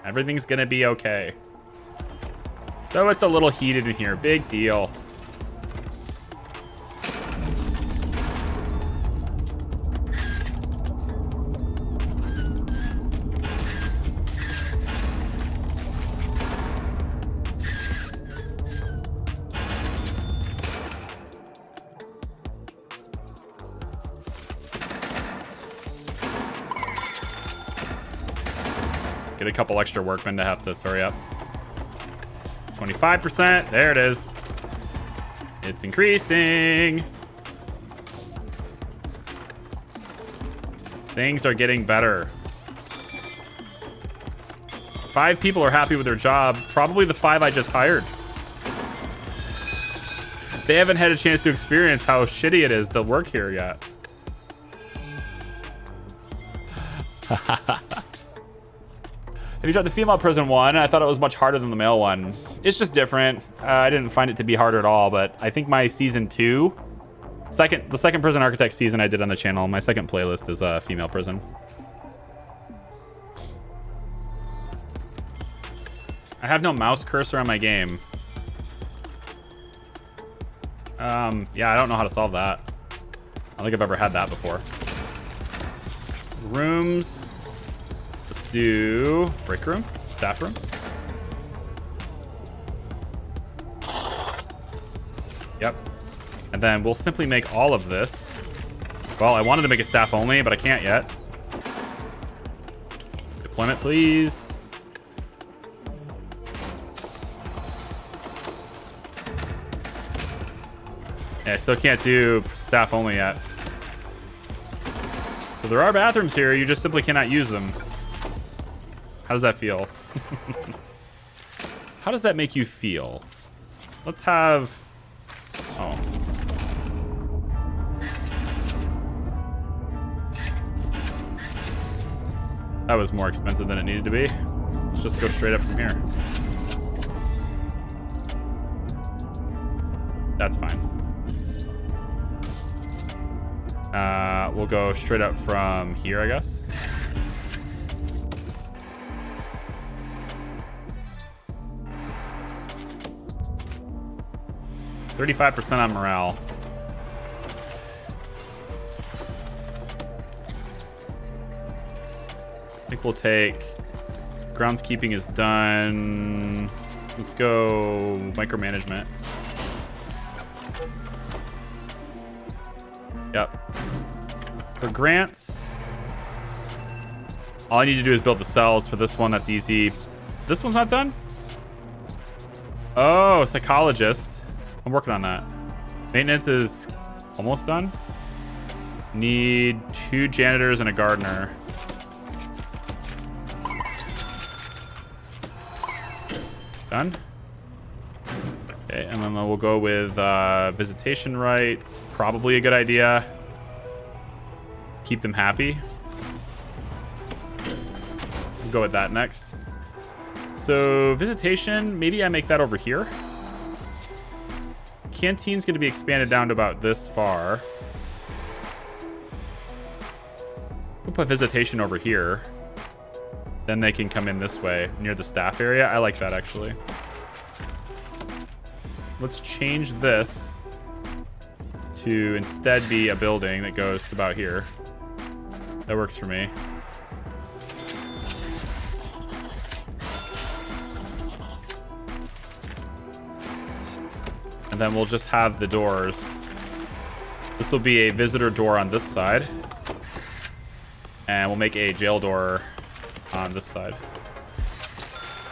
Everything's gonna be okay. So it's a little heated in here. Big deal. Get a couple extra workmen to have this. Hurry up. 25%. There it is. It's increasing. Things are getting better. 5 people are happy with their job. Probably the 5 I just hired. They haven't had a chance to experience how shitty it is to work here yet. If you tried the female prison one, I thought it was much harder than the male one. It's just different. I didn't find it to be harder at all, but I think my season 2, the second prison architect season I did on the channel, my second playlist is female prison. I have no mouse cursor on my game. Yeah, I don't know how to solve that. I don't think I've ever had that before. Rooms. Let's do break room, staff room. Yep. And then we'll simply make all of this. Well, I wanted to make it staff only, but I can't yet. Deployment, please. Yeah, I still can't do staff only yet. So there are bathrooms here, you just simply cannot use them. How does that feel? How does that make you feel? Let's have... Oh. That was more expensive than it needed to be. Let's just go straight up from here. That's fine. We'll go straight up from here, I guess. %35 on morale. I think we'll take... Groundskeeping is done. Let's go micromanagement. Yep. For grants, all I need to do is build the cells for this one. That's easy. This one's not done? Oh, psychologist. I'm working on that. Maintenance is almost done. Need 2 janitors and a gardener. Done. Okay, and then we'll go with visitation rights. Probably a good idea. keep them happy. We'll go with that next. So visitation, maybe I make that over here. Canteen's going to be expanded down to about this far. We'll put visitation over here. Then they can come in this way near the staff area. I like that actually. Let's change this to instead be a building that goes to about here. That works for me. And then we'll just have the doors. This will be a visitor door on this side. And we'll make a jail door on this side.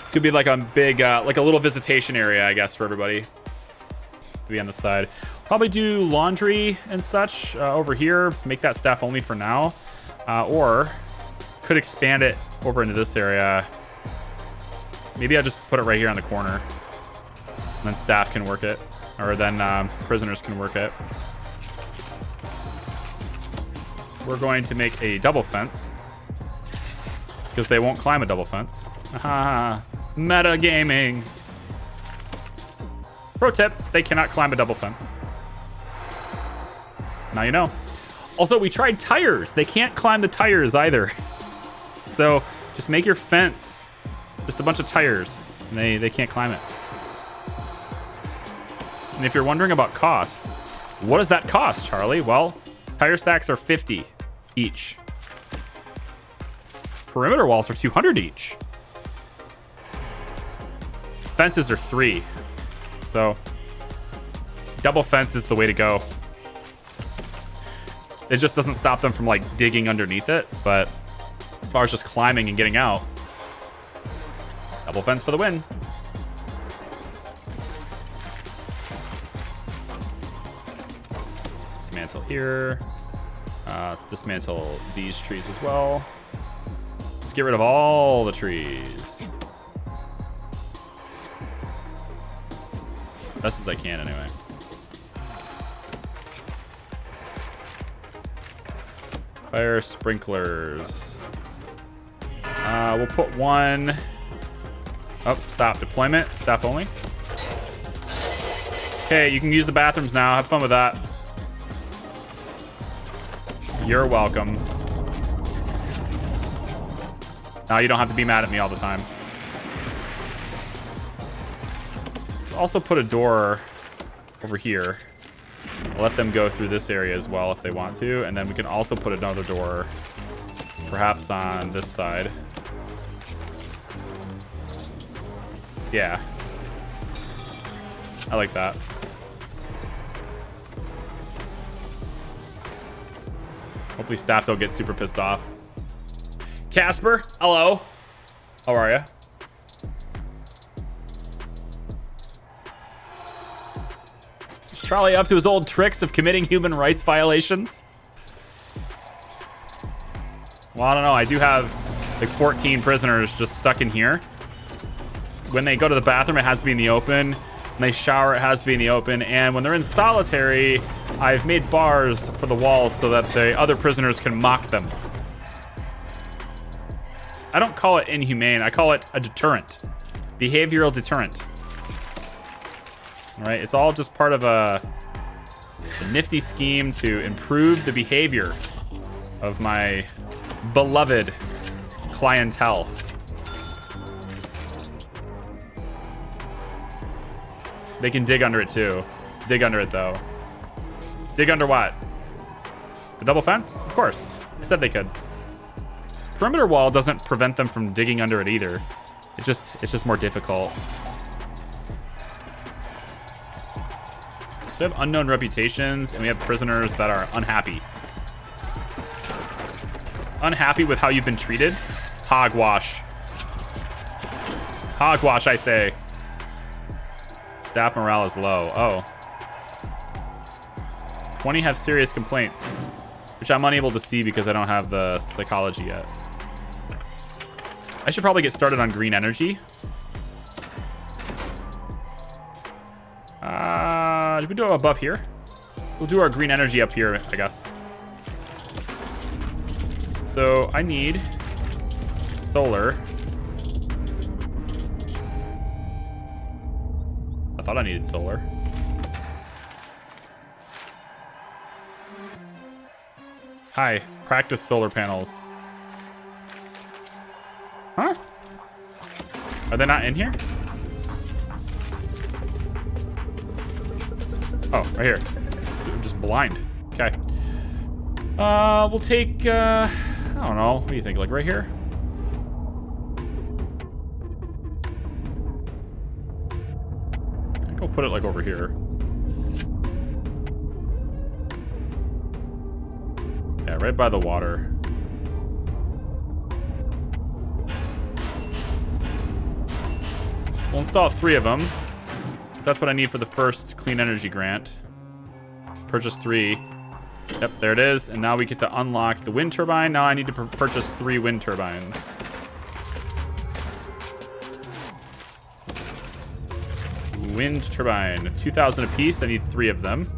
It's gonna be like a big, like a little visitation area, I guess, for everybody to be on the side. Probably do laundry and such over here. Make that staff only for now. Or could expand it over into this area. Maybe I'll just put it right here on the corner. And then staff can work it. Or then prisoners can work it. We're going to make a double fence. Because they won't climb a double fence. Aha. Meta gaming. Pro tip, they cannot climb a double fence. Now you know. Also, we tried tires. They can't climb the tires either. So just make your fence just a bunch of tires. And they can't climb it. And if you're wondering about cost, what does that cost, Charlie? Well, tire stacks are 50 each. Perimeter walls are 200 each. Fences are 3. So double fence is the way to go. It just doesn't stop them from like digging underneath it, but as far as just climbing and getting out, double fence for the win. Dismantle here. Let's dismantle these trees as well. Let's get rid of all the trees. Best as I can anyway. Fire sprinklers. We'll put one. Oh, stop. Deployment. Staff only. Okay, you can use the bathrooms now. Have fun with that. You're welcome. Now you don't have to be mad at me all the time. Also put a door over here. Let them go through this area as well if they want to. And then we can also put another door perhaps on this side. Yeah. I like that. Hopefully staff don't get super pissed off. Casper, hello. How are you? Is Charlie up to his old tricks of committing human rights violations? Well, I don't know. I do have like 14 prisoners just stuck in here. When they go to the bathroom, it has to be in the open. When they shower, it has to be in the open. And when they're in solitary, I've made bars for the walls so that the other prisoners can mock them. I don't call it inhumane. I call it a deterrent. Behavioral deterrent. All right, it's all just part of a nifty scheme to improve the behavior of my beloved clientele. They can dig under it too. Dig under it though. Dig under what? The double fence? Of course. I said they could. Perimeter wall doesn't prevent them from digging under it either. It's just more difficult. So we have unknown reputations and we have prisoners that are unhappy. Unhappy with how you've been treated? Hogwash. Hogwash, I say. Staff morale is low. Oh. 20 have serious complaints, which I'm unable to see because I don't have the psychology yet. I should probably get started on green energy. Did we do it above here? We'll do our green energy up here, I guess. So I need solar. I thought I needed solar. Hi, practice solar panels. Huh? Are they not in here? Oh, right here. I'm just blind. Okay. We'll take, I don't know. What do you think? Like right here? I think I'll put it like over here. Yeah, right by the water. We'll install 3 of them. That's what I need for the first clean energy grant. Purchase 3. Yep, there it is. And now we get to unlock the wind turbine. Now I need to purchase 3 wind turbines. Wind turbine, 2,000 apiece. I need 3 of them.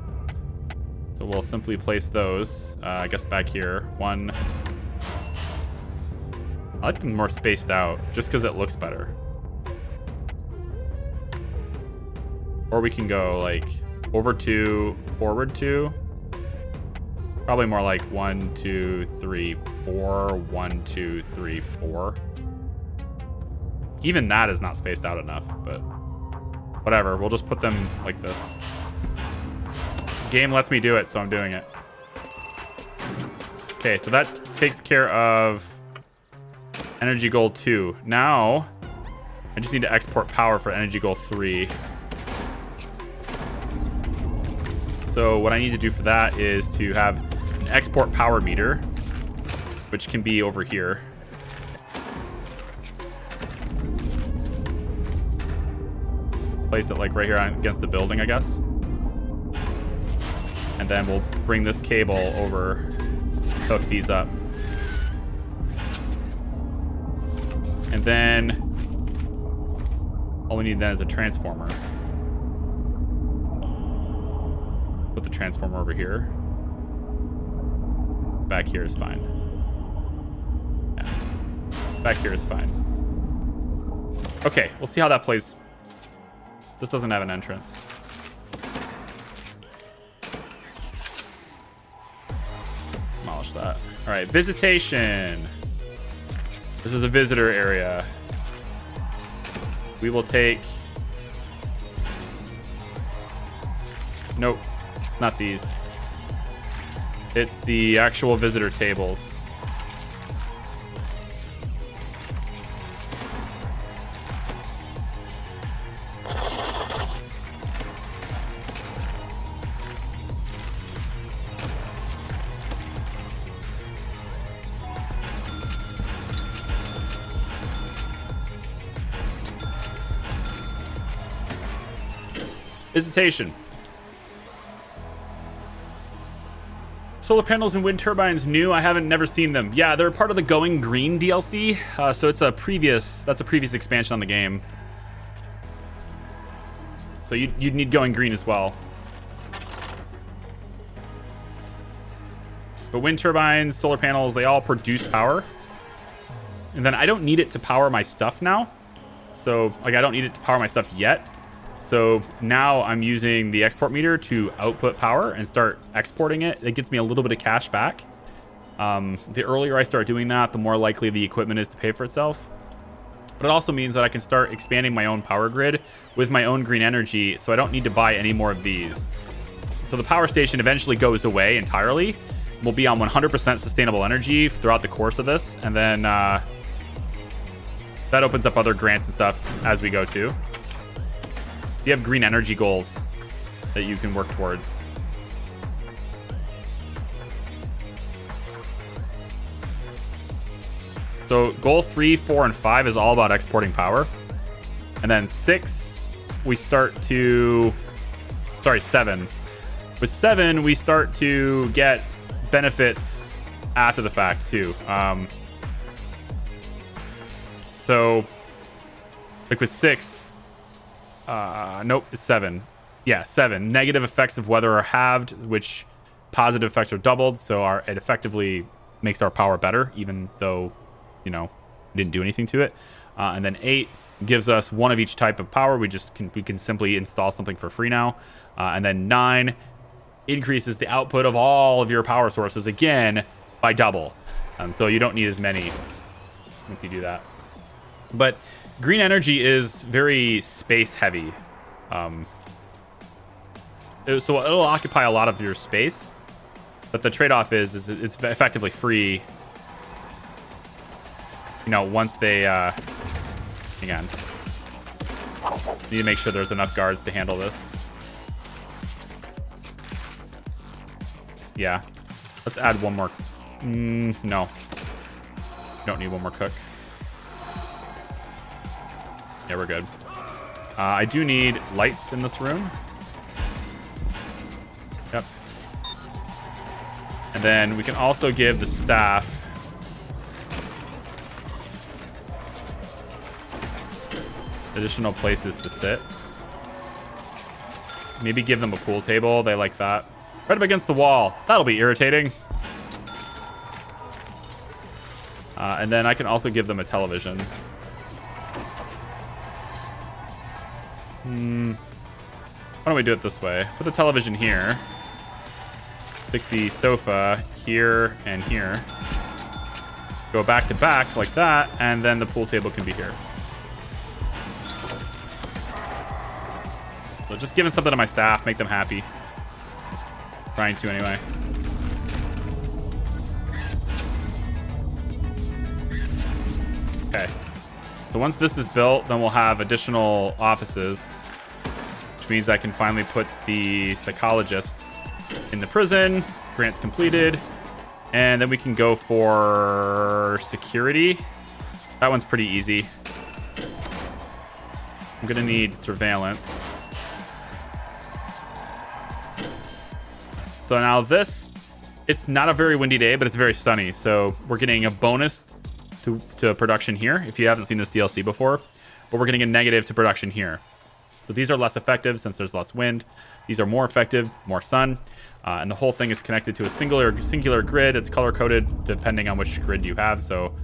So we'll simply place those, I guess, back here. 1. I like them more spaced out, just because it looks better. Or we can go like over 2, forward 2. Probably more like 1, 2, 3, 4. 1, 2, 3, 4. Even that is not spaced out enough, but whatever. We'll just put them like this. Game lets me do it, so I'm doing it. Okay, so that takes care of energy goal 2. Now, I just need to export power for energy goal 3. So what I need to do for that is to have an export power meter, which can be over here. Place it like right here against the building, I guess. And then we'll bring this cable over, hook these up. And then all we need then is a transformer. Put the transformer over here. Back here is fine. Yeah. Back here is fine. Okay, we'll see how that plays. This doesn't have an entrance. Demolish that. All right, visitation. This is a visitor area. We will take... Nope. Not these. It's the actual visitor tables. Visitation. Solar panels and wind turbines new. I haven't never seen them. Yeah, they're part of the Going Green DLC. So it's a previous expansion on the game. So you'd need Going Green as well. But wind turbines, solar panels, they all produce power. And then I don't need it to power my stuff now. So like I don't need it to power my stuff yet. So now I'm using the export meter to output power and start exporting it. It gets me a little bit of cash back. The earlier I start doing that, the more likely the equipment is to pay for itself. But it also means that I can start expanding my own power grid with my own green energy, so I don't need to buy any more of these. So the power station eventually goes away entirely. We'll be on 100% sustainable energy throughout the course of this, and then that opens up other grants and stuff as we go too. So you have green energy goals that you can work towards. So goal 3, 4, and 5 is all about exporting power. And then 6, we start to... Sorry, 7. With 7, we start to get benefits after the fact too. So, like with 6... nope, it's 7. Yeah, 7. Negative effects of weather are halved, which positive effects are doubled. So it effectively makes our power better, even though, you know, we didn't do anything to it. And then 8 gives us one of each type of power. We can simply install something for free now. And then 9 increases the output of all of your power sources again by double. So you don't need as many once you do that. But green energy is very space heavy. So it'll occupy a lot of your space, but the trade-off is it's effectively free. You know, once they hang on, need to make sure there's enough guards to handle this. Yeah, let's add one more. No, don't need one more cook. Yeah, we're good. I do need lights in this room. Yep. And then we can also give the staff additional places to sit. Maybe give them a pool table. They like that. Right up against the wall. That'll be irritating. And then I can also give them a television. Why don't we do it this way? Put the television here. Stick the sofa here and here. Go back to back like that, and then the pool table can be here. So just giving something to my staff, make them happy. Trying to anyway. Okay. So once this is built, then we'll have additional offices, which means I can finally put the psychologist in the prison. Grant's completed. And then we can go for security. That one's pretty easy. I'm gonna need surveillance. So now this, it's not a very windy day, but it's very sunny. So we're getting a bonus to production here, if you haven't seen this DLC before, but we're getting a negative to production here. So these are less effective since there's less wind. These are more effective, more sun, and the whole thing is connected to a singular grid. It's color-coded depending on which grid you have. So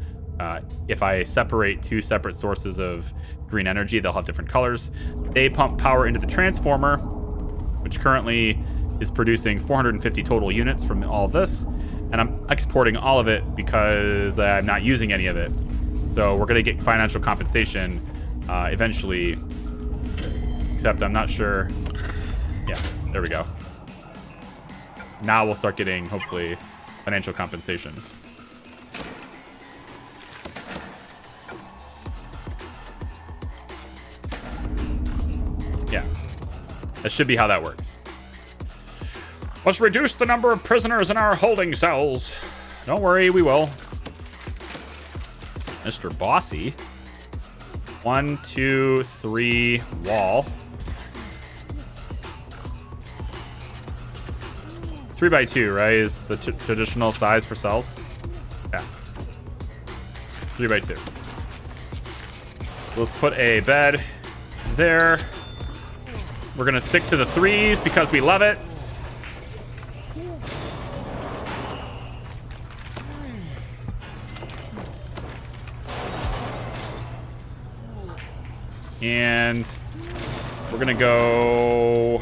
if I separate two separate sources of green energy, they'll have different colors. They pump power into the transformer, which currently is producing 450 total units from all of this. And I'm exporting all of it because I'm not using any of it. So we're going to get financial compensation eventually. Except I'm not sure. Yeah, there we go. Now we'll start getting, hopefully, financial compensation. Yeah. That should be how that works. Let's reduce the number of prisoners in our holding cells. Don't worry, we will. Mr. Bossy. 1, 2, 3, wall. 3x2, right, is the traditional size for cells? Yeah. 3x2. So let's put a bed there. We're gonna stick to the 3s because we love it. And we're gonna go.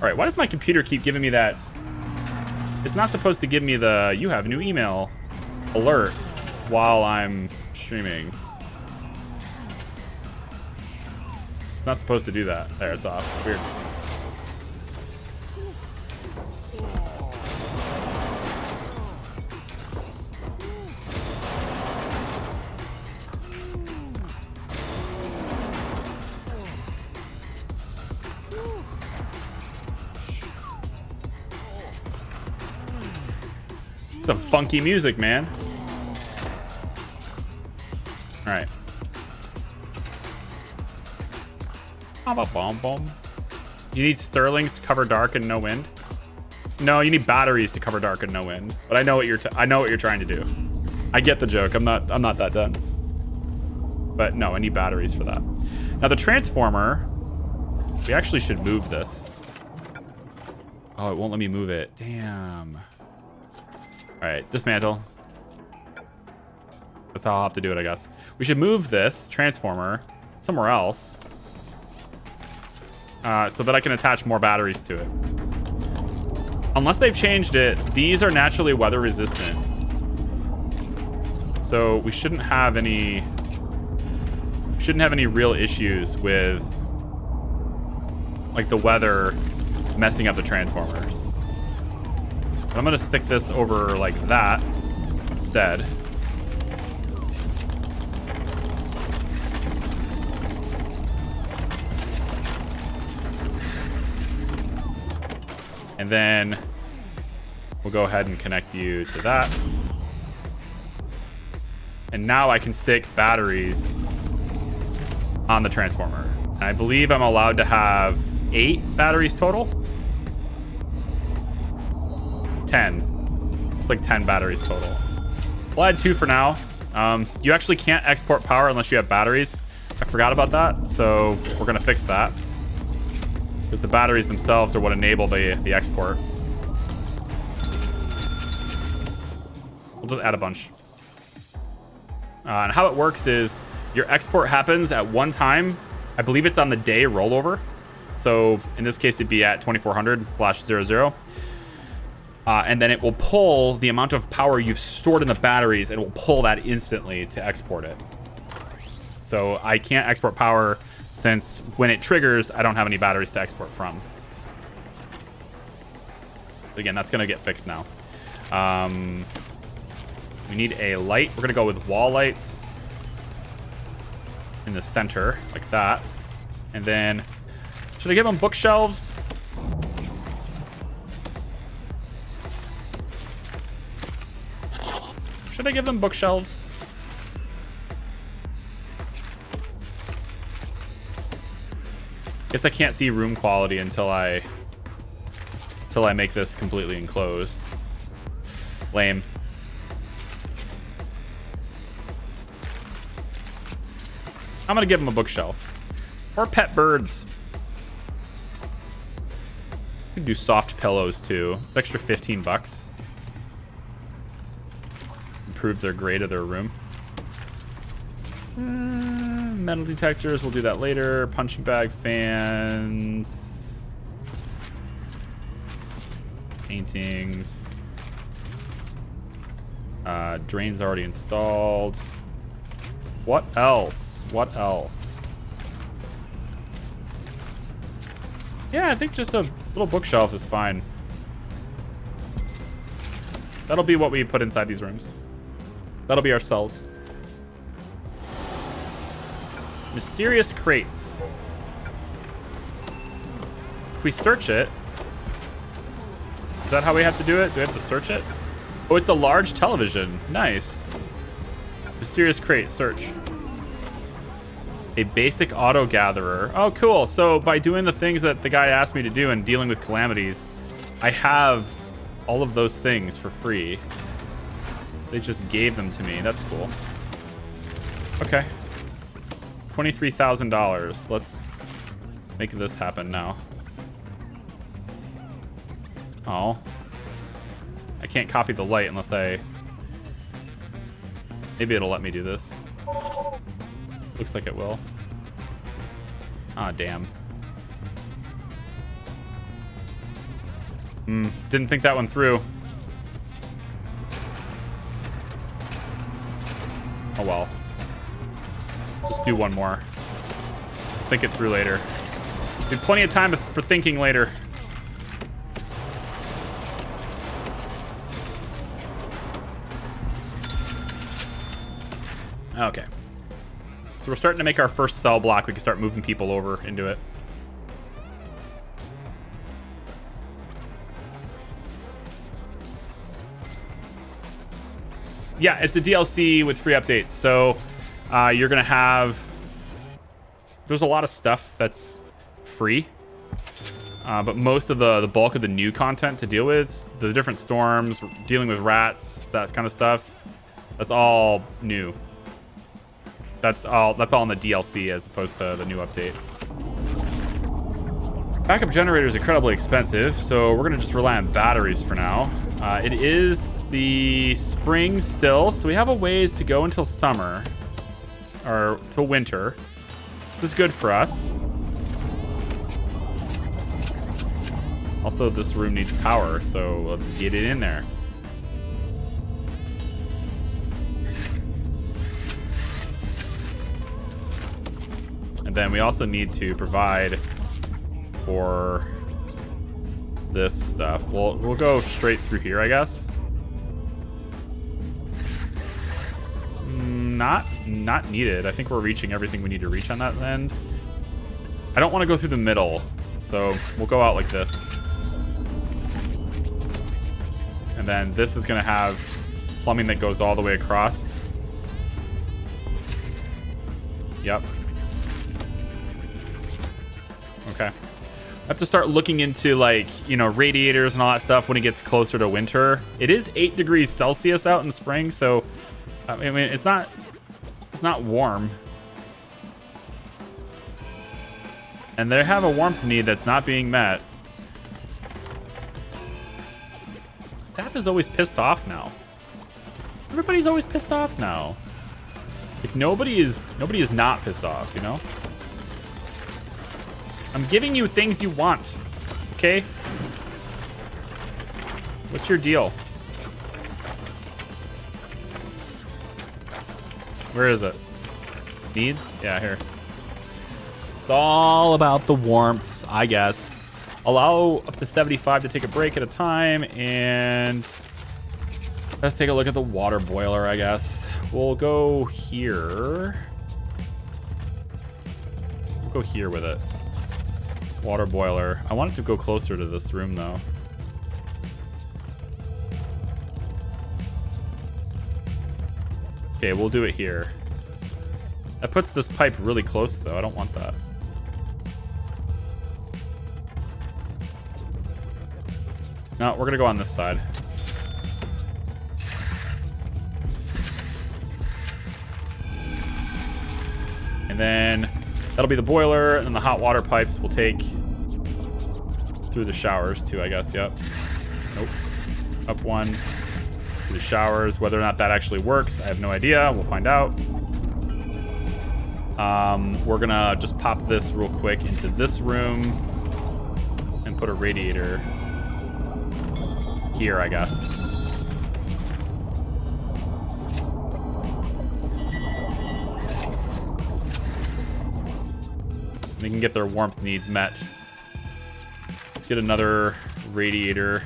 All right, why does my computer keep giving me that? It's not supposed to give me the "you have new email" alert while I'm streaming. It's not supposed to do that. There, it's off. Weird. Some funky music, man. All right. You need sterlings to cover dark and no wind. No, you need batteries to cover dark and no wind. But I know what you're trying to do. I get the joke. I'm not that dense. But no, I need batteries for that. Now the transformer, we actually should move this. Oh, it won't let me move it. Damn. All right, dismantle. That's how I'll have to do it, I guess. We should move this transformer somewhere else so that I can attach more batteries to it. Unless they've changed it, these are naturally weather resistant. So we shouldn't have any real issues with like the weather messing up the transformers. But I'm gonna stick this over like that instead. And then we'll go ahead and connect you to that. And now I can stick batteries on the transformer. And I believe I'm allowed to have 8 batteries total. 10. It's like 10 batteries total. We'll add 2 for now. You actually can't export power unless you have batteries. I forgot about that, so we're gonna fix that. Because the batteries themselves are what enable the export. We'll just add a bunch. And how it works is your export happens at one time. I believe it's on the day rollover. So in this case, it'd be at 2400/00. And then it will pull the amount of power you've stored in the batteries, and it will pull that instantly to export it. So I can't export power since when it triggers, I don't have any batteries to export from. Again, that's going to get fixed now. We need a light. We're going to go with wall lights in the center, like that. And then, should I give them bookshelves? Should I give them bookshelves? Guess I can't see room quality until I make this completely enclosed. Lame. I'm gonna give them a bookshelf. Or pet birds. You can do soft pillows too. It's extra 15 bucks. Improve their grade of their room. Metal detectors, we'll do that later. Punching bag, fans. Paintings. Drain's already installed. What else? What else? Yeah, I think just a little bookshelf is fine. That'll be what we put inside these rooms. That'll be our cells. Mysterious crates. If we search it, is that how we have to do it? Do we have to search it? Oh, it's a large television. Nice. Mysterious crate, search. A basic auto gatherer. Oh, cool. So by doing the things that the guy asked me to do and dealing with calamities, I have all of those things for free. They just gave them to me. That's cool. Okay. $23,000. Let's make this happen now. Oh. I can't copy the light unless I... Maybe it'll let me do this. Looks like it will. Ah, damn. Didn't think that one through. Oh well. Just do one more. Think it through later. We have plenty of time for thinking later. Okay. So we're starting to make our first cell block. We can start moving people over into it. Yeah, it's a DLC with free updates. So you're going to have... There's a lot of stuff that's free. But most of the bulk of the new content to deal with, the different storms, dealing with rats, that kind of stuff, that's all new. That's all in the DLC as opposed to the new update. Backup generator is incredibly expensive, so we're going to just rely on batteries for now. It is the spring still, so we have a ways to go until summer. Or till winter. This is good for us. Also, this room needs power, so let's get it in there. And then we also need to provide for this stuff. We'll go straight through here, I guess. Not needed. I think we're reaching everything we need to reach on that end. I don't want to go through the middle, so we'll go out like this. And then this is going to have plumbing that goes all the way across. Yep. Okay. I have to start looking into, like, you know, radiators and all that stuff when it gets closer to winter. It is 8 degrees Celsius out in spring, so I mean, it's not warm. And they have a warmth need that's not being met. Staff is always pissed off now. Everybody's always pissed off now. Like nobody is not pissed off, you know? I'm giving you things you want. Okay? What's your deal? Where is it? Needs? Yeah, here. It's all about the warmth, I guess. Allow up to 75 to take a break at a time, and let's take a look at the water boiler, I guess. We'll go here. We'll go here with it. Water boiler. I want it to go closer to this room, though. Okay, we'll do it here. That puts this pipe really close, though. I don't want that. No, we're gonna go on this side. And then that'll be the boiler, and then the hot water pipes will take through the showers too, I guess. Yep. Nope. Up one through the showers. Whether or not that actually works, I have no idea. We'll find out. We're gonna just pop this real quick into this room and put a radiator here, I guess. They can get their warmth needs met. Let's get another radiator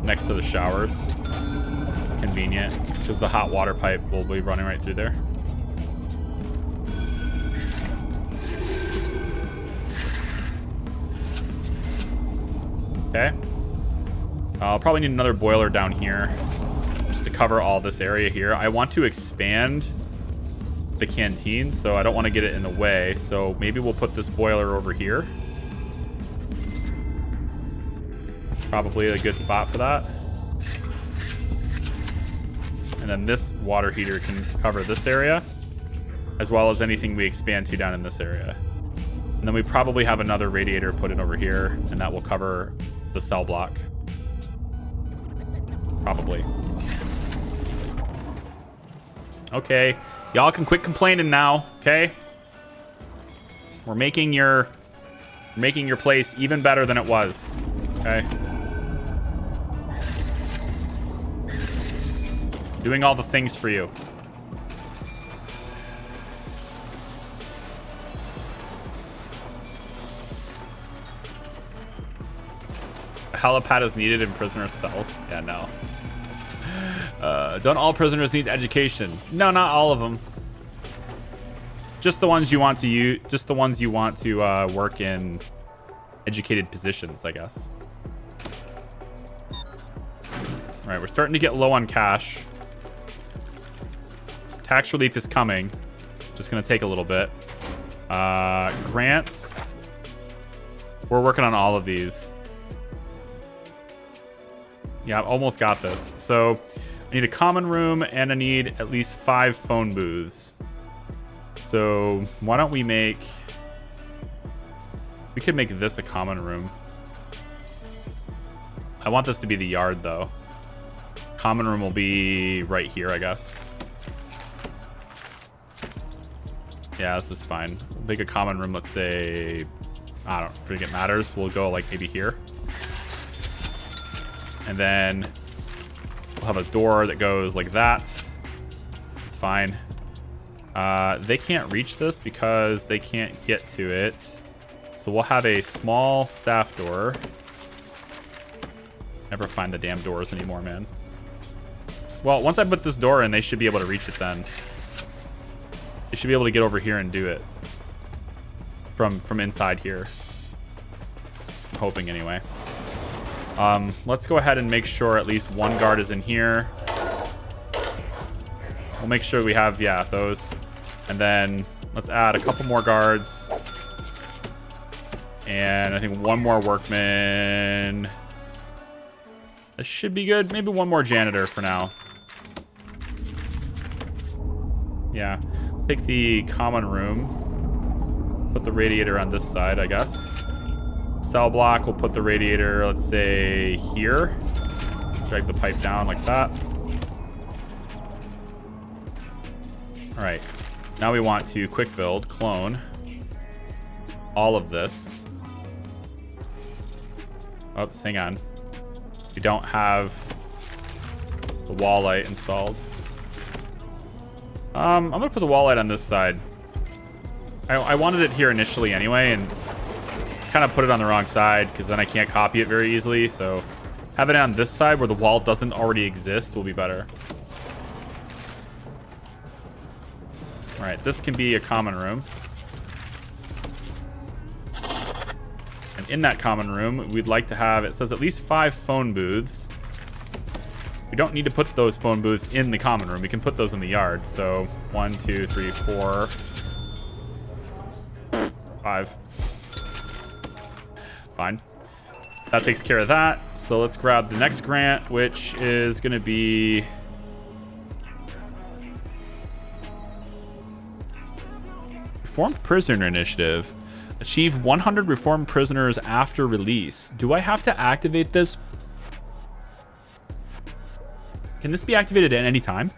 next to the showers. It's convenient because the hot water pipe will be running right through there. Okay. I'll probably need another boiler down here just to cover all this area here. I want to expand the canteen, so I don't want to get it in the way. So maybe we'll put this boiler over here. Probably a good spot for that. And then this water heater can cover this area, as well as anything we expand to down in this area. And then we probably have another radiator put in over here, and that will cover the cell block. Probably. Okay. Y'all can quit complaining now, okay? We're making your place even better than it was. Okay? Doing all the things for you. A helipad is needed in prisoners' cells. Yeah, no. Don't all prisoners need education? No, not all of them. Just the ones you want to use. Just the ones you want to work in educated positions, I guess. All right, we're starting to get low on cash. Tax relief is coming. Just gonna take a little bit. Grants. We're working on all of these. Yeah, I've almost got this. So I need a common room and I need at least 5 phone booths. So why don't we We could make this a common room. I want this to be the yard, though. Common room will be right here, I guess. Yeah, this is fine. We'll make a common room, let's say... I don't think it matters. We'll go, like, maybe here. And then we'll have a door that goes like that. It's fine. They can't reach this because they can't get to it. So we'll have a small staff door. Never find the damn doors anymore, man. Well, once I put this door in, they should be able to reach it then. They should be able to get over here and do it. From inside here. I'm hoping anyway. Let's go ahead and make sure at least one guard is in here. We'll make sure we have, yeah, those. And then let's add a couple more guards. And I think one more workman. This should be good. Maybe one more janitor for now. Yeah. Pick the common room. Put the radiator on this side, I guess. Cell block, we'll put the radiator, let's say, here. Drag the pipe down like that. All right. Now we want to quick build, clone all of this. Oops, hang on. We don't have the wall light installed. I'm gonna put the wall light on this side. I wanted it here initially anyway, and kind of put it on the wrong side because then I can't copy it very easily. So having it on this side where the wall doesn't already exist will be better. All right, this can be a common room. And in that common room, we'd like to have, it says at least 5 phone booths. We don't need to put those phone booths in the common room. We can put those in the yard. So 1, 2, 3, 4, 5. Fine. That takes care of that. So let's grab the next grant, which is going to be... Reformed Prisoner Initiative. Achieve 100 reformed prisoners after release. Do I have to activate this? Can this be activated at any time?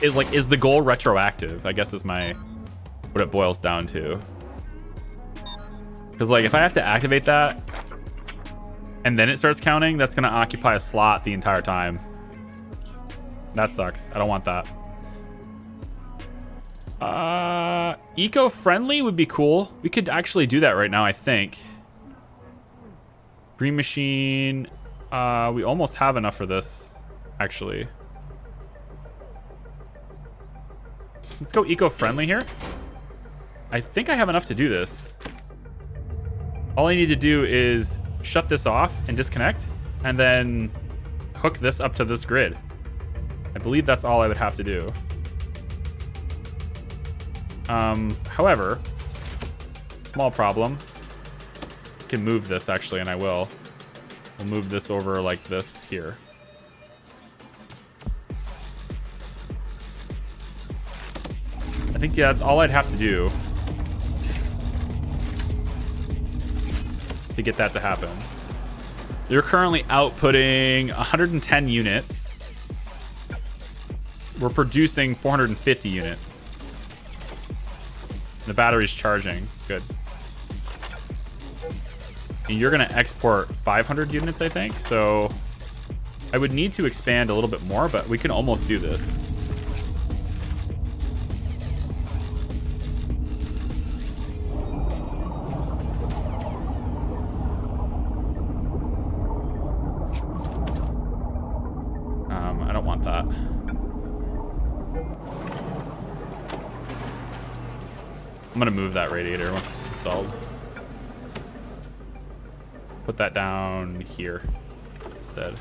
Is the goal retroactive? I guess is what it boils down to. Because like if I have to activate that and then it starts counting, that's gonna occupy a slot the entire time. That sucks. I don't want that. Eco-friendly would be cool. We could actually do that right now, I think. Green machine. We almost have enough for this, actually. Let's go eco-friendly here. I think I have enough to do this. All I need to do is shut this off and disconnect, and then hook this up to this grid. I believe that's all I would have to do. However, small problem. I can move this actually, and I will. We'll move this over like this here. I think, yeah, that's all I'd have to do to get that to happen. You're currently outputting 110 units. We're producing 450 units. The battery's charging. Good. And you're going to export 500 units, I think. So I would need to expand a little bit more, but we can almost do this. I don't want that. I'm going to move that radiator once it's installed. Put that down here instead.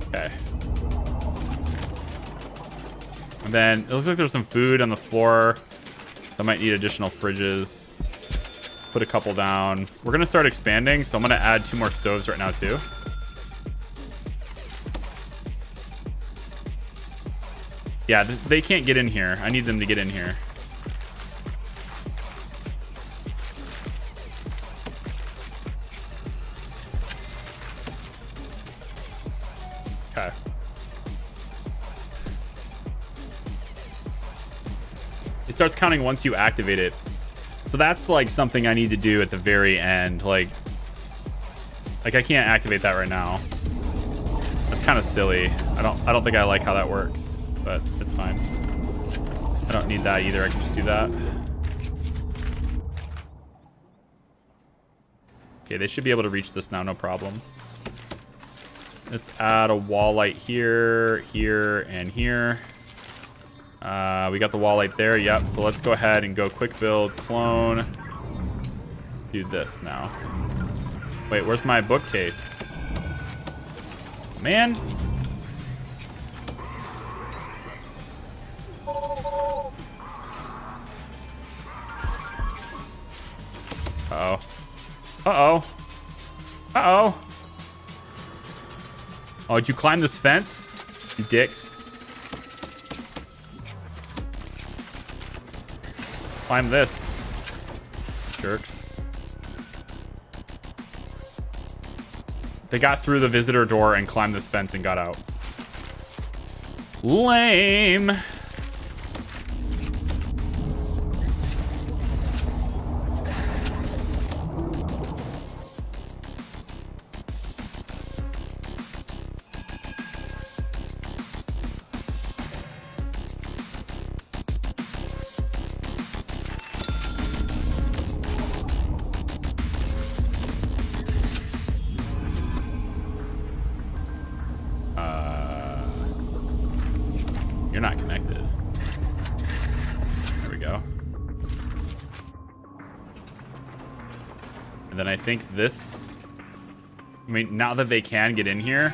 Okay. And then it looks like there's some food on the floor. I might need additional fridges. Put a couple down. We're going to start expanding, so I'm going to add 2 more stoves right now too. Yeah, they can't get in here. I need them to get in here. Okay. It starts counting once you activate it. So that's like something I need to do at the very end. Like I can't activate that right now. That's kind of silly. I don't think I like how that works, but it's fine. I don't need that either. I can just do that. Okay, they should be able to reach this now, no problem. Let's add a wall light here, here, and here. We got the wall light there. Yep. So let's go ahead and go quick build, clone. Do this now. Wait, where's my bookcase? Man. Uh-oh. Uh-oh. Uh-oh. Oh, did you climb this fence? You dicks. Climb this. Jerks. They got through the visitor door and climbed this fence and got out. Lame. You're not connected. There we go. And then I think this, I mean, now that they can get in here.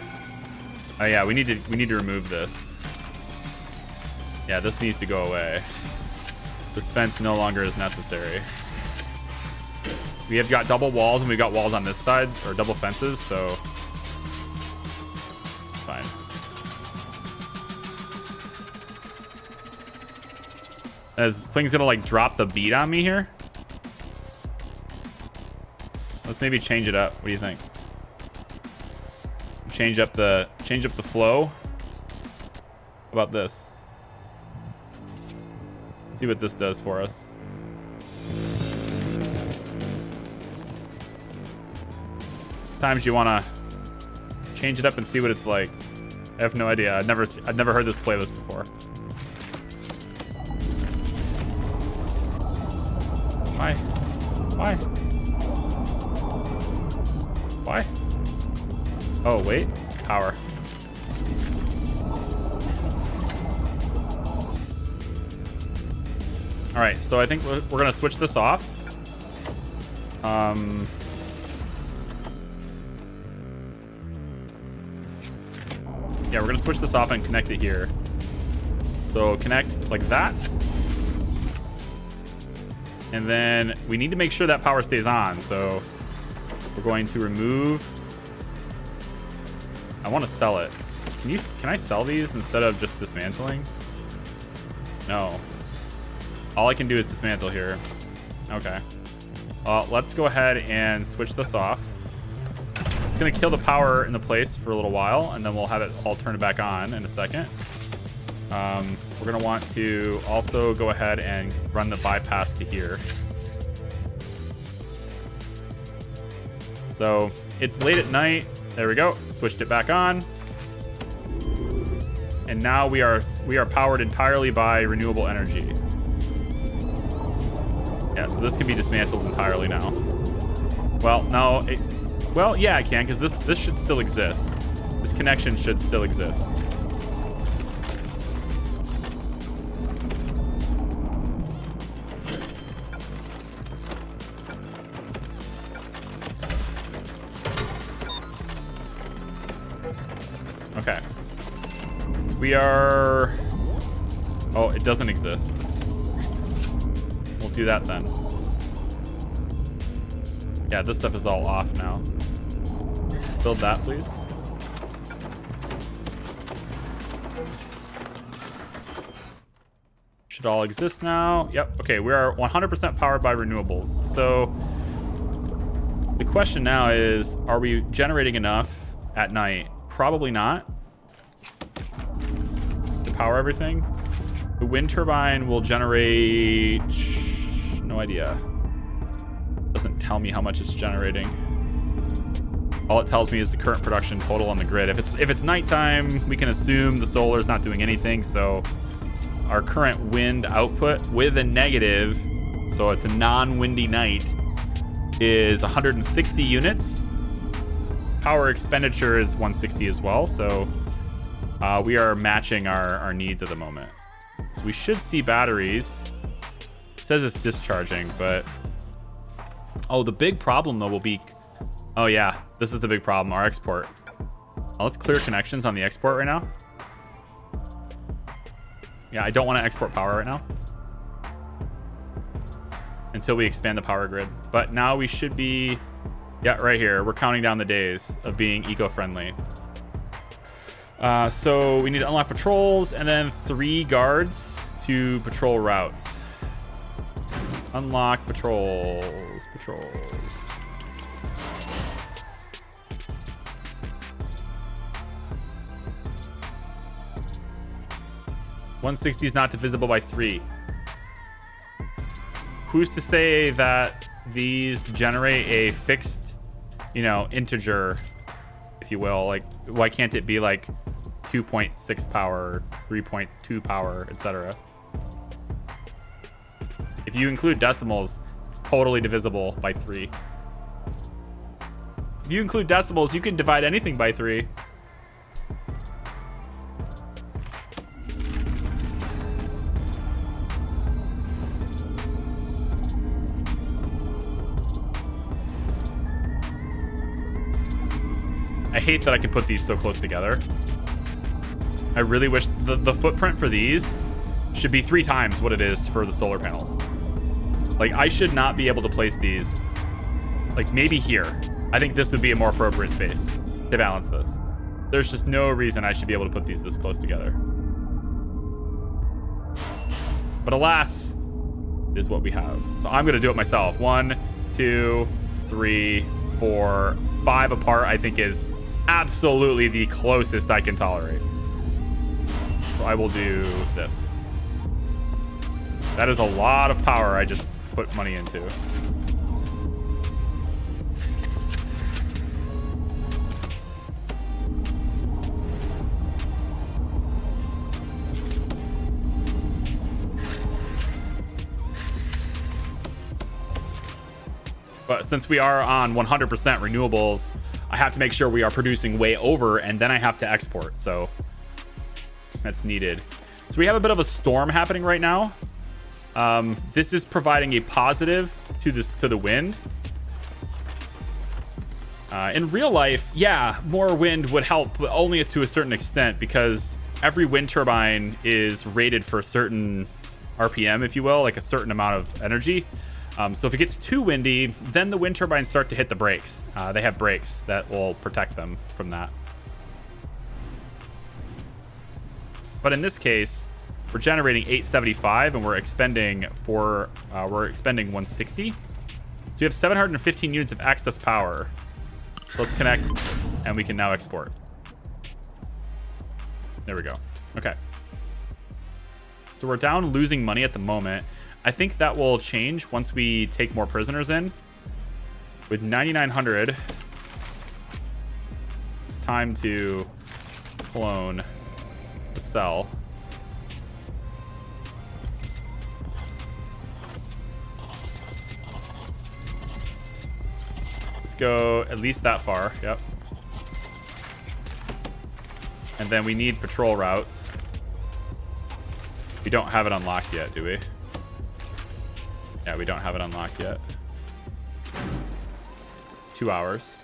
Oh yeah, we need to remove this. Yeah, this needs to go away. This fence no longer is necessary. We have got double walls and we've got walls on this side, or double fences, so fine. Is Pling's gonna like drop the beat on me here? Let's maybe change it up. What do you think? Change up the flow. How about this? See what this does for us. Sometimes you wanna change it up and see what it's like. I have no idea. I've never heard this playlist before. Why? Why? Why? Oh, wait. Power. All right, so I think we're going to switch this off. Yeah, we're going to switch this off and connect it here. So connect like that. And then we need to make sure that power stays on. So we're going to remove. I want to sell it. Can I sell these instead of just dismantling? No. All I can do is dismantle here. Okay. Let's go ahead and switch this off. It's going to kill the power in the place for a little while, and then we'll have it all turned back on in a second. We're going to want to also go ahead and run the bypass to here. So it's late at night. There we go. Switched it back on. And now we are powered entirely by renewable energy. Yeah, so this can be dismantled entirely now. Well, no. Well, yeah, it can, because this should still exist. This connection should still exist. Okay. We are... Oh, it doesn't exist. We'll do that then. Yeah, this stuff is all off now. Build that, please. Should all exist now. Yep. Okay, we are 100% powered by renewables. So the question now is, are we generating enough at night? Probably not. To power everything. The wind turbine will generate... no idea. Doesn't tell me how much it's generating. All it tells me is the current production total on the grid. If it's nighttime, we can assume the solar is not doing anything. So our current wind output with a negative, so it's a non-windy night, is 160 units. Power expenditure is 160 as well. So we are matching our needs at the moment. So we should see batteries. It says it's discharging, but... oh, the big problem, though, will be... oh, yeah. This is the big problem, our export. Let's clear connections on the export right now. Yeah, I don't want to export power right now. Until we expand the power grid. But now we should be... yeah, right here. We're counting down the days of being eco-friendly. So we need to unlock patrols and then 3 guards to patrol routes. Unlock patrols. 160 is not divisible by 3. Who's to say that these generate a fixed, integer, if you will? Like, why can't it be like 2.6 power, 3.2 power, etc.? If you include decimals, it's totally divisible by 3. If you include decimals, you can divide anything by 3. I hate that I can put these so close together. I really wish the footprint for these should be 3 times what it is for the solar panels. Like, I should not be able to place these, like, maybe here. I think this would be a more appropriate space to balance this. There's just no reason I should be able to put these this close together. But alas, it is what we have. So I'm going to do it myself. 1, 2, 3, 4, 5 apart, I think is absolutely the closest I can tolerate. So I will do this. That is a lot of power I just put money into. But since we are on 100% renewables, I have to make sure we are producing way over, and then I have to export. So that's needed. So we have a bit of a storm happening right now. This is providing a positive to the wind. In real life, yeah, more wind would help, but only to a certain extent, because every wind turbine is rated for a certain RPM, if you will, like a certain amount of energy. So if it gets too windy, then the wind turbines start to hit the brakes. They have brakes that will protect them from that. But in this case, we're generating 875 and we're expending 160. So we have 715 units of excess power. So let's connect and we can now export. There we go. Okay. So we're down losing money at the moment. I think that will change once we take more prisoners in. With 9,900, it's time to clone the cell. Let's go at least that far. Yep. And then we need patrol routes. We don't have it unlocked yet, do we? Yeah, we don't have it unlocked yet. 2 hours.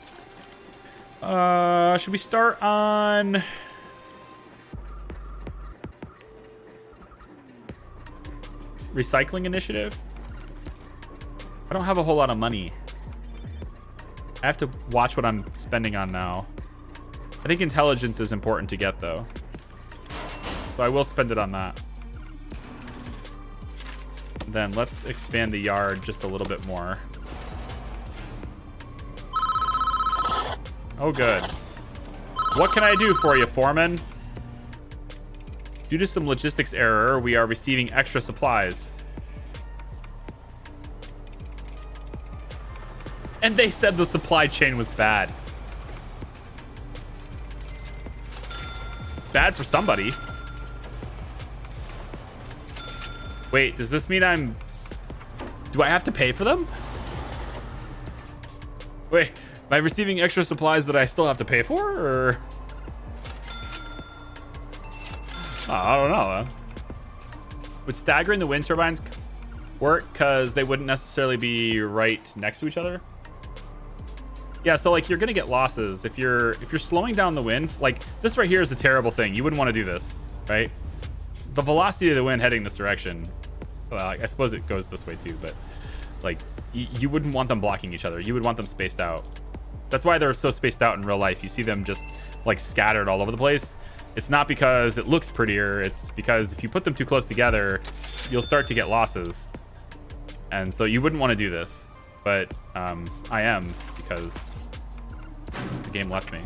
Should we start on... recycling initiative? I don't have a whole lot of money. I have to watch what I'm spending on now. I think intelligence is important to get, though. So I will spend it on that. Then let's expand the yard just a little bit more. Oh, good. What can I do for you, Foreman? Due to some logistics error, we are receiving extra supplies. And they said the supply chain was bad. Bad for somebody. Wait, does this mean do I have to pay for them? Wait, am I receiving extra supplies that I still have to pay for, or? Oh, I don't know. Would staggering the wind turbines work because they wouldn't necessarily be right next to each other? Yeah, so like you're gonna get losses if you're slowing down the wind. Like this right here is a terrible thing. You wouldn't want to do this, right? The velocity of the wind heading this direction. Well, I suppose it goes this way too, but like you wouldn't want them blocking each other. You would want them spaced out. That's why they're so spaced out in real life. You see them just like scattered all over the place. It's not because it looks prettier. It's because if you put them too close together, you'll start to get losses. And so you wouldn't want to do this, but I am because the game lets me.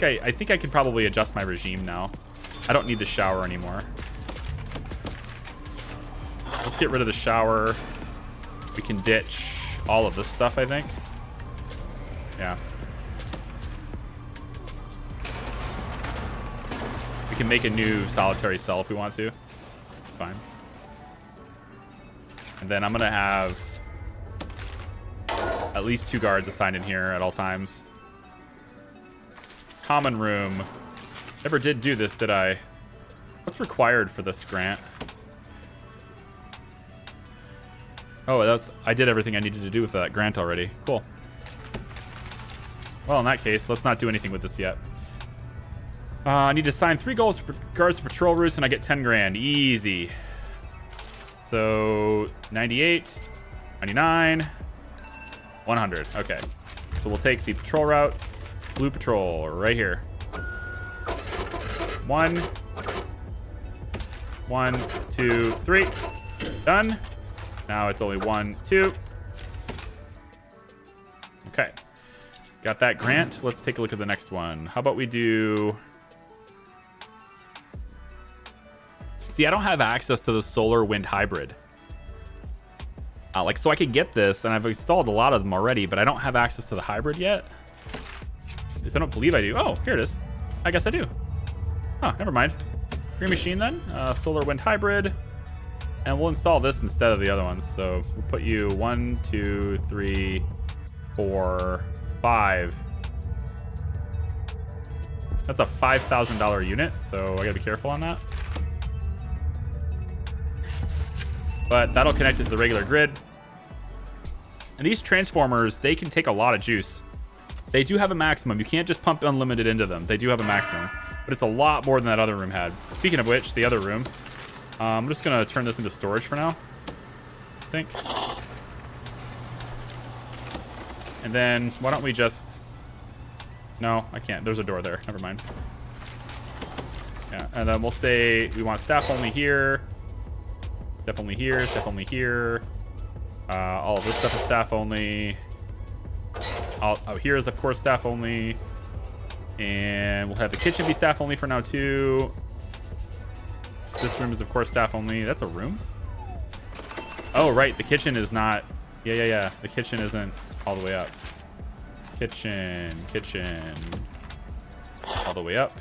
I think I can probably adjust my regime now. I don't need the shower anymore. Let's get rid of the shower. We can ditch all of this stuff, I think. Yeah. We can make a new solitary cell if we want to. It's fine. And then I'm going to have at least 2 guards assigned in here at all times. Common room. Never did do this, did I? What's required for this grant? Oh, I did everything I needed to do with that grant already. Cool. Well, in that case, let's not do anything with this yet. I need to assign 3 guards to patrol routes, and I get 10 grand. Easy. So 98, 99, 100. Okay. So we'll take the patrol routes. Blue patrol right here. 1, 2, 3. Done. Now it's only 1, 2. Okay. Got that grant. Let's take a look at the next one. How about we do... See, I don't have access to the solar wind hybrid. So I could get this, and I've installed a lot of them already, but I don't have access to the hybrid yet. At least I don't believe I do. Oh, here it is. I guess I do. Oh, never mind. Green machine then. Solar wind hybrid. And we'll install this instead of the other ones. So we'll put you 1, 2, 3, 4, 5. That's a $5,000 unit, so I gotta be careful on that. But that'll connect it to the regular grid. And these transformers, they can take a lot of juice. They do have a maximum. You can't just pump unlimited into them. They do have a maximum. But it's a lot more than that other room had. Speaking of which, the other room. I'm just going to turn this into storage for now, I think. And then, why don't we just... No, I can't. There's a door there. Never mind. Yeah, and then we'll say we want staff only here. Staff only here. Staff only here. All of this stuff is staff only. Out here is, of course, staff only. And we'll have the kitchen be staff only for now, too. This room is, of course, staff only. That's a room? Oh, right. The kitchen is not... Yeah. The kitchen isn't all the way up. Kitchen. All the way up.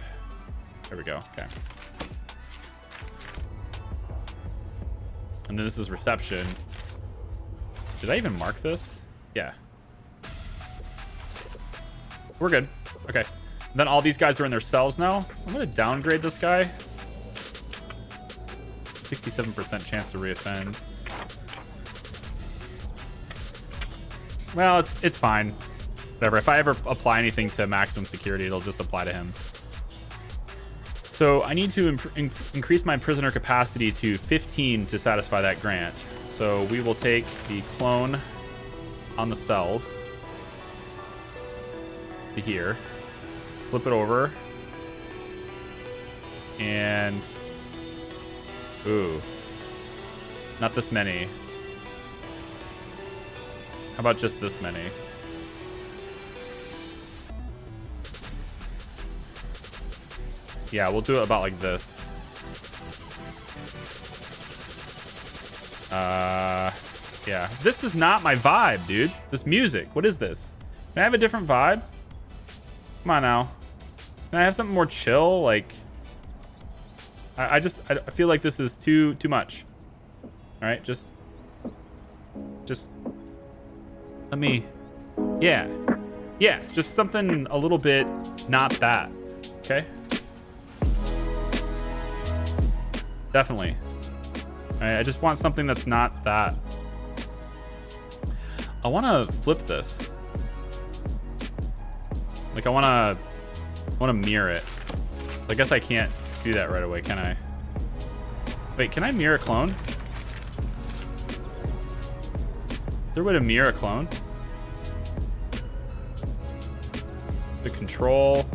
There we go. Okay. And then this is reception. Did I even mark this? Yeah. We're good. Okay. And then all these guys are in their cells now. I'm going to downgrade this guy. 67% chance to reoffend. Well, it's fine. Whatever. If I ever apply anything to maximum security, it'll just apply to him. So I need to increase my prisoner capacity to 15 to satisfy that grant. So we will take the clone on the cells to here, flip it over, and Ooh. Not this many. How about just this many? Yeah, we'll do it about like this. Yeah. This is not my vibe, dude. This music. What is this? Can I have a different vibe? Come on now. Can I have something more chill? Like, I feel like this is too much. All right, just let me. Yeah, just something a little bit not that. Okay. Definitely. All right, I just want something that's not that. I want to flip this. Like I want to mirror it. I guess I can't do that right away, can I? Wait, can I mirror a clone? Is there a way to mirror a clone? The Control,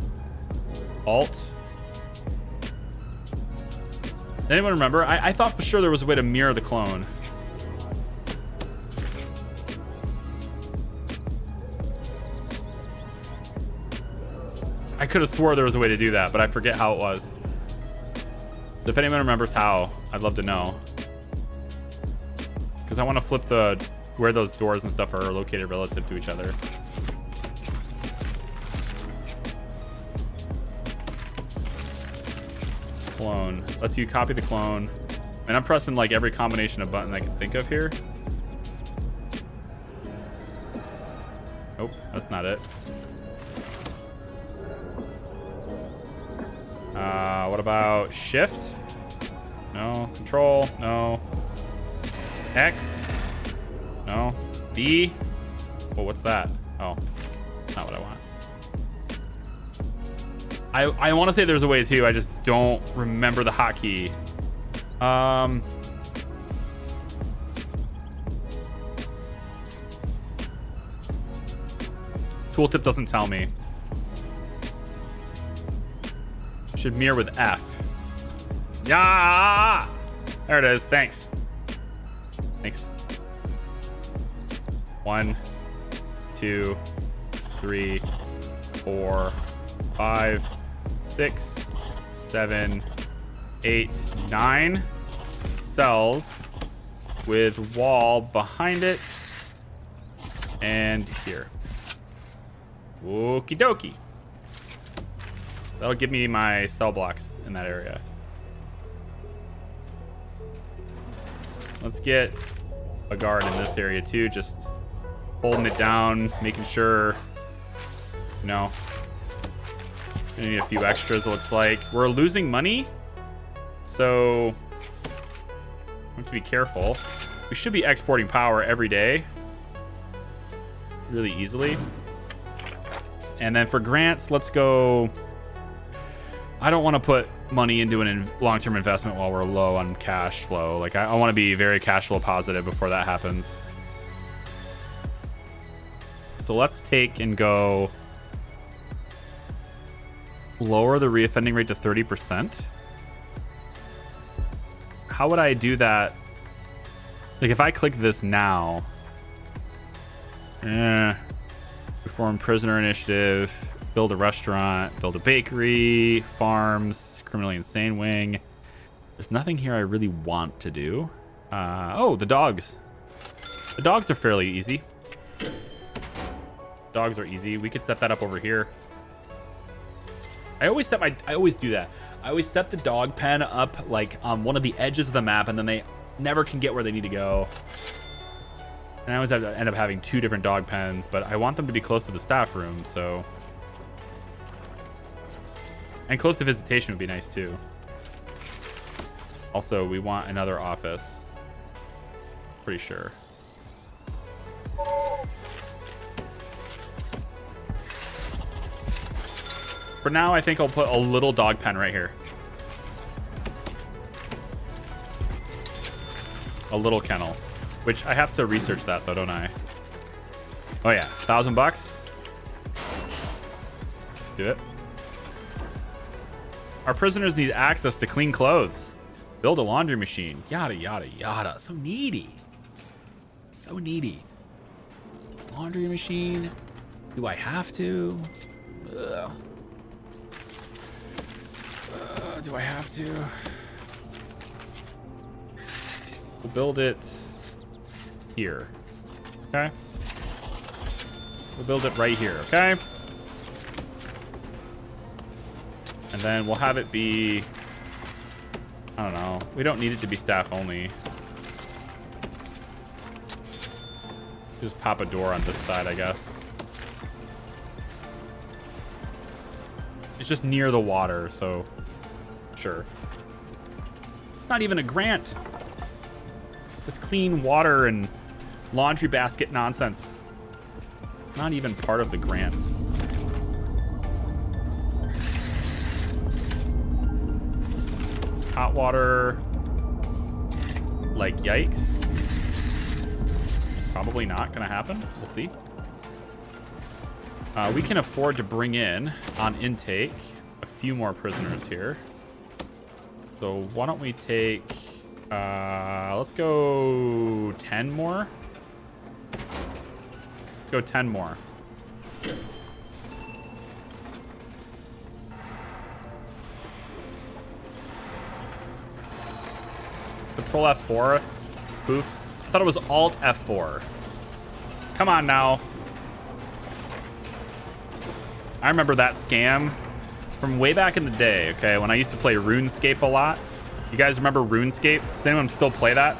Alt. Does anyone remember? I thought for sure there was a way to mirror the clone. I could have swore there was a way to do that, but I forget how it was. If anyone remembers how, I'd love to know. Because I want to flip where those doors and stuff are located relative to each other. Clone. Lets you copy the clone. And I'm pressing like every combination of button I can think of here. Nope, that's not it. What about shift? No. Control? No. X? No. B? Oh, what's that? Oh, not what I want. I want to say there's a way too. I just don't remember the hotkey. Tooltip doesn't tell me. Should mirror with F. Yeah, there it is. Thanks. 1, 2, 3, 4, 5, 6, 7, 8, 9 cells with wall behind it and here. Okie dokie. That'll give me my cell blocks in that area. Let's get a guard in this area too, just holding it down, making sure, you know, we need a few extras, it looks like. We're losing money, so we have to be careful. We should be exporting power every day really easily. And then for grants, let's go. I don't want to put money into a long-term investment while we're low on cash flow. Like I want to be very cash flow positive before that happens. So let's take and go lower the reoffending rate to 30%. How would I do that? Like if I click this now, reform prisoner initiative, build a restaurant, build a bakery, farms, criminally insane wing. There's nothing here I really want to do. Oh, the dogs. The dogs are fairly easy. Dogs are easy. We could set that up over here. I always do that. I always set the dog pen up like on one of the edges of the map, and then they never can get where they need to go. And I always have to end up having 2 different dog pens, but I want them to be close to the staff room, so. And close to visitation would be nice too. Also, we want another office. Pretty sure. For now, I think I'll put a little dog pen right here. A little kennel. Which I have to research that though, don't I? Oh yeah, $1,000 bucks. Let's do it. Our prisoners need access to clean clothes. Build a laundry machine. Yada, yada, yada. So needy. So needy. Laundry machine. Do I have to? Ugh. Do I have to? We'll build it here. Okay. We'll build it right here. Okay. And then we'll have it be, I don't know. We don't need it to be staff only. Just pop a door on this side, I guess. It's just near the water, so sure. It's not even a grant. This clean water and laundry basket nonsense. It's not even part of the grants. Hot water. Like, yikes. Probably not gonna happen. We'll see. We can afford to bring in, on intake, a few more prisoners here. So why don't we take, let's go 10 more. Let's go 10 more. Control F4. Poof. I thought it was Alt F4. Come on now. I remember that scam from way back in the day, okay, when I used to play RuneScape a lot. You guys remember RuneScape? Does anyone still play that?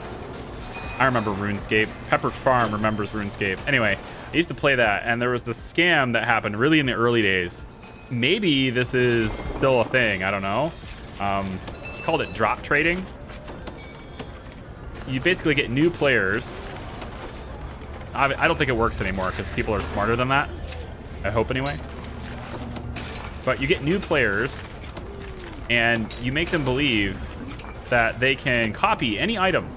I remember RuneScape. Pepper Farm remembers RuneScape. Anyway, I used to play that, and there was this scam that happened really in the early days. Maybe this is still a thing. I don't know. Called it drop trading. You basically get new players. I don't think it works anymore because people are smarter than that. I hope anyway. But you get new players, and you make them believe that they can copy any item.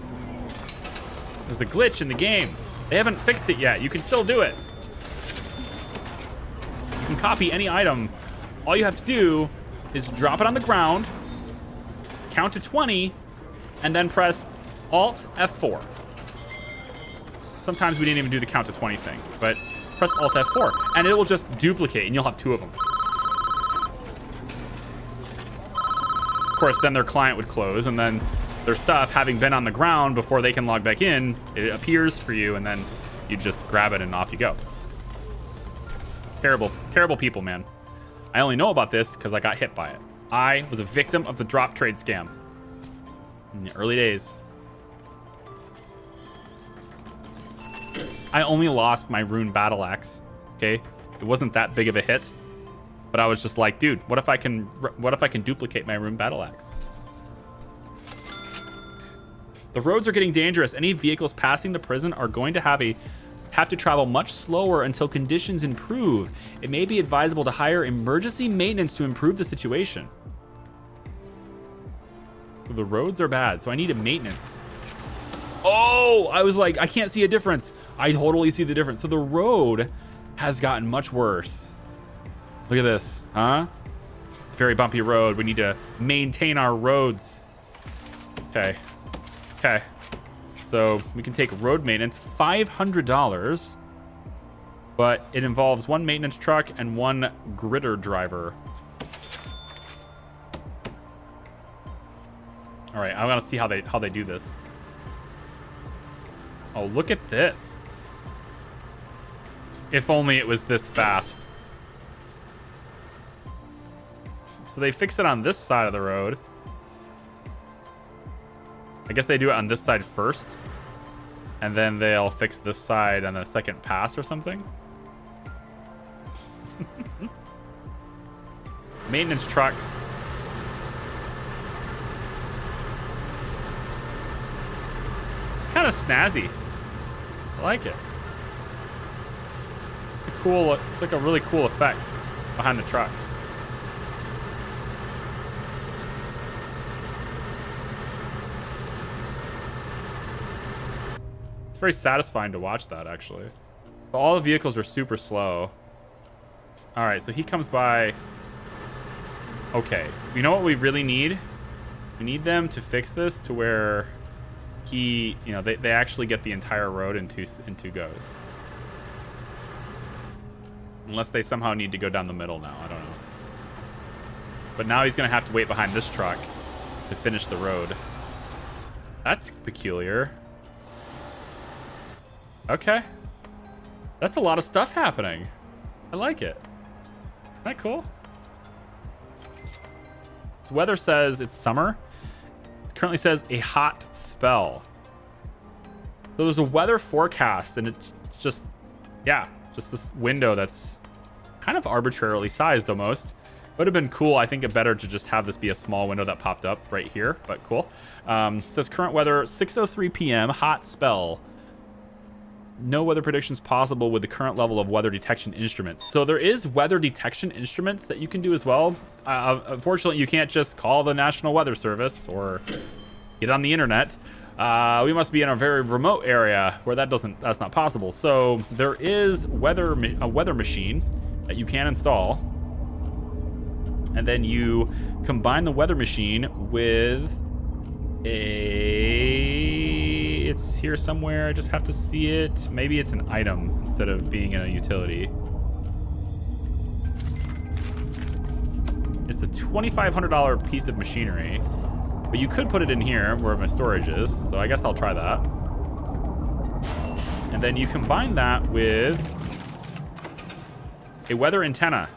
There's a glitch in the game. They haven't fixed it yet. You can still do it. You can copy any item. All you have to do is drop it on the ground, count to 20, and then press Alt F4. Sometimes we didn't even do the count to 20 thing, but press Alt F4, and it will just duplicate, and you'll have 2 of them. Of course, then their client would close, and then their stuff, having been on the ground before they can log back in, it appears for you, and then you just grab it and off you go. Terrible, terrible people, man. I only know about this because I got hit by it. I was a victim of the drop trade scam in the early days. I only lost my rune battle axe. Okay, it wasn't that big of a hit, but I was just like, dude, what if I can duplicate my rune battle axe? The roads are getting dangerous. Any vehicles passing the prison are going to have to travel much slower until conditions improve. It may be advisable to hire emergency maintenance to improve the situation. So the roads are bad, so I need a maintenance. Oh, I was like, I can't see a difference. I totally see the difference. So the road has gotten much worse. Look at this, huh? It's a very bumpy road. We need to maintain our roads. Okay. Okay. So we can take road maintenance, $500, but it involves 1 maintenance truck and 1 gritter driver. All right, I want to see how they do this. Oh, look at this. If only it was this fast. So they fix it on this side of the road. I guess they do it on this side first, and then they'll fix this side on the second pass or something. Maintenance trucks. It's kind of snazzy. I like it. It's like a really cool effect behind the truck. It's very satisfying to watch that, actually. But all the vehicles are super slow. All right, so he comes by. Okay, you know what we really need We need them to fix this to where he, you know, they actually get the entire road in two goes. Unless they somehow need to go down the middle now. I don't know. But now he's going to have to wait behind this truck to finish the road. That's peculiar. Okay. That's a lot of stuff happening. I like it. Isn't that cool? So weather says it's summer. It currently says a hot spell. So there's a weather forecast, and it's just, yeah, just this window that's kind of arbitrarily sized almost. Would have been cool. I think it better to just have this be a small window that popped up right here, but cool. Says current weather, 6:03 p.m., hot spell. No weather predictions possible with the current level of weather detection instruments. So there is weather detection instruments that you can do as well. Unfortunately, you can't just call the National Weather Service or get on the internet. We must be in a very remote area where that's not possible. So there is a weather machine that you can install. And then you combine the weather machine with it's here somewhere. I just have to see it. Maybe it's an item instead of being in a utility. It's a $2,500 piece of machinery, but you could put it in here where my storage is. So I guess I'll try that. And then you combine that with a weather antenna.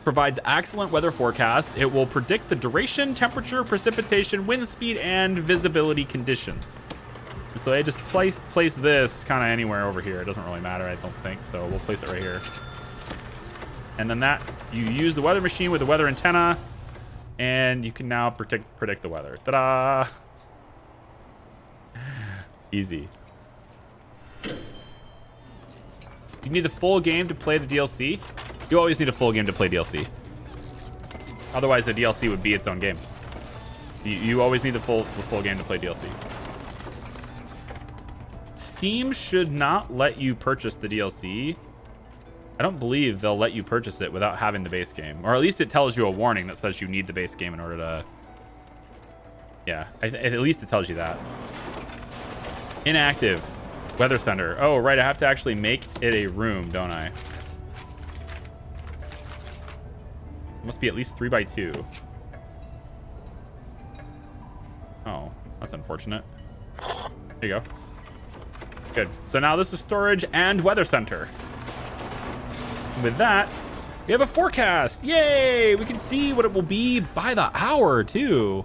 Provides excellent weather forecast. It will predict the duration, temperature, precipitation, wind speed, and visibility conditions. So I just place this kind of anywhere over here. It doesn't really matter, I don't think. So we'll place it right here. And then you use the weather machine with the weather antenna, and you can now predict the weather. Ta-da! Easy. You need the full game to play the DLC. You always need a full game to play DLC. Otherwise, the DLC would be its own game. You always need the full game to play DLC. Steam should not let you purchase the DLC. I don't believe they'll let you purchase it without having the base game. Or at least it tells you a warning that says you need the base game in order to... Yeah, at least it tells you that. Inactive. Weather Center. Oh, right, I have to actually make it a room, don't I? Must be at least 3x2. Oh, that's unfortunate. There you go. Good. So now this is storage and weather center. With that, we have a forecast. Yay! We can see what it will be by the hour too.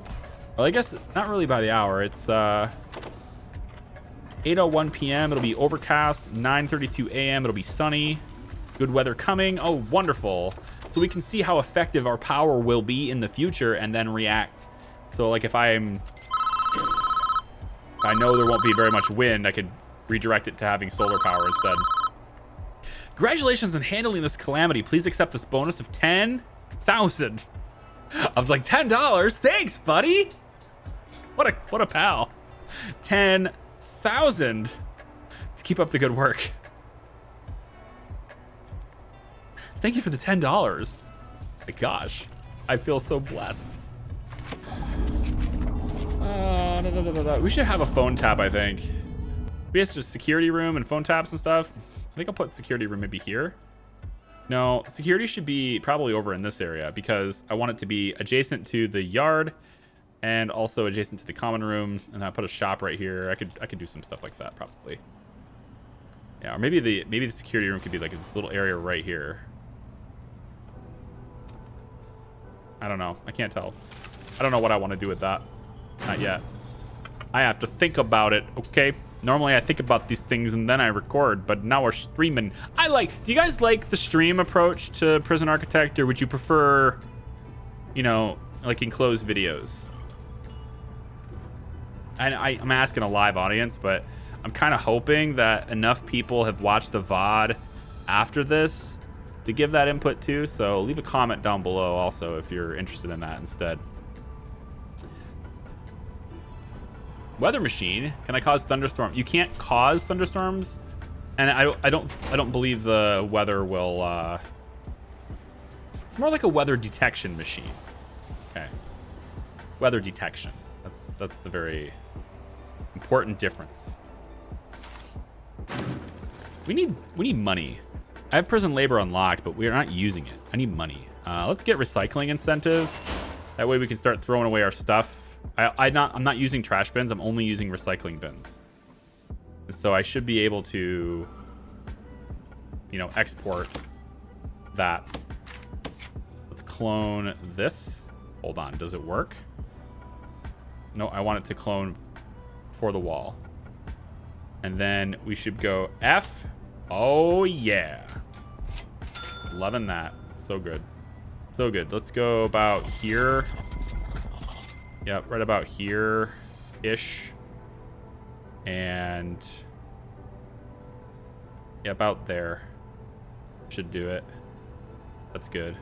Well, I guess not really by the hour. It's 8:01 p.m. It'll be overcast. 9:32 a.m. It'll be sunny. Good weather coming. Oh, wonderful. So we can see how effective our power will be in the future and then react. So like if I know there won't be very much wind, I could redirect it to having solar power instead. Congratulations on handling this calamity. Please accept this bonus of 10,000. I was like, $10? Thanks, buddy. What a pal. 10,000 to keep up the good work. Thank you for the $10. My gosh, I feel so blessed. We should have a phone tap, I think. We have just security room and phone taps and stuff. I think I'll put security room maybe here. No, security should be probably over in this area because I want it to be adjacent to the yard and also adjacent to the common room. And I put a shop right here. I could do some stuff like that probably. Yeah, or maybe the security room could be like this little area right here. I don't know. I can't tell. I don't know what I want to do with that. Not yet. I have to think about it, okay? Normally I think about these things and then I record, but now we're streaming. Do you guys like the stream approach to Prison Architect, or would you prefer, you know, like enclosed videos? And I'm asking a live audience, but I'm kind of hoping that enough people have watched the VOD after this to give that input too. So leave a comment down below also if you're interested in that instead. Weather machine. Can I cause thunderstorm? You can't cause thunderstorms, and I don't believe the weather will. It's more like a weather detection machine. Okay. weather detection. That's the very important difference. We need money. I have prison labor unlocked, but we are not using it. I need money. Let's get recycling incentive. That way we can start throwing away our stuff. I'm not using trash bins. I'm only using recycling bins. So I should be able to, you know, export that. Let's clone this. Hold on, does it work? No, I want it to clone for the wall. And then we should go F. Oh yeah. Loving that. So good. So good. Let's go about here. Yep, right about here-ish. And yeah, about there. Should do it. That's good.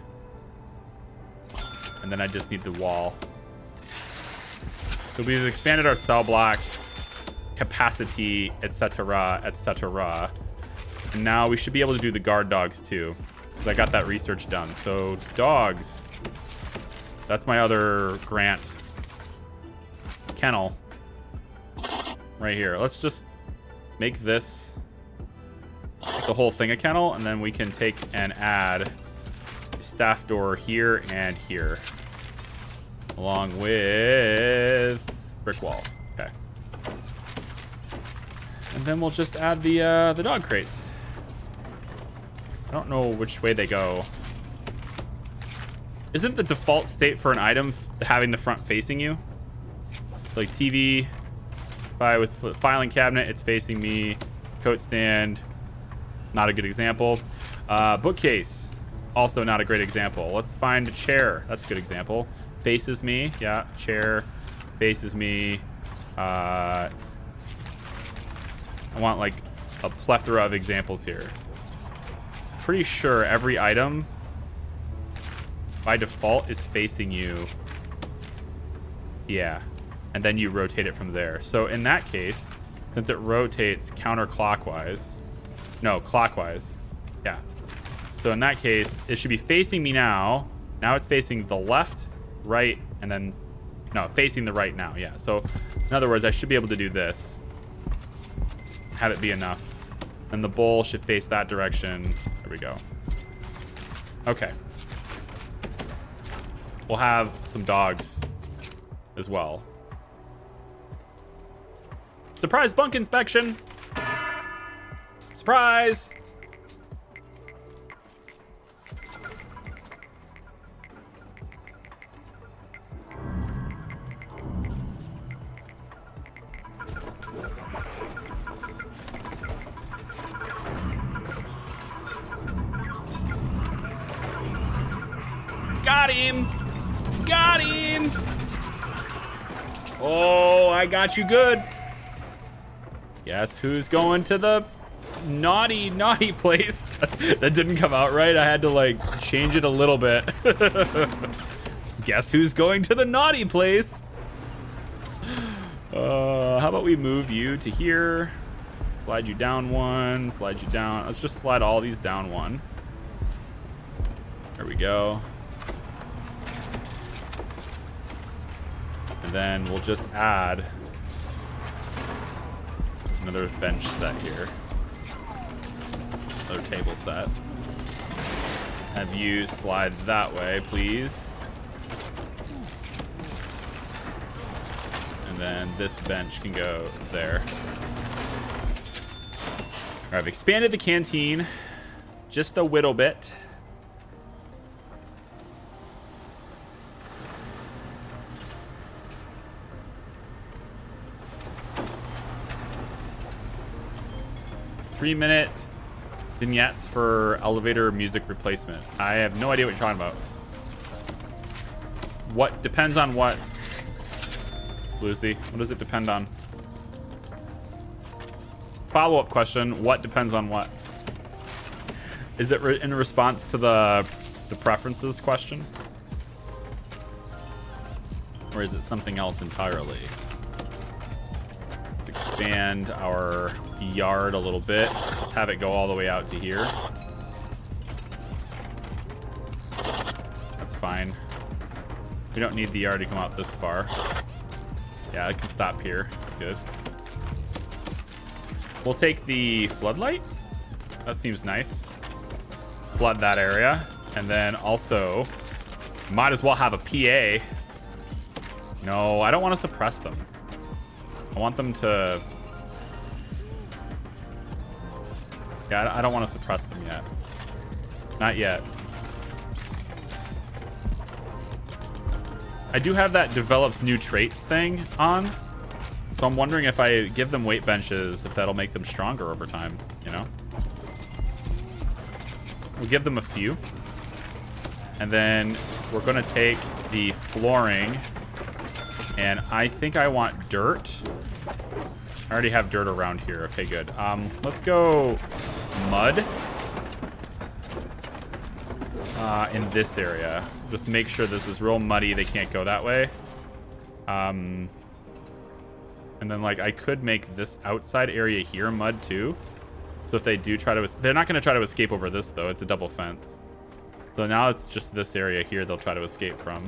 And then I just need the wall. So we've expanded our cell block capacity, etc., etc. And now we should be able to do the guard dogs too, because I got that research done. So dogs, that's my other grant kennel right here. Let's just make this the whole thing a kennel, and then we can take and add a staff door here and here, along with brick wall. Okay. And then we'll just add the dog crates. I don't know which way they go. Isn't the default state for an item having the front facing you? Like TV, if I was filing cabinet, it's facing me. Coat stand, not a good example. Bookcase, also not a great example. Let's find a chair. That's a good example. Faces me. Yeah, chair faces me. I want like a plethora of examples here. Pretty sure every item by default is facing you. Yeah. And then you rotate it from there. So in that case, since it rotates counterclockwise, no, clockwise. Yeah. So in that case, it should be facing me now. Now it's facing the left, right, and then, no, facing the right now. Yeah. So in other words, I should be able to do this. Have it be enough. And the bowl should face that direction. There we go. Okay. We'll have some dogs as well. Surprise bunk inspection. Surprise. Got him. Got him. Oh, I got you good. Guess who's going to the naughty place? That didn't come out right. I had to like change it a little bit. Guess who's going to the naughty place? How about we move you to here? Slide you down one, slide you down. Let's just slide all these down one. There we go. And then we'll just add another bench set here. Another table set. Have you slide that way, please. And then this bench can go there. All right, I've expanded the canteen just a little bit. Three-minute vignettes for elevator music replacement. I have no idea what you're talking about. What depends on what, Lucy? What does it depend on? Follow-up question, what depends on what? Is it in response to the preferences question? Or is it something else entirely? Expand our yard a little bit. Just have it go all the way out to here. That's fine. We don't need the yard to come out this far. Yeah, I can stop here. That's good. We'll take the floodlight. That seems nice. Flood that area. And then also, might as well have a PA. No, I don't want to suppress them. I want them to... Yeah, I don't want to suppress them yet. Not yet. I do have that develops new traits thing on. So I'm wondering if I give them weight benches, if that'll make them stronger over time, you know? We'll give them a few. And then we're going to take the flooring. And I think I want dirt. I already have dirt around here. Okay, good. Let's go mud. In this area. Just make sure this is real muddy. They can't go that way. And then, like, I could make this outside area here mud, too. So if they do try to... They're not going to try to escape over this, though. It's a double fence. So now it's just this area here they'll try to escape from.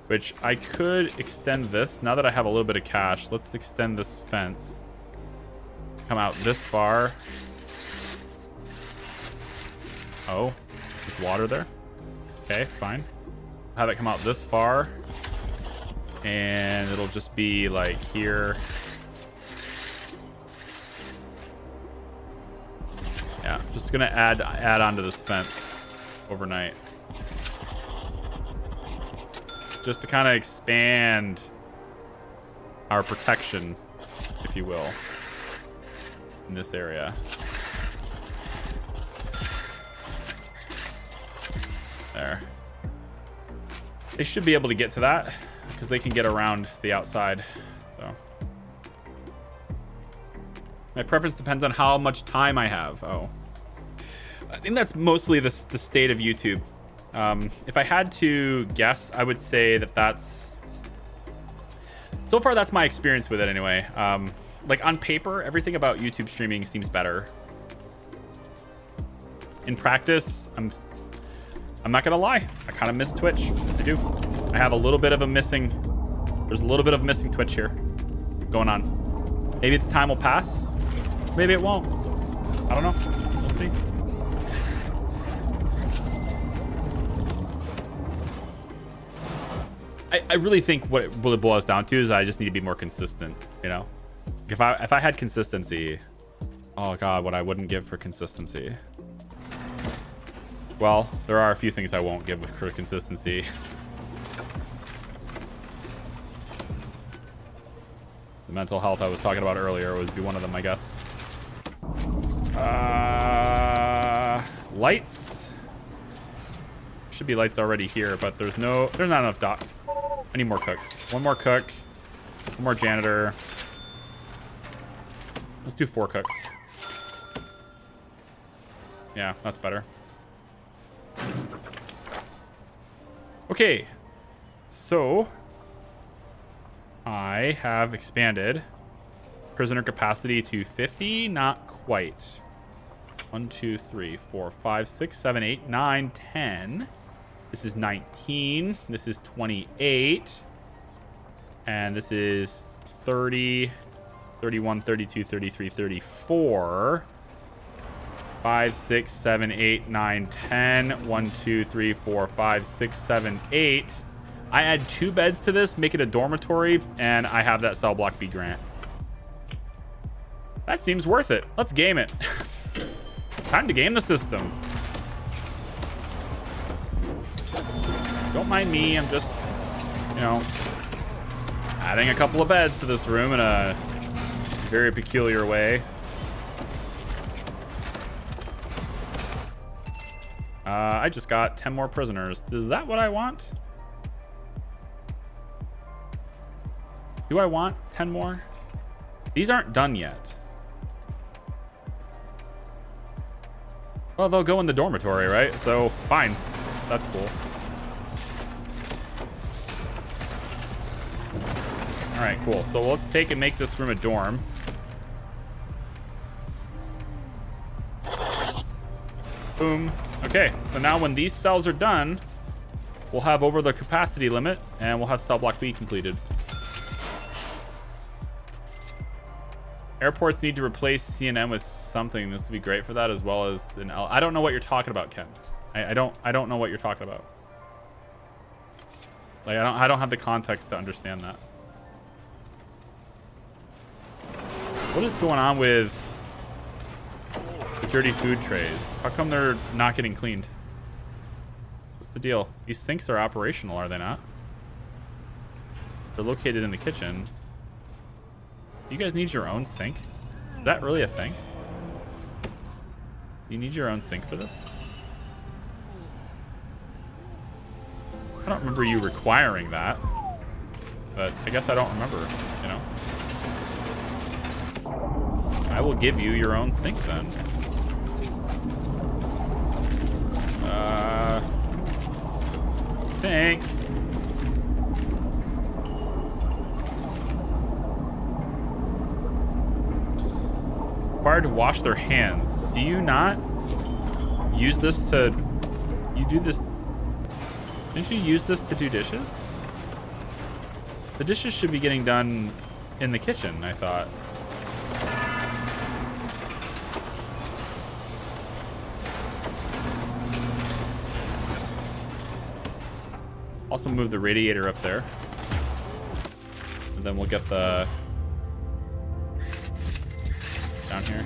Which I could extend this. Now that I have a little bit of cash, let's extend this fence. Come out this far. Oh, there's water there. Okay, fine. Have it come out this far. And it'll just be like here. Yeah, just gonna add onto this fence overnight. Just to kind of expand our protection, if you will, in this area. There. They should be able to get to that because they can get around the outside. So my preference depends on how much time I have. Oh, I think that's mostly the state of YouTube. If I had to guess, I would say that's... So far, that's my experience with it anyway. Like, on paper, everything about YouTube streaming seems better. In practice, I'm not gonna lie. I kind of miss Twitch. I do. I have a little bit of a missing... There's a little bit of missing Twitch here going on. Maybe the time will pass. Maybe it won't. I don't know. We'll see. I really think what it boils down to is I just need to be more consistent, you know? If I had consistency, oh God, what I wouldn't give for consistency. Well, there are a few things I won't give for consistency. The mental health I was talking about earlier would be one of them, I guess. Lights. Should be lights already here, but there's not enough dock. I need more cooks. One more cook. One more janitor. Let's do 4 cooks. Yeah, that's better. Okay. So, I have expanded prisoner capacity to 50. Not quite. 1, 2, 3, 4, 5, 6, 7, 8, 9, 10. This is 19. This is 28. And this is 30, 31, 32, 33, 34. 5, 6, 7, 8, 9, 10. 1, 2, 3, 4, 5, 6, 7, 8. I add 2 beds to this, make it a dormitory, and I have that cell block B grant. That seems worth it. Let's game it. Time to game the system. Don't mind me, I'm just, you know, adding a couple of beds to this room in a very peculiar way. I just got 10 more prisoners. Is that what I want? Do I want 10 more? These aren't done yet. Well, they'll go in the dormitory, right? So, fine. That's cool. All right, cool. So let's take and make this room a dorm. Boom. Okay, so now when these cells are done, we'll have over the capacity limit, and we'll have cell block B completed. Airports need to replace CNM with something. This would be great for that, as well as an L. I don't know what you're talking about, Ken. I don't know what you're talking about. Like I don't have the context to understand that. What is going on with the dirty food trays? How come they're not getting cleaned? What's the deal? These sinks are operational, are they not? They're located in the kitchen. Do you guys need your own sink? Is that really a thing? Do you need your own sink for this? I don't remember you requiring that, but I guess I don't remember, you know? I will give you your own sink then. Sink. Required to wash their hands. Do you not use this to... You do this... Didn't you use this to do dishes? The dishes should be getting done in the kitchen, I thought. Also move the radiator up there. And then we'll get the... down here.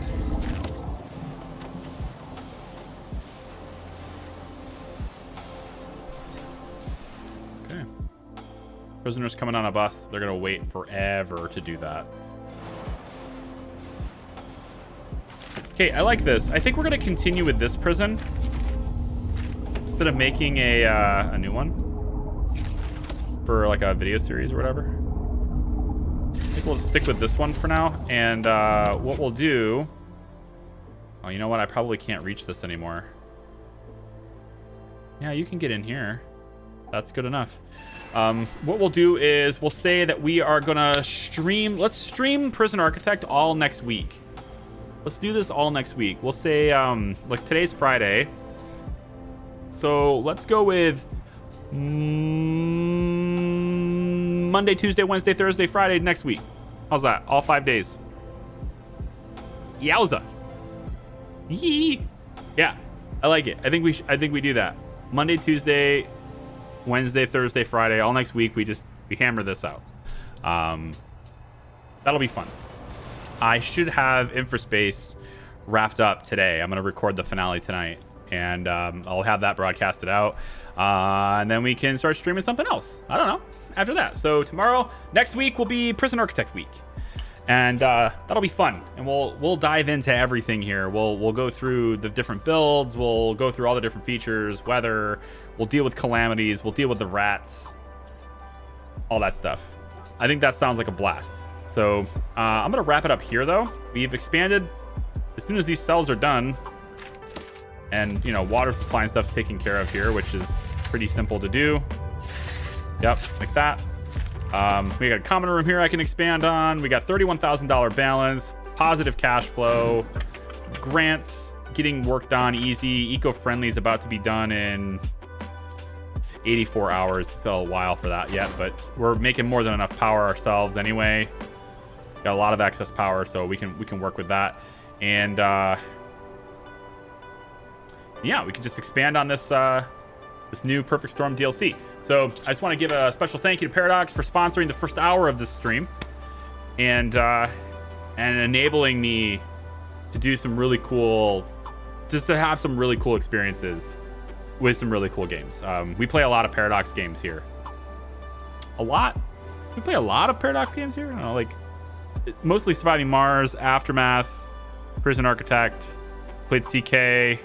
Okay. Prisoners coming on a bus. They're gonna wait forever to do that. Okay, I like this. I think we're gonna continue with this prison instead of making a new one for like a video series or whatever. I think we'll just stick with this one for now. And what we'll do... Oh, you know what? I probably can't reach this anymore. Yeah, you can get in here. That's good enough. What we'll do is we'll say that we are gonna stream... Let's stream Prison Architect all next week. Let's do this all next week. We'll say, like today's Friday. So let's go with... Monday, Tuesday, Wednesday, Thursday, Friday next week. How's that? All 5 days. Yowza. Yee. Yeah, I like it. I think we do that. Monday, Tuesday, Wednesday, Thursday, Friday, all next week. We hammer this out. That'll be fun. I should have Infraspace wrapped up today. I'm gonna record the finale tonight, and I'll have that broadcasted out. And then we can start streaming something else. I don't know. After that. So tomorrow, next week will be Prison Architect week. And that'll be fun. And we'll dive into everything here. We'll go through the different builds. We'll go through all the different features, weather. We'll deal with calamities. We'll deal with the rats. All that stuff. I think that sounds like a blast. So I'm going to wrap it up here, though. We've expanded. As soon as these cells are done, and, you know, water supply and stuff's taken care of here, which is pretty simple to do. Yep, like that. We got a common room here I can expand on. We got $31,000 balance, positive cash flow, grants getting worked on easy. Eco-friendly is about to be done in 84 hours. It's still a while for that yet, but we're making more than enough power ourselves anyway. Got a lot of excess power, so we can work with that. And yeah, we can just expand on this this new Perfect Storm DLC. So I just want to give a special thank you to Paradox for sponsoring the first hour of this stream and enabling me to do some really cool, just to have some really cool experiences with some really cool games. We play a lot of Paradox games here. A lot? We play a lot of Paradox games here? I don't know, like mostly Surviving Mars, Aftermath, Prison Architect, played CK.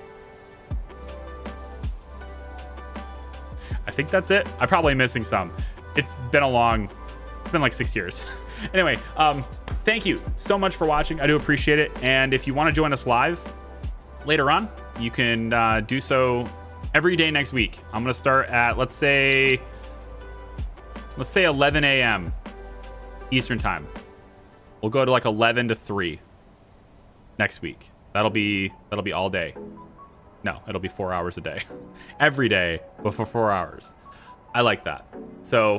I think that's it. I'm probably missing some. It's been like 6 years. Anyway, thank you so much for watching. I do appreciate it. And if you want to join us live later on, you can do so every day next week. I'm going to start at, let's say 11 a.m. Eastern time. We'll go to like 11 to 3 next week. That'll be all day. No, it'll be 4 hours a day. Every day, but for 4 hours. I like that. So